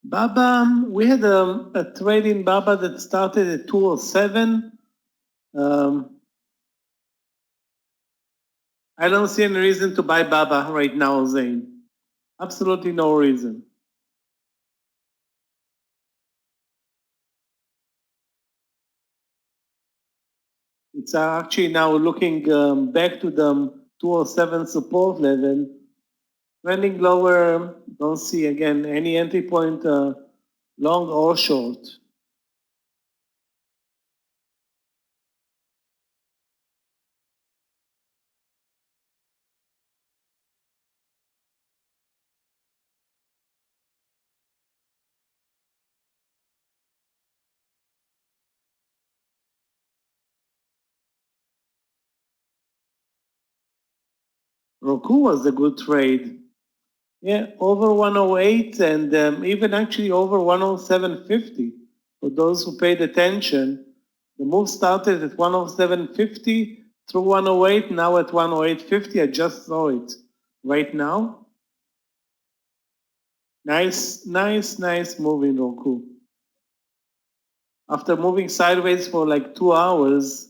Baba, we had a trade in Baba that started at 207. I don't see any reason to buy Baba right now, Zain. Absolutely no reason. It's actually now looking back to the 207 support level. Trending lower, don't see again any entry point long or short. Roku was a good trade. Yeah, over 108 and even actually over 107.50. For those who paid attention, the move started at 107.50 through 108, now at 108.50. I just saw it right now. Nice move in Roku. After moving sideways for like 2 hours,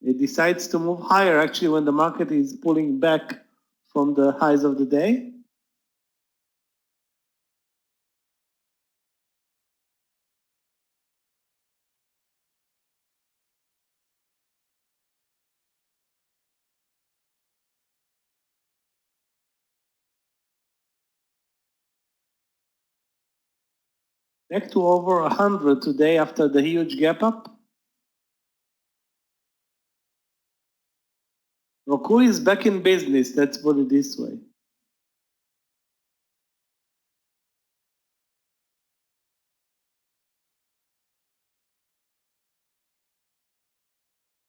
it decides to move higher actually when the market is pulling back from the highs of the day. Back to over 100 today after the huge gap up. Roku is back in business, let's put it this way.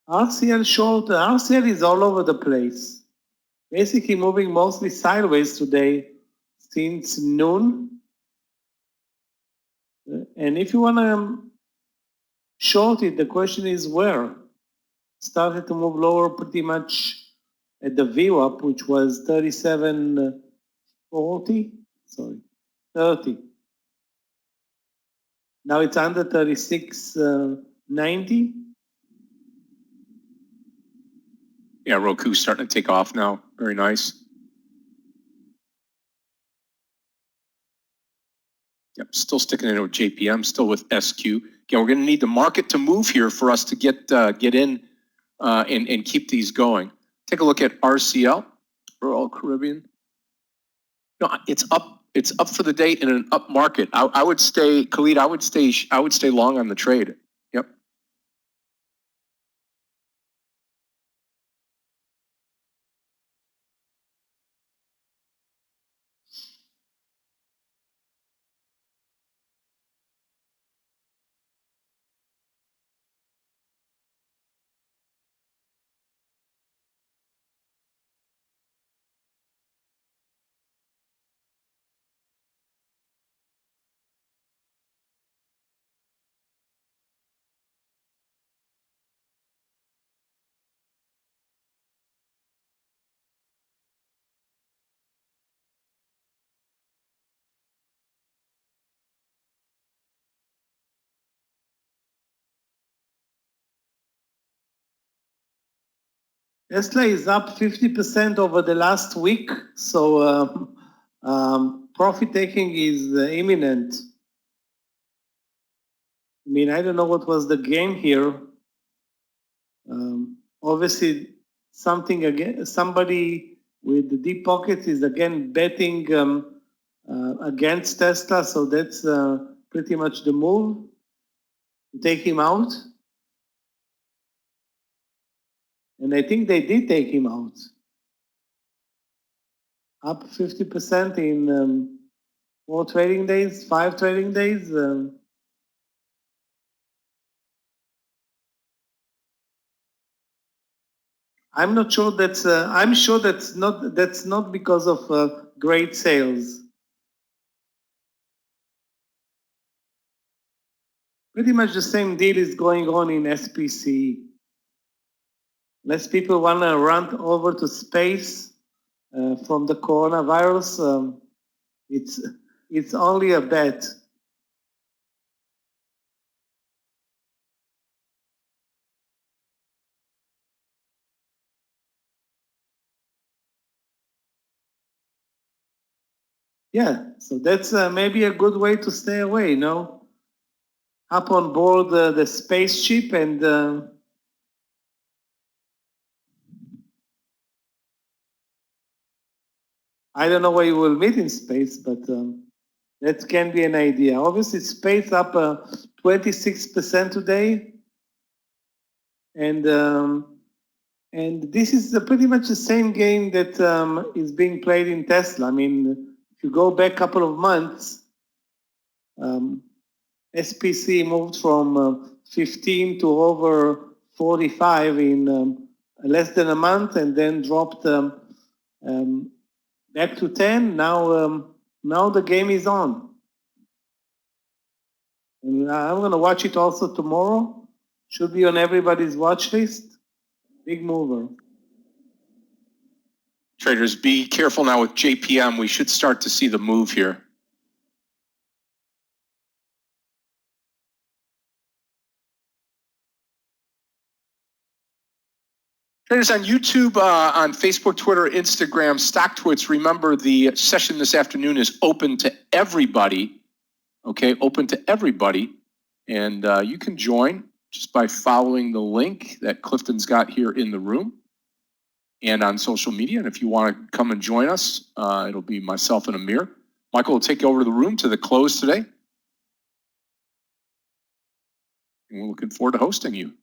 RCL short, RCL is all over the place. Basically moving mostly sideways today since noon. And if you want to short it, the question is where? Started to move lower pretty much at the VWAP, which was 37.40, 30. Now it's under 36.90. Yeah, Roku's starting to take off now. Very nice. Yep, still sticking in with JPM, still with SQ. Again, we're going to need the market to move here for us to get in and keep these going. Take a look at RCL, Royal Caribbean. No, it's up. It's up for the day in an up market. I would stay, Khalid. I would stay long on the trade. Yep. Tesla is up 50% over the last week, so profit taking is imminent. I mean, I don't know what was the game here. Obviously, somebody with the deep pockets is again betting against Tesla, so that's pretty much the move. Take him out. And I think they did take him out. Up 50% in 4 trading days, 5 trading days. I'm not sure that's. I'm sure that's not because of great sales. Pretty much the same deal is going on in SPC. Less people want to run over to space from the coronavirus. It's only a bet. Yeah, so that's maybe a good way to stay away, no? Up on board the spaceship and I don't know where you will meet in space, but that can be an idea. Obviously, space up 26% today, and this is pretty much the same game that is being played in Tesla. I mean, if you go back a couple of months, SPC moved from 15 to over 45 in less than a month, and then dropped back to 10. Now the game is on. And I'm going to watch it also tomorrow. Should be on everybody's watch list. Big mover. Traders, be careful now with JPM. We should start to see the move here. Traders on YouTube, on Facebook, Twitter, Instagram, StockTwits, remember the session this afternoon is open to everybody. Okay, open to everybody. And you can join just by following the link that Clifton's got here in the room and on social media. And if you want to come and join us, it'll be myself and Meir. Michael will take you over to the room to the close today. And we're looking forward to hosting you.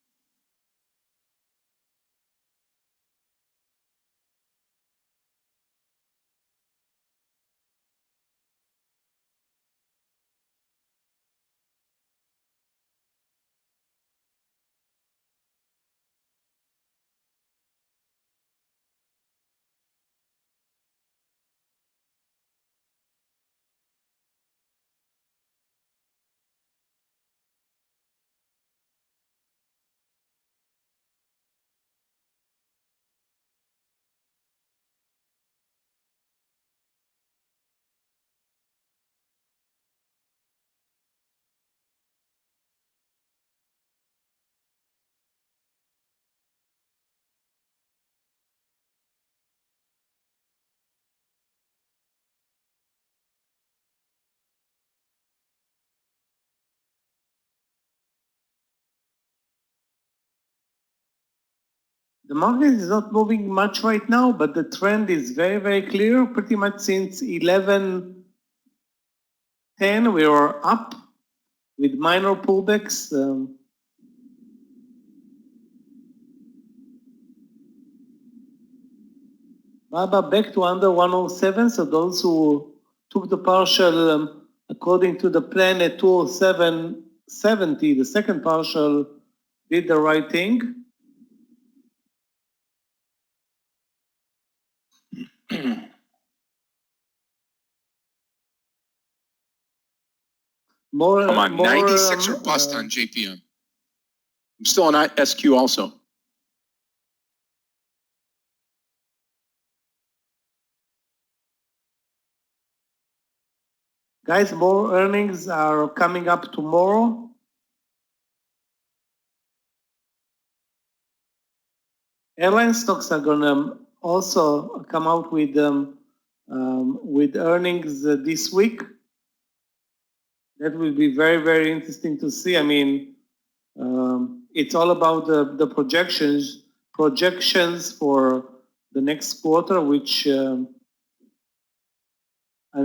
The market is not moving much right now, but the trend is very, very clear. Pretty much since 11:10, we are up with minor pullbacks. Baba back to under 107. So those who took the partial according to the plan at 207.70, the second partial did the right thing. Come on, 96 or bust on JPM. I'm still on SQ also. Guys, more earnings are coming up tomorrow. Airline stocks are gonna also come out with earnings this week. That will be very, very interesting to see. I mean, it's all about the projections for the next quarter, which I'm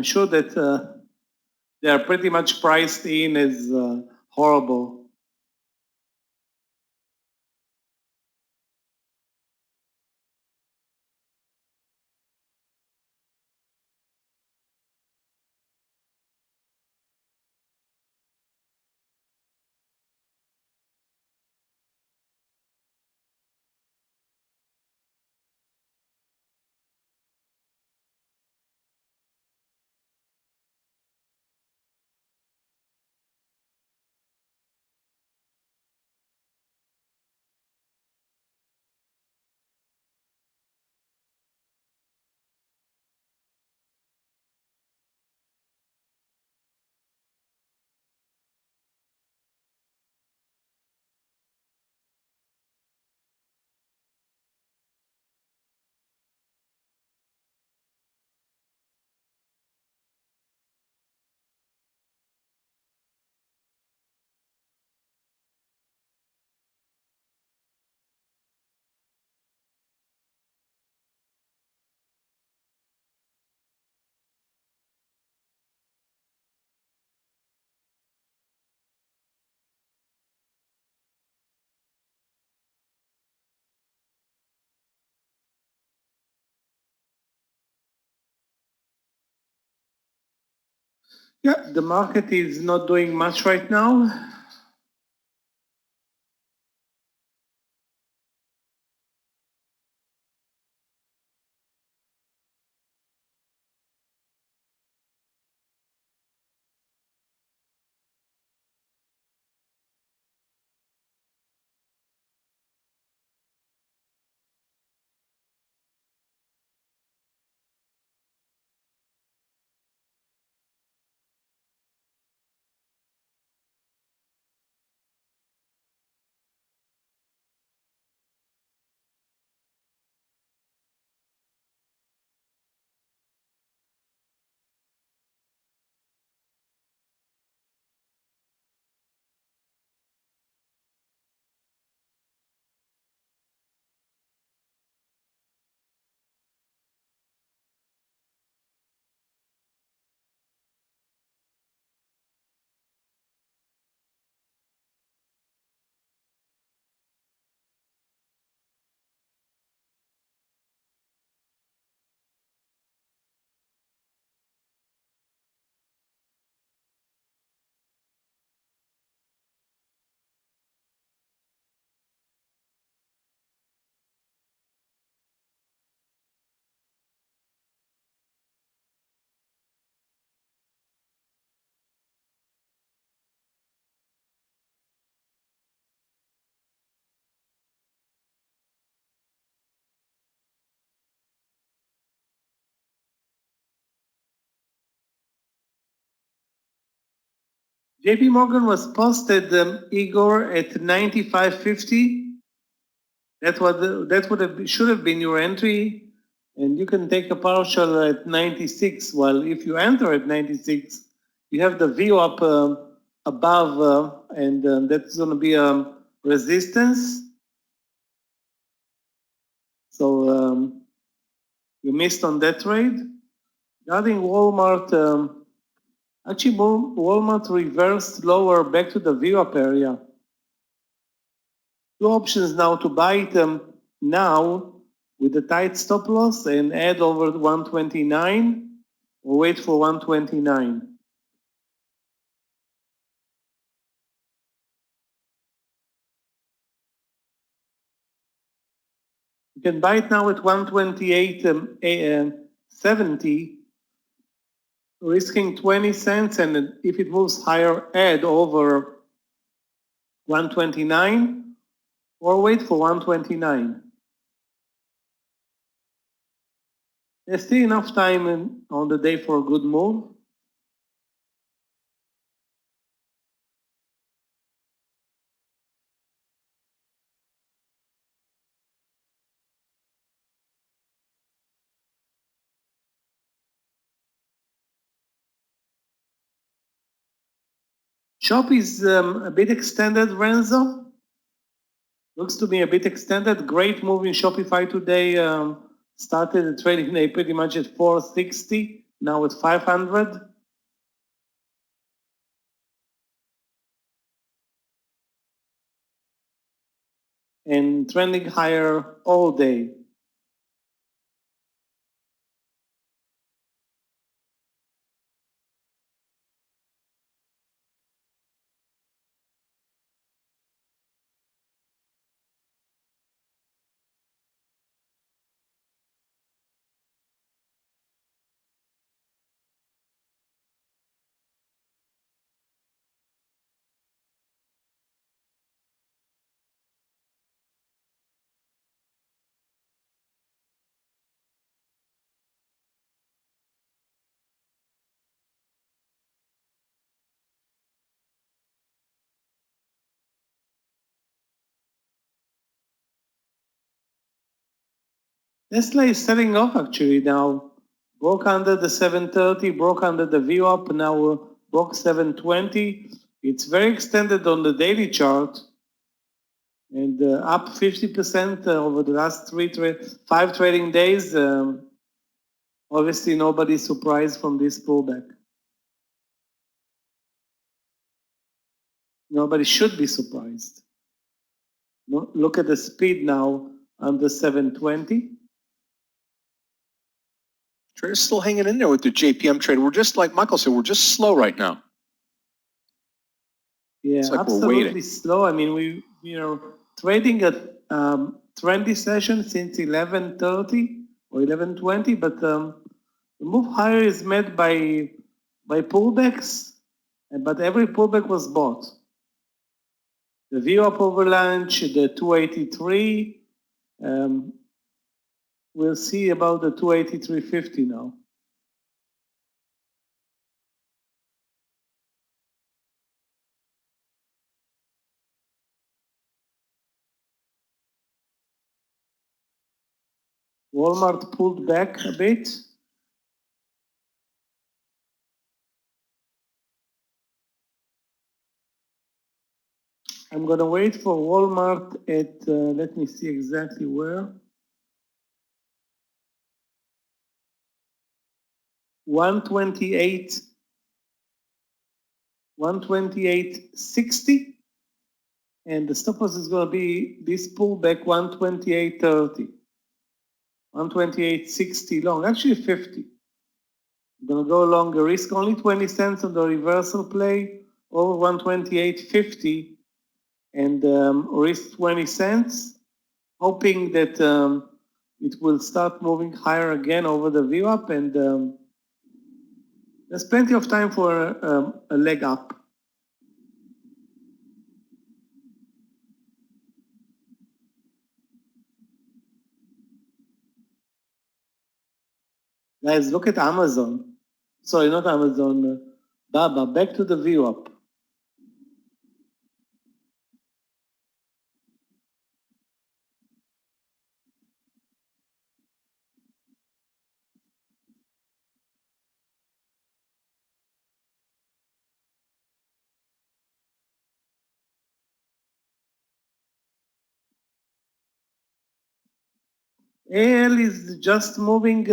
sure that they are pretty much priced in as horrible. Yeah, the market is not doing much right now. JP Morgan was posted, Igor, at 95.50. That should have been your entry, and you can take a partial at 96. Well, if you enter at 96, you have the view up above, and that's going to be a resistance. So you missed on that trade. Regarding Walmart, actually Walmart reversed lower back to the view up area. Two options now to buy it now with a tight stop loss and add over 129 or wait for 129. You can buy it now at 128.70, risking 20 cents, and if it moves higher, add over 129 or wait for 129. There's still enough time on the day for a good move. Shop is a bit extended, Renzo. Looks to be a bit extended. Great move in Shopify today. Started the trading day pretty much at 460, now at 500. And trending higher all day. Tesla is selling off actually now. Broke under the 730, broke under the view up, now broke 720. It's very extended on the daily chart and up 50% over the last 5 trading days. Obviously, nobody's surprised from this pullback. Nobody should be surprised. Look at the speed now under 720. Trader's still hanging in there with the JPM trade. We're just like Michael said, we're just slow right now. Yeah, It's like we're absolutely waiting. slow. I mean, we are trading at trendy session since 11:30 or 11:20, but the move higher is met by pullbacks, but every pullback was bought. The view up over lunch, the 283. We'll see about the 283.50 now. Walmart pulled back a bit. I'm going to wait for Walmart at, let me see exactly where. 128, 128.60. And the stop loss is going to be this pullback 128.30. 128.60 long, actually 50. I'm going to go longer, risk only 20 cents on the reversal play over 128.50 and risk 20 cents, hoping that it will start moving higher again over the view up, and there's plenty of time for a leg up. Guys, look at Amazon. Sorry, not Amazon. Baba, back to the view up. AL is just moving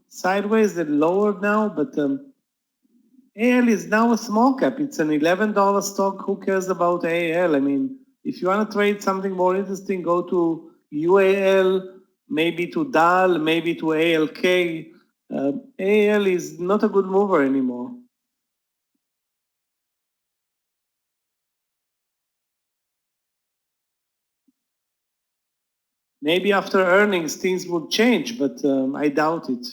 sideways and lower now, but AL is now a small cap. It's an $11 stock. Who cares about AL? I mean, if you want to trade something more interesting, go to UAL, maybe to DAL, maybe to ALK. AL is not a good mover anymore. Maybe after earnings, things would change, but I doubt it.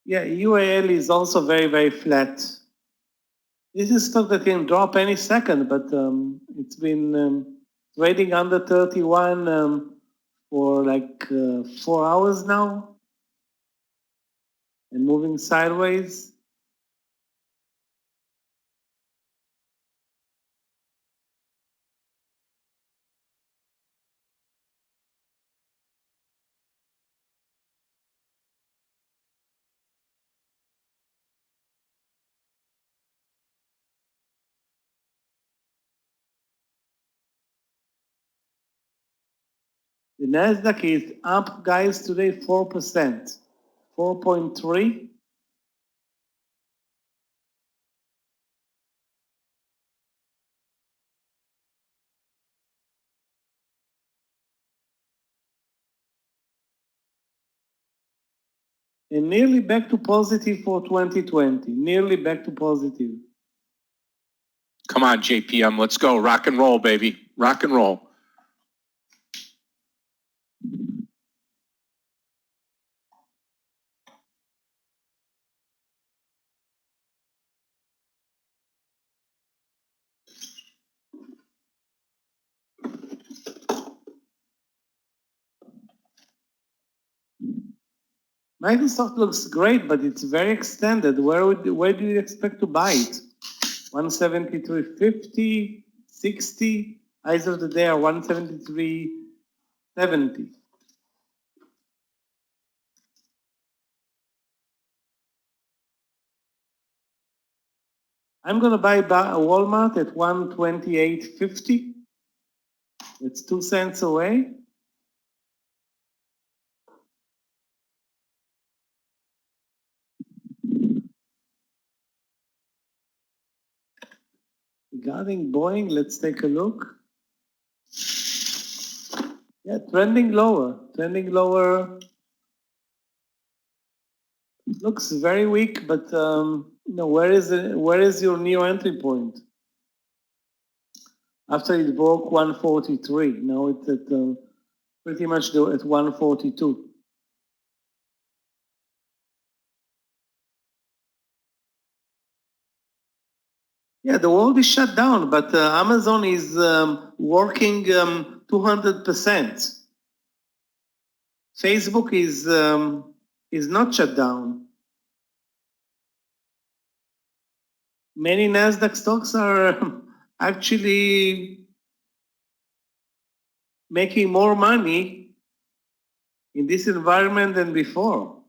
Yeah, UAL is also very, very flat. This is stock that can drop any second, but it's been trading under 31 for like 4 hours now and moving sideways. The Nasdaq is up, guys, today 4%, 4.3. And nearly back to positive for 2020, nearly back to positive. Come on, JPM, let's go. Rock and roll, baby. Rock and roll. Microsoft looks great, but it's very extended. Where do you expect to buy it? 173.50, 60. Highs of the day are 173.70. I'm going to buy Walmart at 128.50. It's 2 cents away. Regarding Boeing, let's take a look. Yeah, trending lower. Trending lower. Looks very weak, but where is your new entry point? After it broke 143, now it's at pretty much at 142. Yeah, the world is shut down, but Amazon is working 200%. Facebook is not shut down. Many Nasdaq stocks are actually making more money in this environment than before.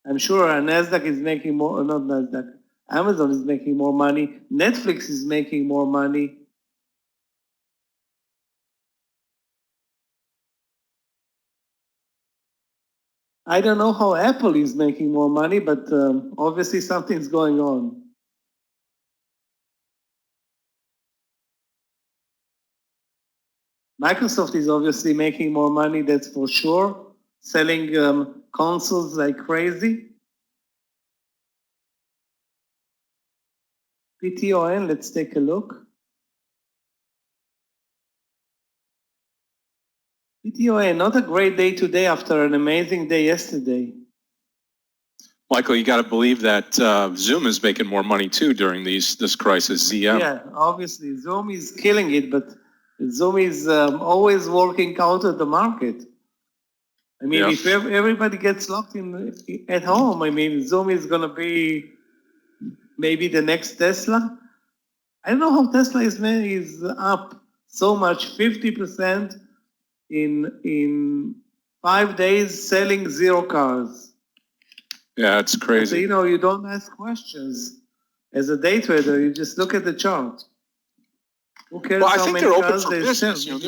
I'm sure Nasdaq is making more, not Nasdaq, Amazon is making more money. Netflix is making more money. I don't know how Apple is making more money, but obviously something's going on. Microsoft is obviously making more money, that's for sure. Selling consoles like crazy. PTON, let's take a look. PTON, not a great day today after an amazing day yesterday. Michael, you got to believe that Zoom is making more money too during this crisis. ZM. Yeah, obviously Zoom is killing it, but Zoom is always working out of the market. I mean, if everybody gets locked in at home, I mean, Zoom is going to be maybe the next Tesla. I don't know how Tesla is up so much, 50% in 5 days, selling 0 cars. Yeah, it's crazy. So, you don't ask questions. As a day trader, you just look at the chart. Who cares well, I how think many they're open cars for they business. sell?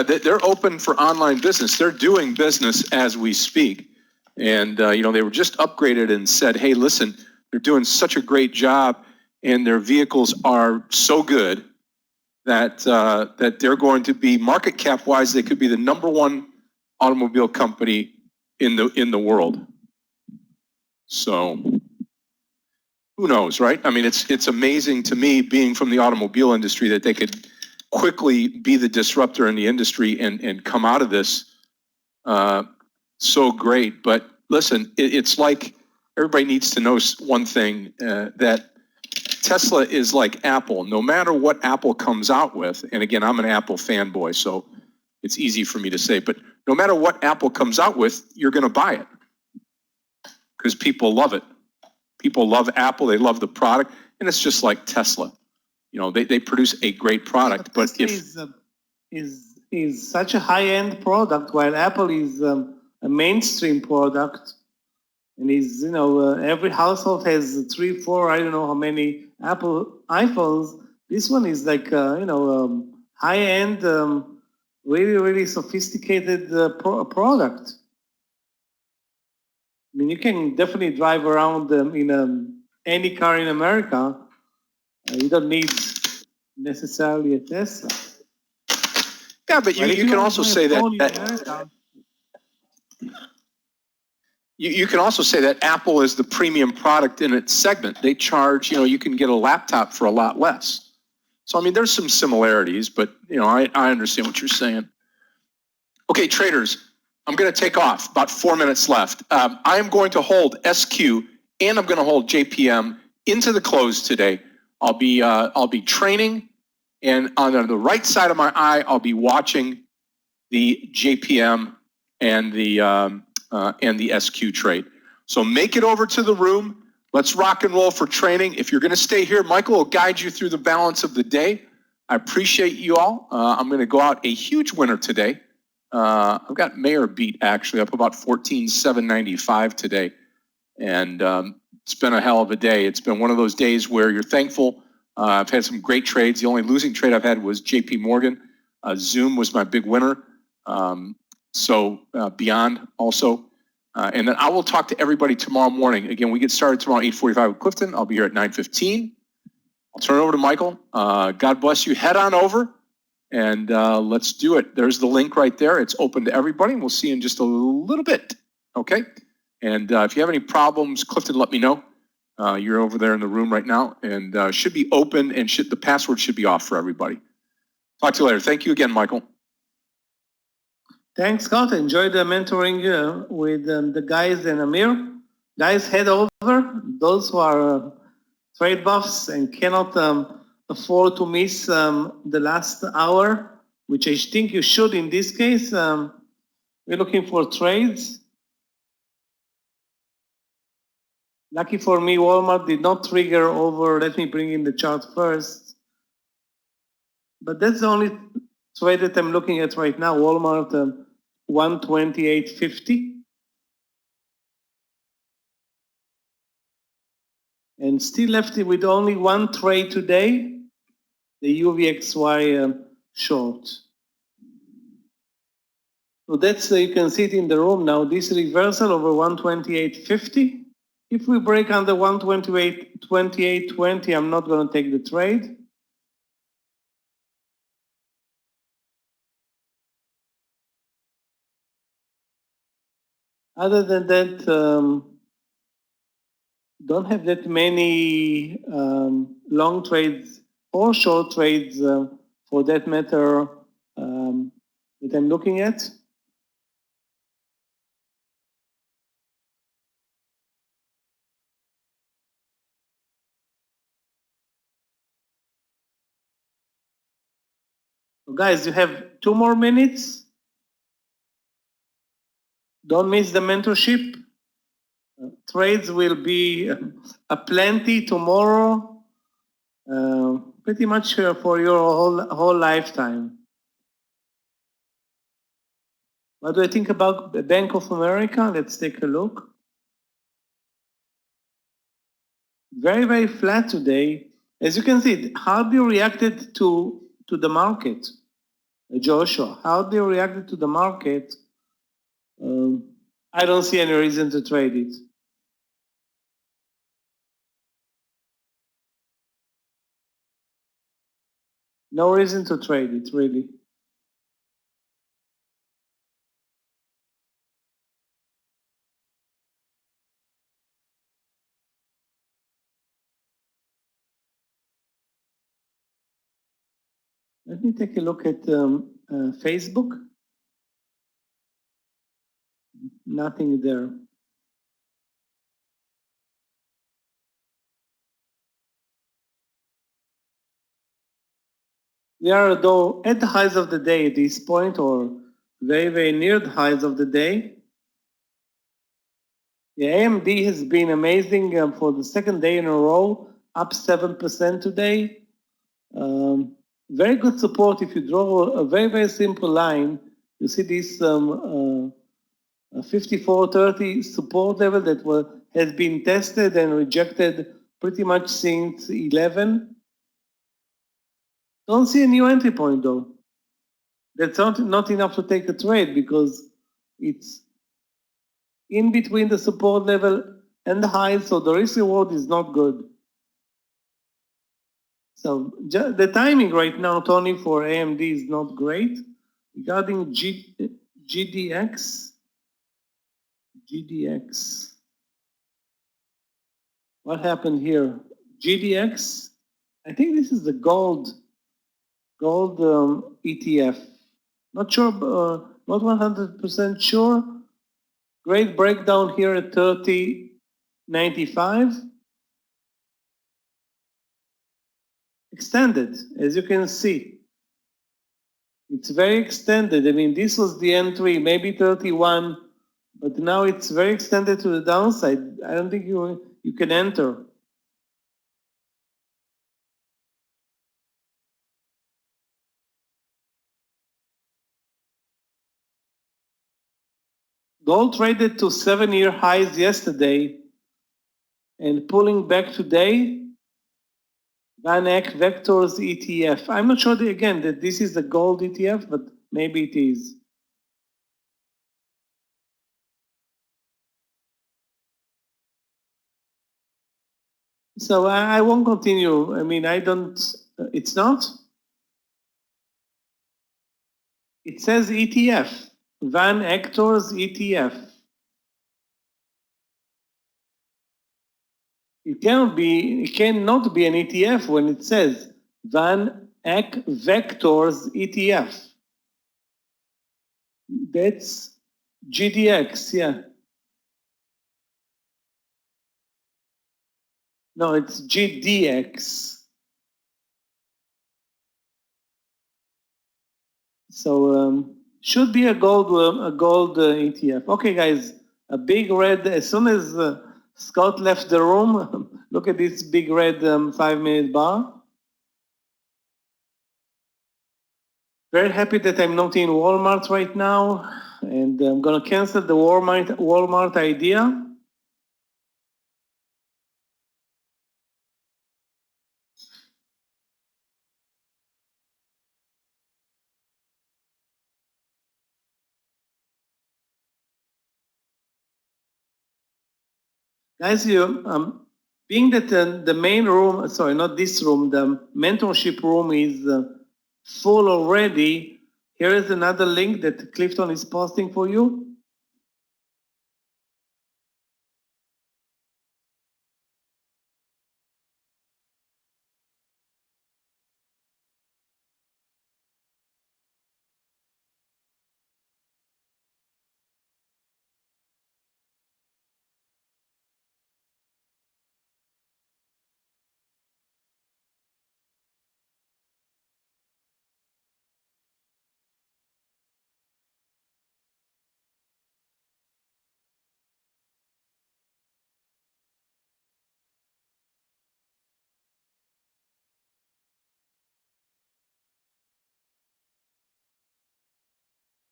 They're open for online business. They're doing business as we speak. And, they were just upgraded and said, hey, listen, they're doing such a great job and their vehicles are so good that that they're going to be, market cap wise, they could be the #1 automobile company in the world. So who knows, right? I mean, it's amazing to me, being from the automobile industry, that they could quickly be the disruptor in the industry and come out of this so great. But listen, it's like everybody needs to know one thing, that Tesla is like Apple. No matter what Apple comes out with, and again, I'm an Apple fanboy, so it's easy for me to say, but no matter what Apple comes out with, you're going to buy it because people love it. People love Apple. They love the product, and it's just like Tesla. They produce a great product, but Tesla is such a high-end product, while Apple is a mainstream product, and is every household has 3, 4, I don't know how many Apple iPhones. This one is like high-end, really really sophisticated product. I mean, you can definitely drive around in any car in America. You don't need necessarily a Tesla. Yeah, but you can also say that you can also say that Apple is the premium product in its segment. They charge, you can get a laptop for a lot less. So, I mean, there's some similarities, but, I understand what you're saying. Okay, traders, I'm going to take off. About 4 minutes left. I am going to hold SQ and I'm going to hold JPM into the close today. I'll be training, and on the right side of my eye, I'll be watching the JPM and the SQ trade. So make it over to the room. Let's rock and roll for training. If you're going to stay here, Michael will guide you through the balance of the day. I appreciate you all. I'm going to go out a huge winner today. I've got Meir beat actually up about 14,795 today. And it's been a hell of a day. It's been one of those days where you're thankful. I've had some great trades. The only losing trade I've had was JP Morgan. Zoom was my big winner. So Beyond also. And then I will talk to everybody tomorrow morning. Again, we get started tomorrow at 8:45 with Clifton. I'll be here at 9:15. I'll turn it over to Michael. God bless you. Head on over and let's do it. There's the link right there. It's open to everybody. We'll see you in just a little bit. Okay? And if you have any problems, Clifton, let me know. You're over there in the room right now and should be open and the password should be off for everybody. Talk to you later. Thank you again, Michael. Thanks, Scott. Enjoy the mentoring with the guys and Amir. Guys, head over. Those who are trade buffs and cannot afford to miss the last hour, which I think you should in this case. We're looking for trades. Lucky for me, Walmart did not trigger over. Let me bring in the chart first. But that's the only trade that I'm looking at right now. Walmart 128.50. And still left with only one trade today, the UVXY short. So that's, you can see it in the room now, this reversal over 128.50. If we break under 128.20, I'm not going to take the trade. Other than that, don't have that many long trades or short trades for that matter that I'm looking at. So guys, you have 2 more minutes. Don't miss the mentorship. Trades will be aplenty tomorrow, pretty much for your whole lifetime. What do I think about the Bank of America? Let's take a look. Very, very flat today. As you can see, it hardly reacted to the market. Joshua, hardly reacted to the market. I don't see any reason to trade it. No reason to trade it, really. Let me take a look at Facebook. Nothing there. We are, though, at the highs of the day at this point, or very, very near the highs of the day. The AMD has been amazing for the second day in a row, up 7% today. Very good support. If you draw a very, very simple line, you see this 54.30 support level that has been tested and rejected pretty much since 11. Don't see a new entry point though. That's not enough to take a trade because it's in between the support level and the high, so the risk reward is not good. So the timing right now, Tony, for AMD is not great. Regarding GDX, what happened here? GDX, I think this is the gold ETF. Not sure, not 100% sure. Great breakdown here at 30.95. Extended, as you can see. It's very extended. I mean, this was the entry, maybe 31, but now it's very extended to the downside. I don't think you you can enter. Gold traded to 7-year highs yesterday and pulling back today. Van Eck Vectors ETF. I'm not sure again that this is the gold ETF, but maybe it is. So I won't continue. I mean, I don't, it's not. It says ETF, Van Hector's ETF. It cannot be an ETF when it says Van Eck Vectors ETF. That's GDX, yeah. No, it's GDX. So should be a gold ETF. Okay, guys, a big red. As soon as Scott left the room, look at this big red 5-minute bar. Very happy that I'm not in Walmart right now, and I'm gonna cancel the Walmart idea. Guys, being that the main room, sorry, not this room, the mentorship room is full already, here is another link that Clifton is posting for you.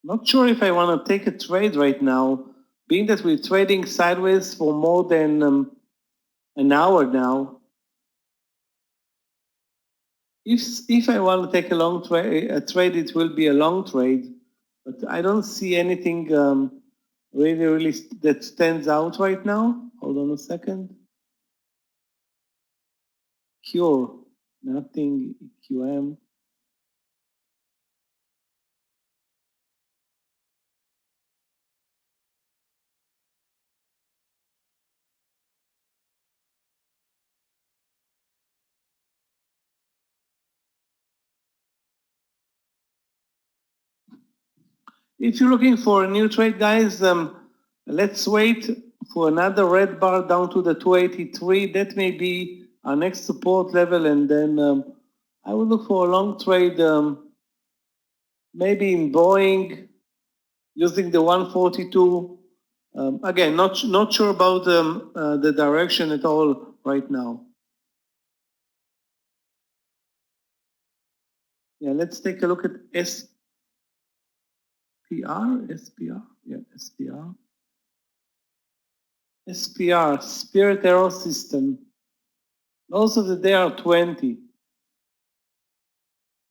Not sure if I want to take a trade right now, being that we're trading sideways for more than an hour now. If I want to take a trade, it will be a long trade, but I don't see anything really that stands out right now. Hold on a second. Cure, nothing. QM. If you're looking for a new trade, guys, let's wait for another red bar down to the 283. That may be our next support level, and then I will look for a long trade, maybe in Boeing, using the 142. Again, not sure about the direction at all right now. Yeah, let's take a look at SPR, yeah, SPR, Spirit Aero System. Also the day are 20.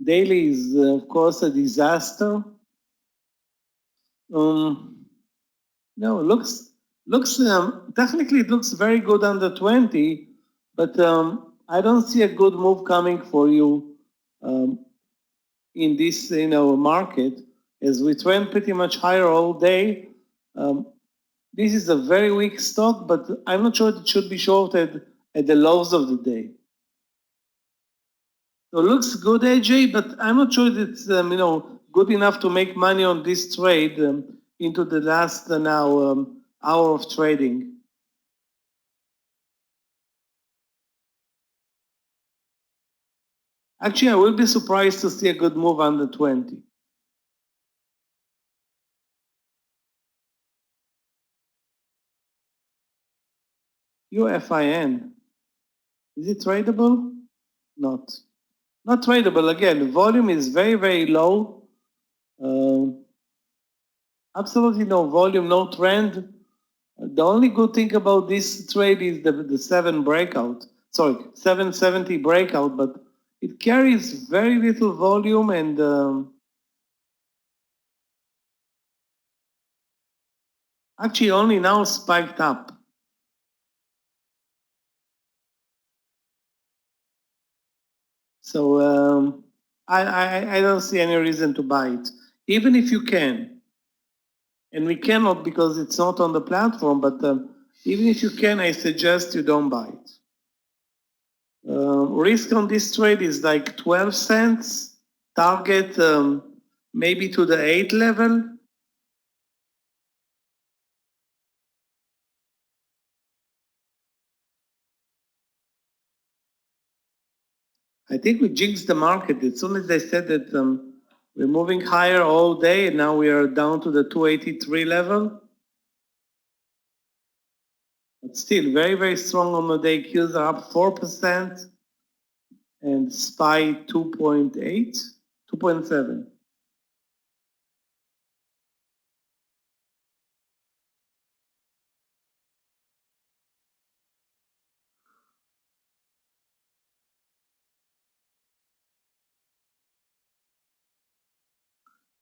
Daily is, of course, a disaster. No, technically it looks very good under 20, but I don't see a good move coming for you in this market, as we trend pretty much higher all day. This is a very weak stock, but I'm not sure it should be shorted at the lows of the day. So it looks good, AJ, but I'm not sure it's good enough to make money on this trade into the last now hour of trading. Actually, I will be surprised to see a good move under 20. UFIN. Is it tradable? Not. Not tradable. Again, volume is very, very low. Absolutely no volume, no trend. The only good thing about this trade is the 770 breakout, but it carries very little volume and actually only now spiked up. So I don't see any reason to buy it, even if you can. And we cannot because it's not on the platform, but even if you can, I suggest you don't buy it. Risk on this trade is like 12 cents. Target maybe to the 8 level. I think we jinxed the market. As soon as they said that we're moving higher all day, and now we are down to the 283 level. But still very, very strong on the day. Qs are up 4% and SPY 2.8, 2.7.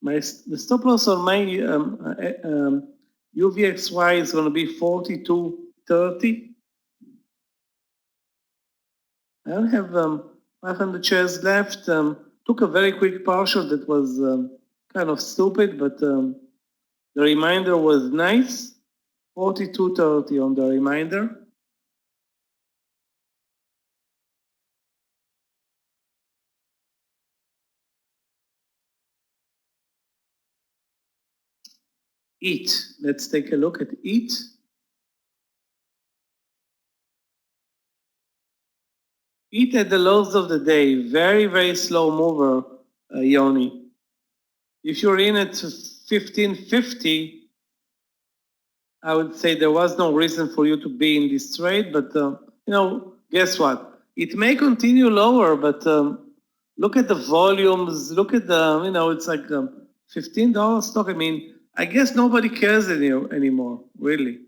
The stop loss on my UVXY is going to be 42.30. I only have 500 shares left. Took a very quick partial that was kind of stupid, but the reminder was nice. 42.30 on the reminder. EAT. Let's take a look at EAT. EAT at the lows of the day. Very, very slow mover, Yoni. If you're in at 1550, I would say there was no reason for you to be in this trade, but guess what? It may continue lower, but look at the volumes. Look at the, it's like $15 stock. I mean, I guess nobody cares anymore, really.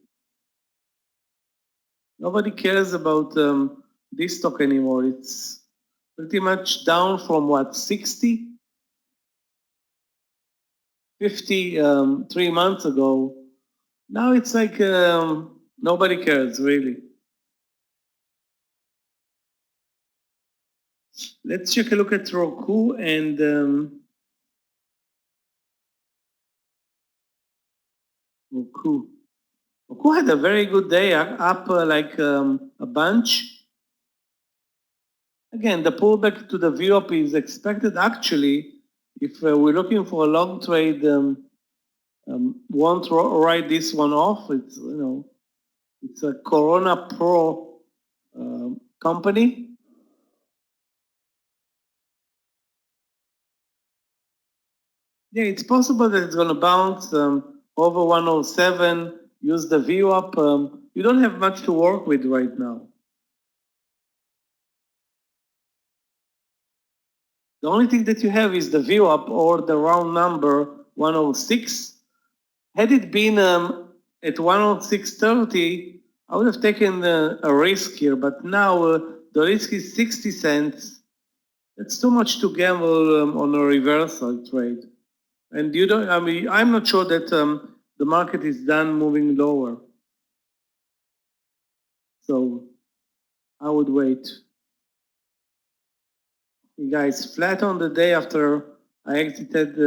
Nobody cares about this stock anymore. It's pretty much down from what, 60? 50 3 months ago. Now it's like nobody cares, really. Let's take a look at Roku and Roku. Roku had a very good day, up like a bunch. Again, the pullback to the VWAP is expected. Actually, if we're looking for a long trade, won't write this one off. It's it's a Corona Pro company. Yeah, it's possible that it's going to bounce over 107. Use the VWAP. You don't have much to work with right now. The only thing that you have is the VWAP or the round number 106. Had it been at 106.30, I would have taken a risk here, but now the risk is 60 cents. It's too much to gamble on a reversal trade. And I'm not sure that the market is done moving lower. So I would wait. You guys, flat on the day after I exited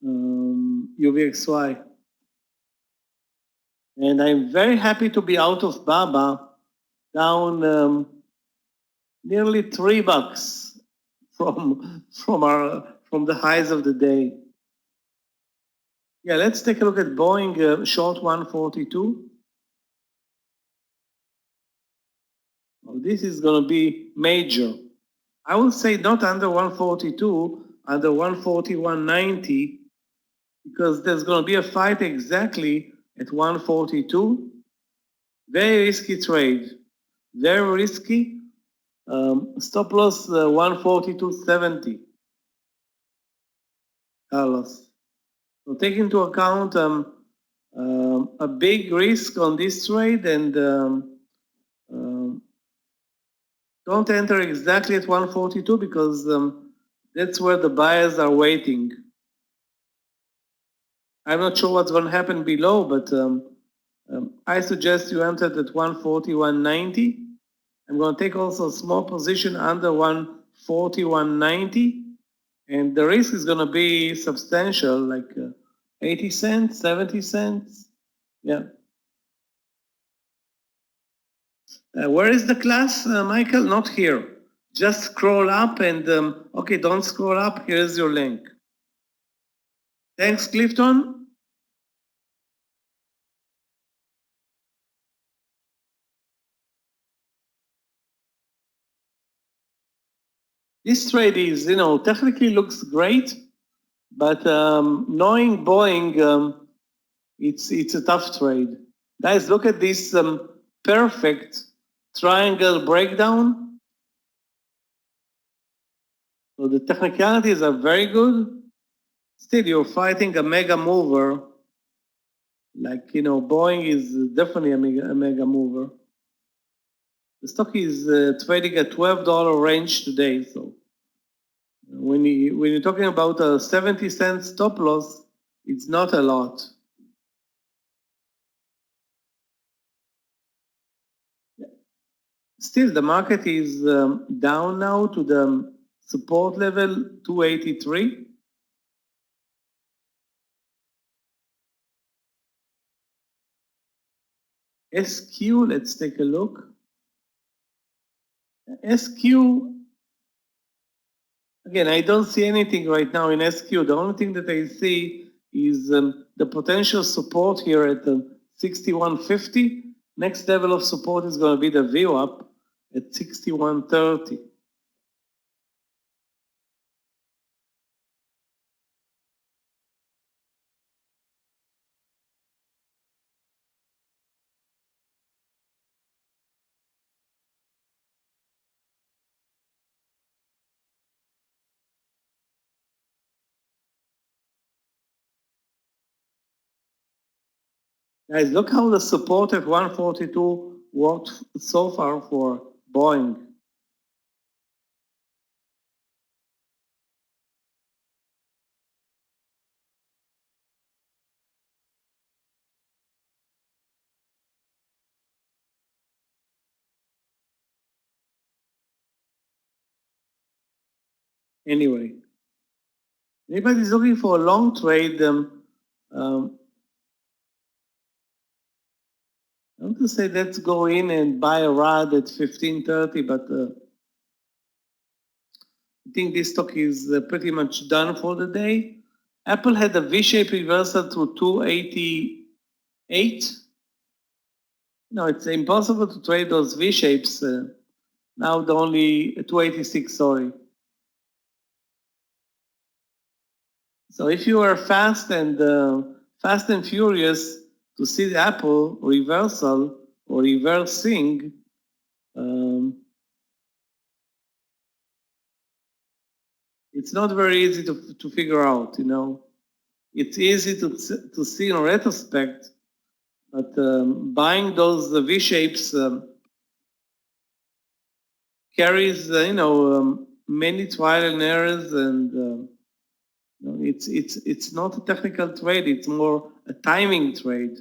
UVXY. And I'm very happy to be out of BABA, down nearly $3 from the highs of the day. Yeah, let's take a look at Boeing short 142. Oh, this is going to be major. I will say not under 142, under 141.90, because there's going to be a fight exactly at 142. Very risky trade. Very risky. Stop loss 142.70. Carlos. So take into account a big risk on this trade and don't enter exactly at 142 because that's where the buyers are waiting. I'm not sure what's going to happen below, but I suggest you enter at 140, 190. I'm going to take also a small position under 140, 190. And the risk is going to be substantial, like 80 cents, 70 cents. Yeah. Where is the class, Michael? Not here. Just scroll up and, okay, don't scroll up. Here's your link. Thanks, Clifton. This trade is, technically looks great, but knowing Boeing, it's a tough trade. Guys, look at this perfect triangle breakdown. So the technicalities are very good. Still, you're fighting a mega mover. Like, Boeing is definitely a mega mover. The stock is trading at $12 range today. So when you're talking about a 70-cent stop loss, it's not a lot. Still, the market is down now to the support level 283. SQ, let's take a look. SQ, again, I don't see anything right now in SQ. The only thing that I see is the potential support here at 6150. Next level of support is going to be the VWAP at 6130. Guys, look how the support at 142 worked so far for Boeing. Anyway, anybody's looking for a long trade, I want to say let's go in and buy a rod at 1530, but I think this stock is pretty much done for the day. Apple had a V-shaped reversal to 288. No, it's impossible to trade those V-shapes. Now the only 286, sorry. So if you are fast and furious to see the Apple reversal or reversing, it's not very easy to figure out, It's easy to see in retrospect, but buying those V-shapes carries, many trial and errors, and it's not a technical trade. It's more a timing trade.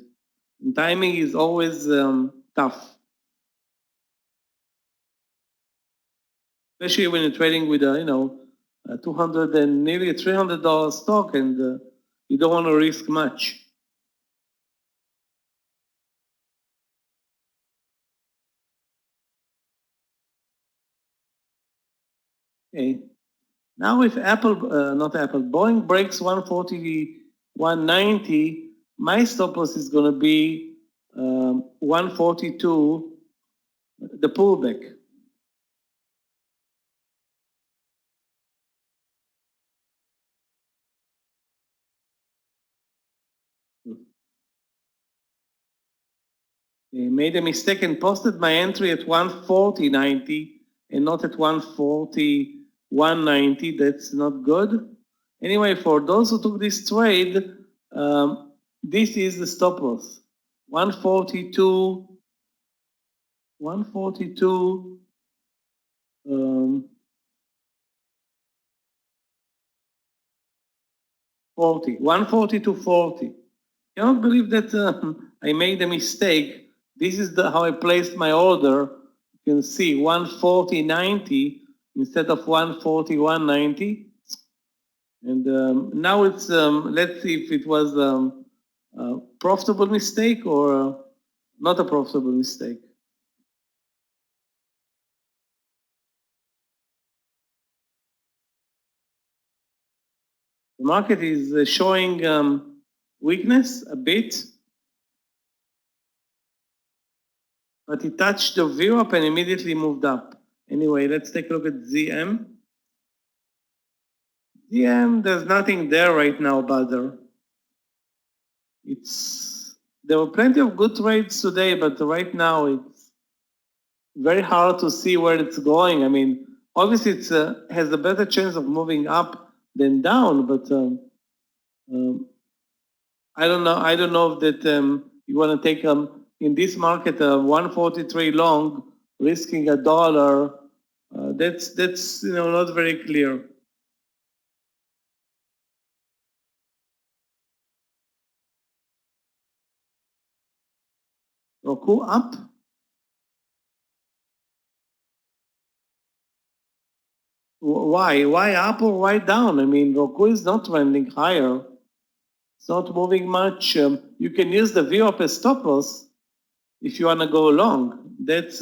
And timing is always tough, especially when you're trading with a $200 and nearly $300 stock, and you don't want to risk much. Okay. Now if Boeing breaks 140, 190, my stop loss is going to be 142, the pullback. made a mistake and posted my entry at 140.90 and not at 141.90. That's not good. Anyway, for those who took this trade, this is the stop loss. 142, 142, 40, 142.40. Cannot believe that I made a mistake. This is how I placed my order. You can see 140.90 instead of 141.90. And now it's, let's see if it was a profitable mistake or not a profitable mistake. The market is showing weakness a bit, but it touched the VWAP and immediately moved up. Anyway, let's take a look at ZM. ZM, there's nothing there right now, Badr. There were plenty of good trades today, but right now it's very hard to see where it's going. I mean, obviously it has a better chance of moving up than down, but I don't know. I don't know that you want to take in this market 143 long, risking $1. That's not very clear. Roku up. Why? Why up or why down? I mean, Roku is not trending higher. It's not moving much. You can use the VWAP as stop loss if you want to go long. That's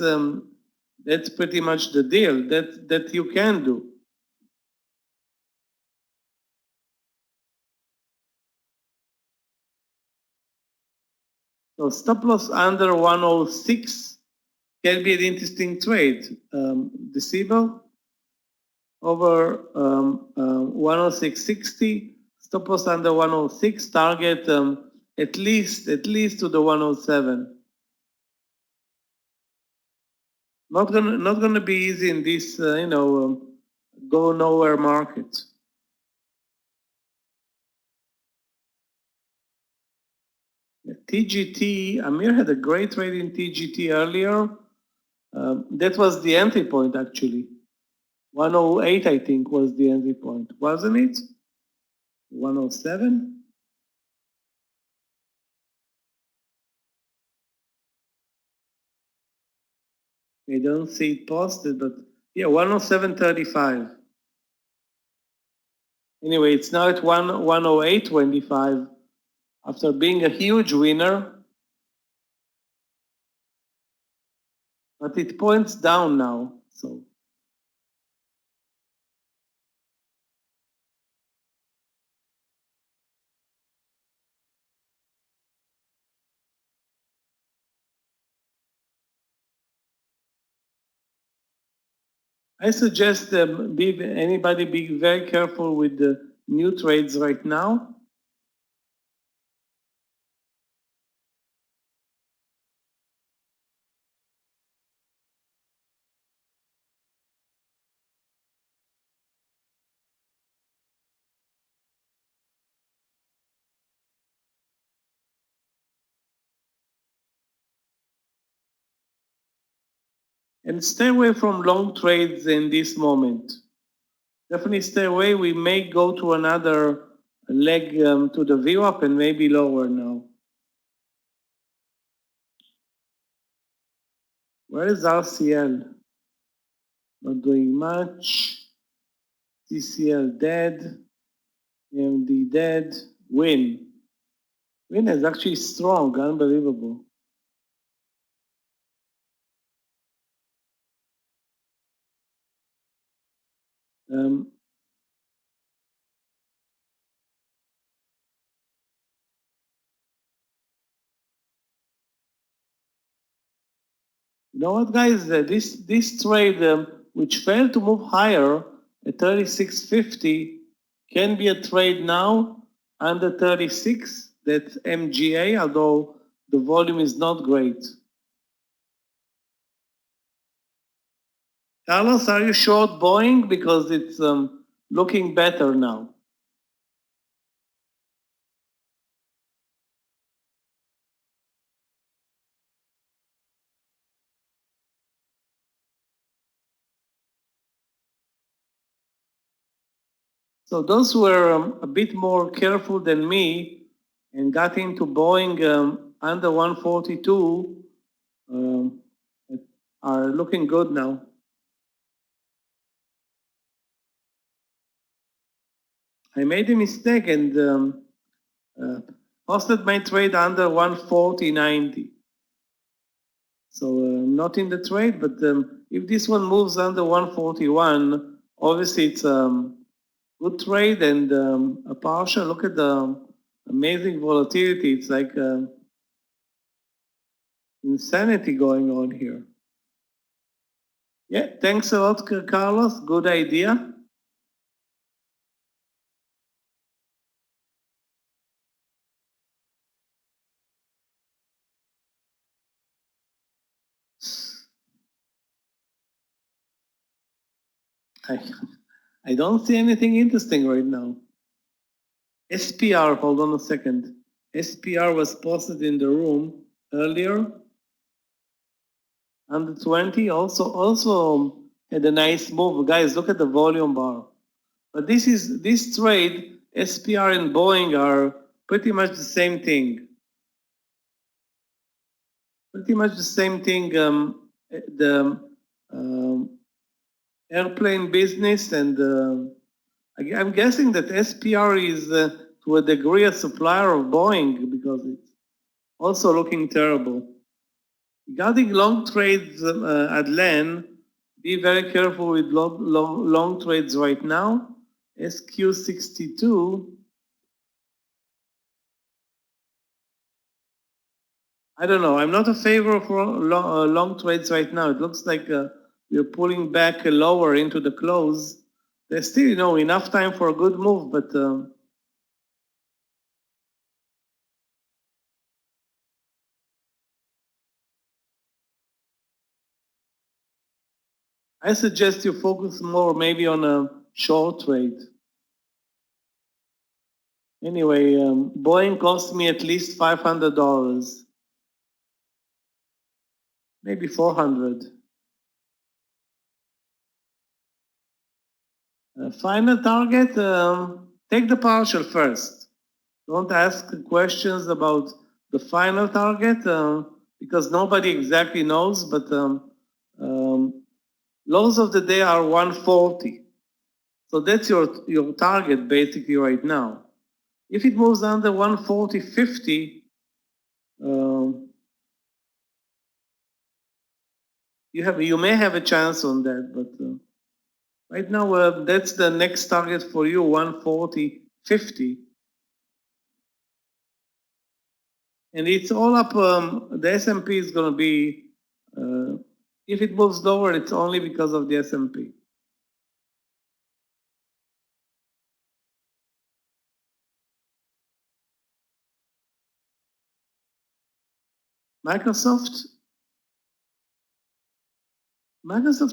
pretty much the deal. That you can do. So stop loss under 106 can be an interesting trade. Deceiver over 106.60, stop loss under 106, target at least to the 107. Not gonna be easy in this go nowhere market. TGT, Amir had a great trade in TGT earlier. That was the entry point actually. 108, I think, was the entry point, wasn't it? 107? I don't see it posted, but yeah, 107.35. Anyway, it's now at 108.25 after being a huge winner. But it points down now, so. I suggest anybody be very careful with the new trades right now. And stay away from long trades in this moment. Definitely stay away. We may go to another leg to the VWAP and maybe lower now. Where is RCL? Not doing much. TCL dead. AMD dead. Win. Win is actually strong, unbelievable. You know what, guys? This trade, which failed to move higher at 36.50, can be a trade now under 36. That's MGA, although the volume is not great. Carlos, are you short Boeing? Because it's looking better now. So those who were a bit more careful than me and got into Boeing under 142 are looking good now. I made a mistake and posted my trade under 140.90. So not in the trade, but if this one moves under 141, obviously it's good trade and a partial. Look at the amazing volatility. It's like insanity going on here. Yeah, thanks a lot, Carlos. Good idea. I don't see anything interesting right now. SPR, hold on a second. SPR was posted in the room earlier. Under 20 also had a nice move. Guys, look at the volume bar. But this trade, SPR and Boeing are pretty much the same thing. Pretty much the same thing. The airplane business and I'm guessing that SPR is to a degree a supplier of Boeing because it's also looking terrible. Regarding long trades at LAN, be very careful with long trades right now. SQ62. I don't know. I'm not a favor of long trades right now. It looks like we're pulling back lower into the close. There's still, enough time for a good move, but I suggest you focus more maybe on a short trade. Anyway, Boeing cost me at least $500. Maybe 400. Final target, take the partial first. Don't ask questions about the final target because nobody exactly knows, but lows of the day are 140. So that's your target basically right now. If it moves under 140.50, you may have a chance on that, but right now that's the next target for you, 140.50. And it's all up, the S&P is going to be, if it moves lower, it's only because of the S&P. Microsoft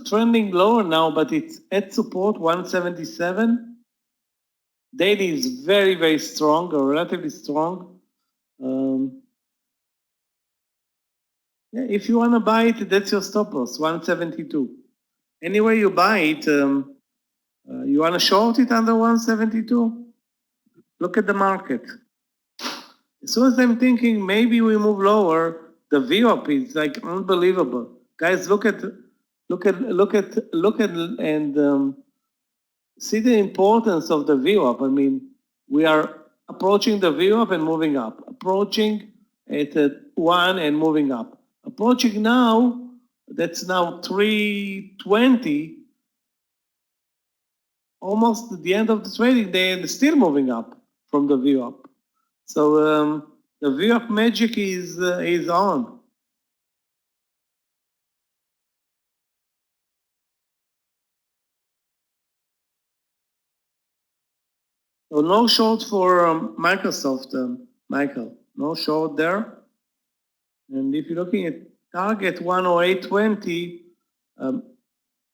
trending lower now, but it's at support 177. Daily is very, very strong, or relatively strong. Yeah, if you want to buy it, that's your stop loss, 172. Anyway, you buy it, you want to short it under 172? Look at the market. As soon as I'm thinking maybe we move lower, the VWAP is like unbelievable. Guys, look at and see the importance of the VWAP. I mean, we are approaching the VWAP and moving up, approaching at 1 and moving up. Approaching now, that's now 320, almost at the end of the trading day, and still moving up from the VWAP. So the VWAP magic is on. So no short for Microsoft, Michael. No short there. And if you're looking at target 108.20,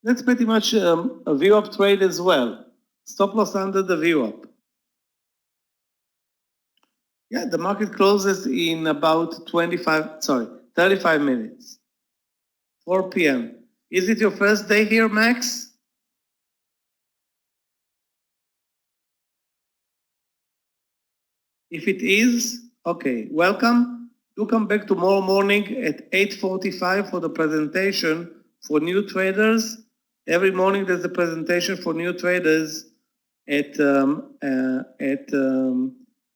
That's pretty much a VWAP trade as well. Stop loss under the VWAP. Yeah, the market closes in about 35 minutes. 4 p.m. Is it your first day here, Max? If it is, okay, welcome. Do come back tomorrow morning at 8:45 for the presentation for new traders. Every morning there's a presentation for new traders at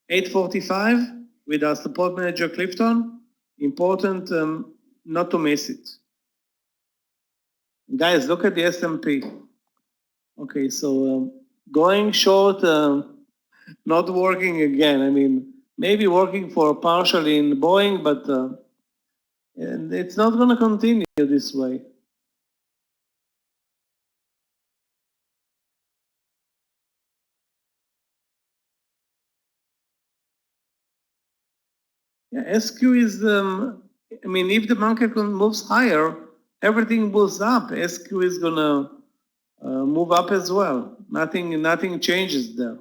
8:45 with our support manager Clifton. Important not to miss it. Guys, look at the S&P. Okay, so going short, not working again. I mean, maybe working for partially in Boeing, but and it's not going to continue this way. Yeah, SQ is, I mean, if the market moves higher, everything moves up. SQ is going to move up as well. Nothing changes there.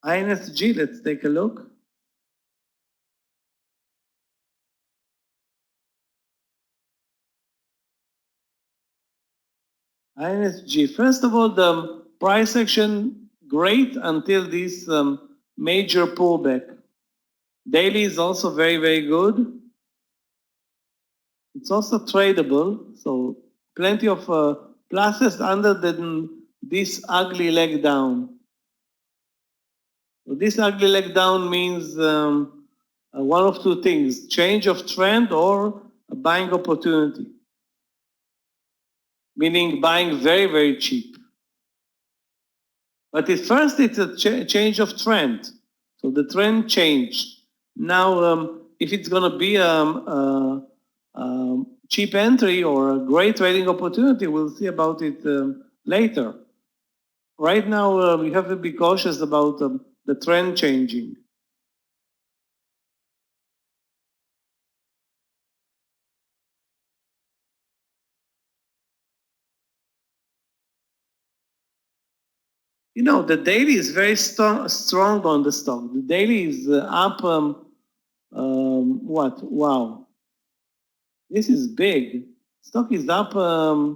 INSG, let's take a look. INSG, first of all, the price action, great until this major pullback. Daily is also very, very good. It's also tradable, so plenty of pluses under this ugly leg down. So this ugly leg down means one of two things, change of trend or a buying opportunity, meaning buying very, very cheap. But at first it's a change of trend. So the trend changed. Now, if it's going to be cheap entry or a great trading opportunity, we'll see about it later. Right now, we have to be cautious about the trend changing. You know, the daily is very strong on the stock. The daily is up, what? Wow. This is big. Stock is up a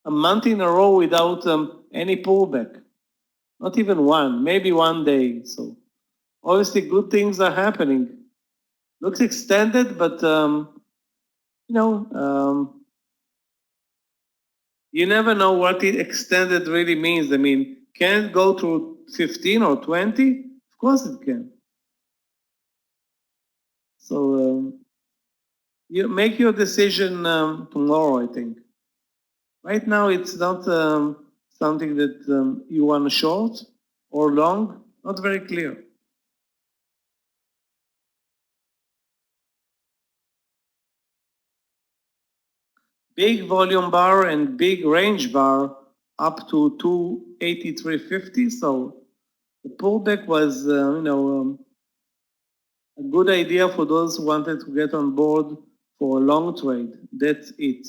month in a row without any pullback. Not even one, maybe one day. So obviously good things are happening. Looks extended, but you know, you never know what it extended really means. I mean, can it go to 15 or 20? Of course it can. So you make your decision tomorrow, I think. Right now, it's not something that you want to short or long. Not very clear. Big volume bar and big range bar up to 283.50. So the pullback was, a good idea for those who wanted to get on board for a long trade. That's it.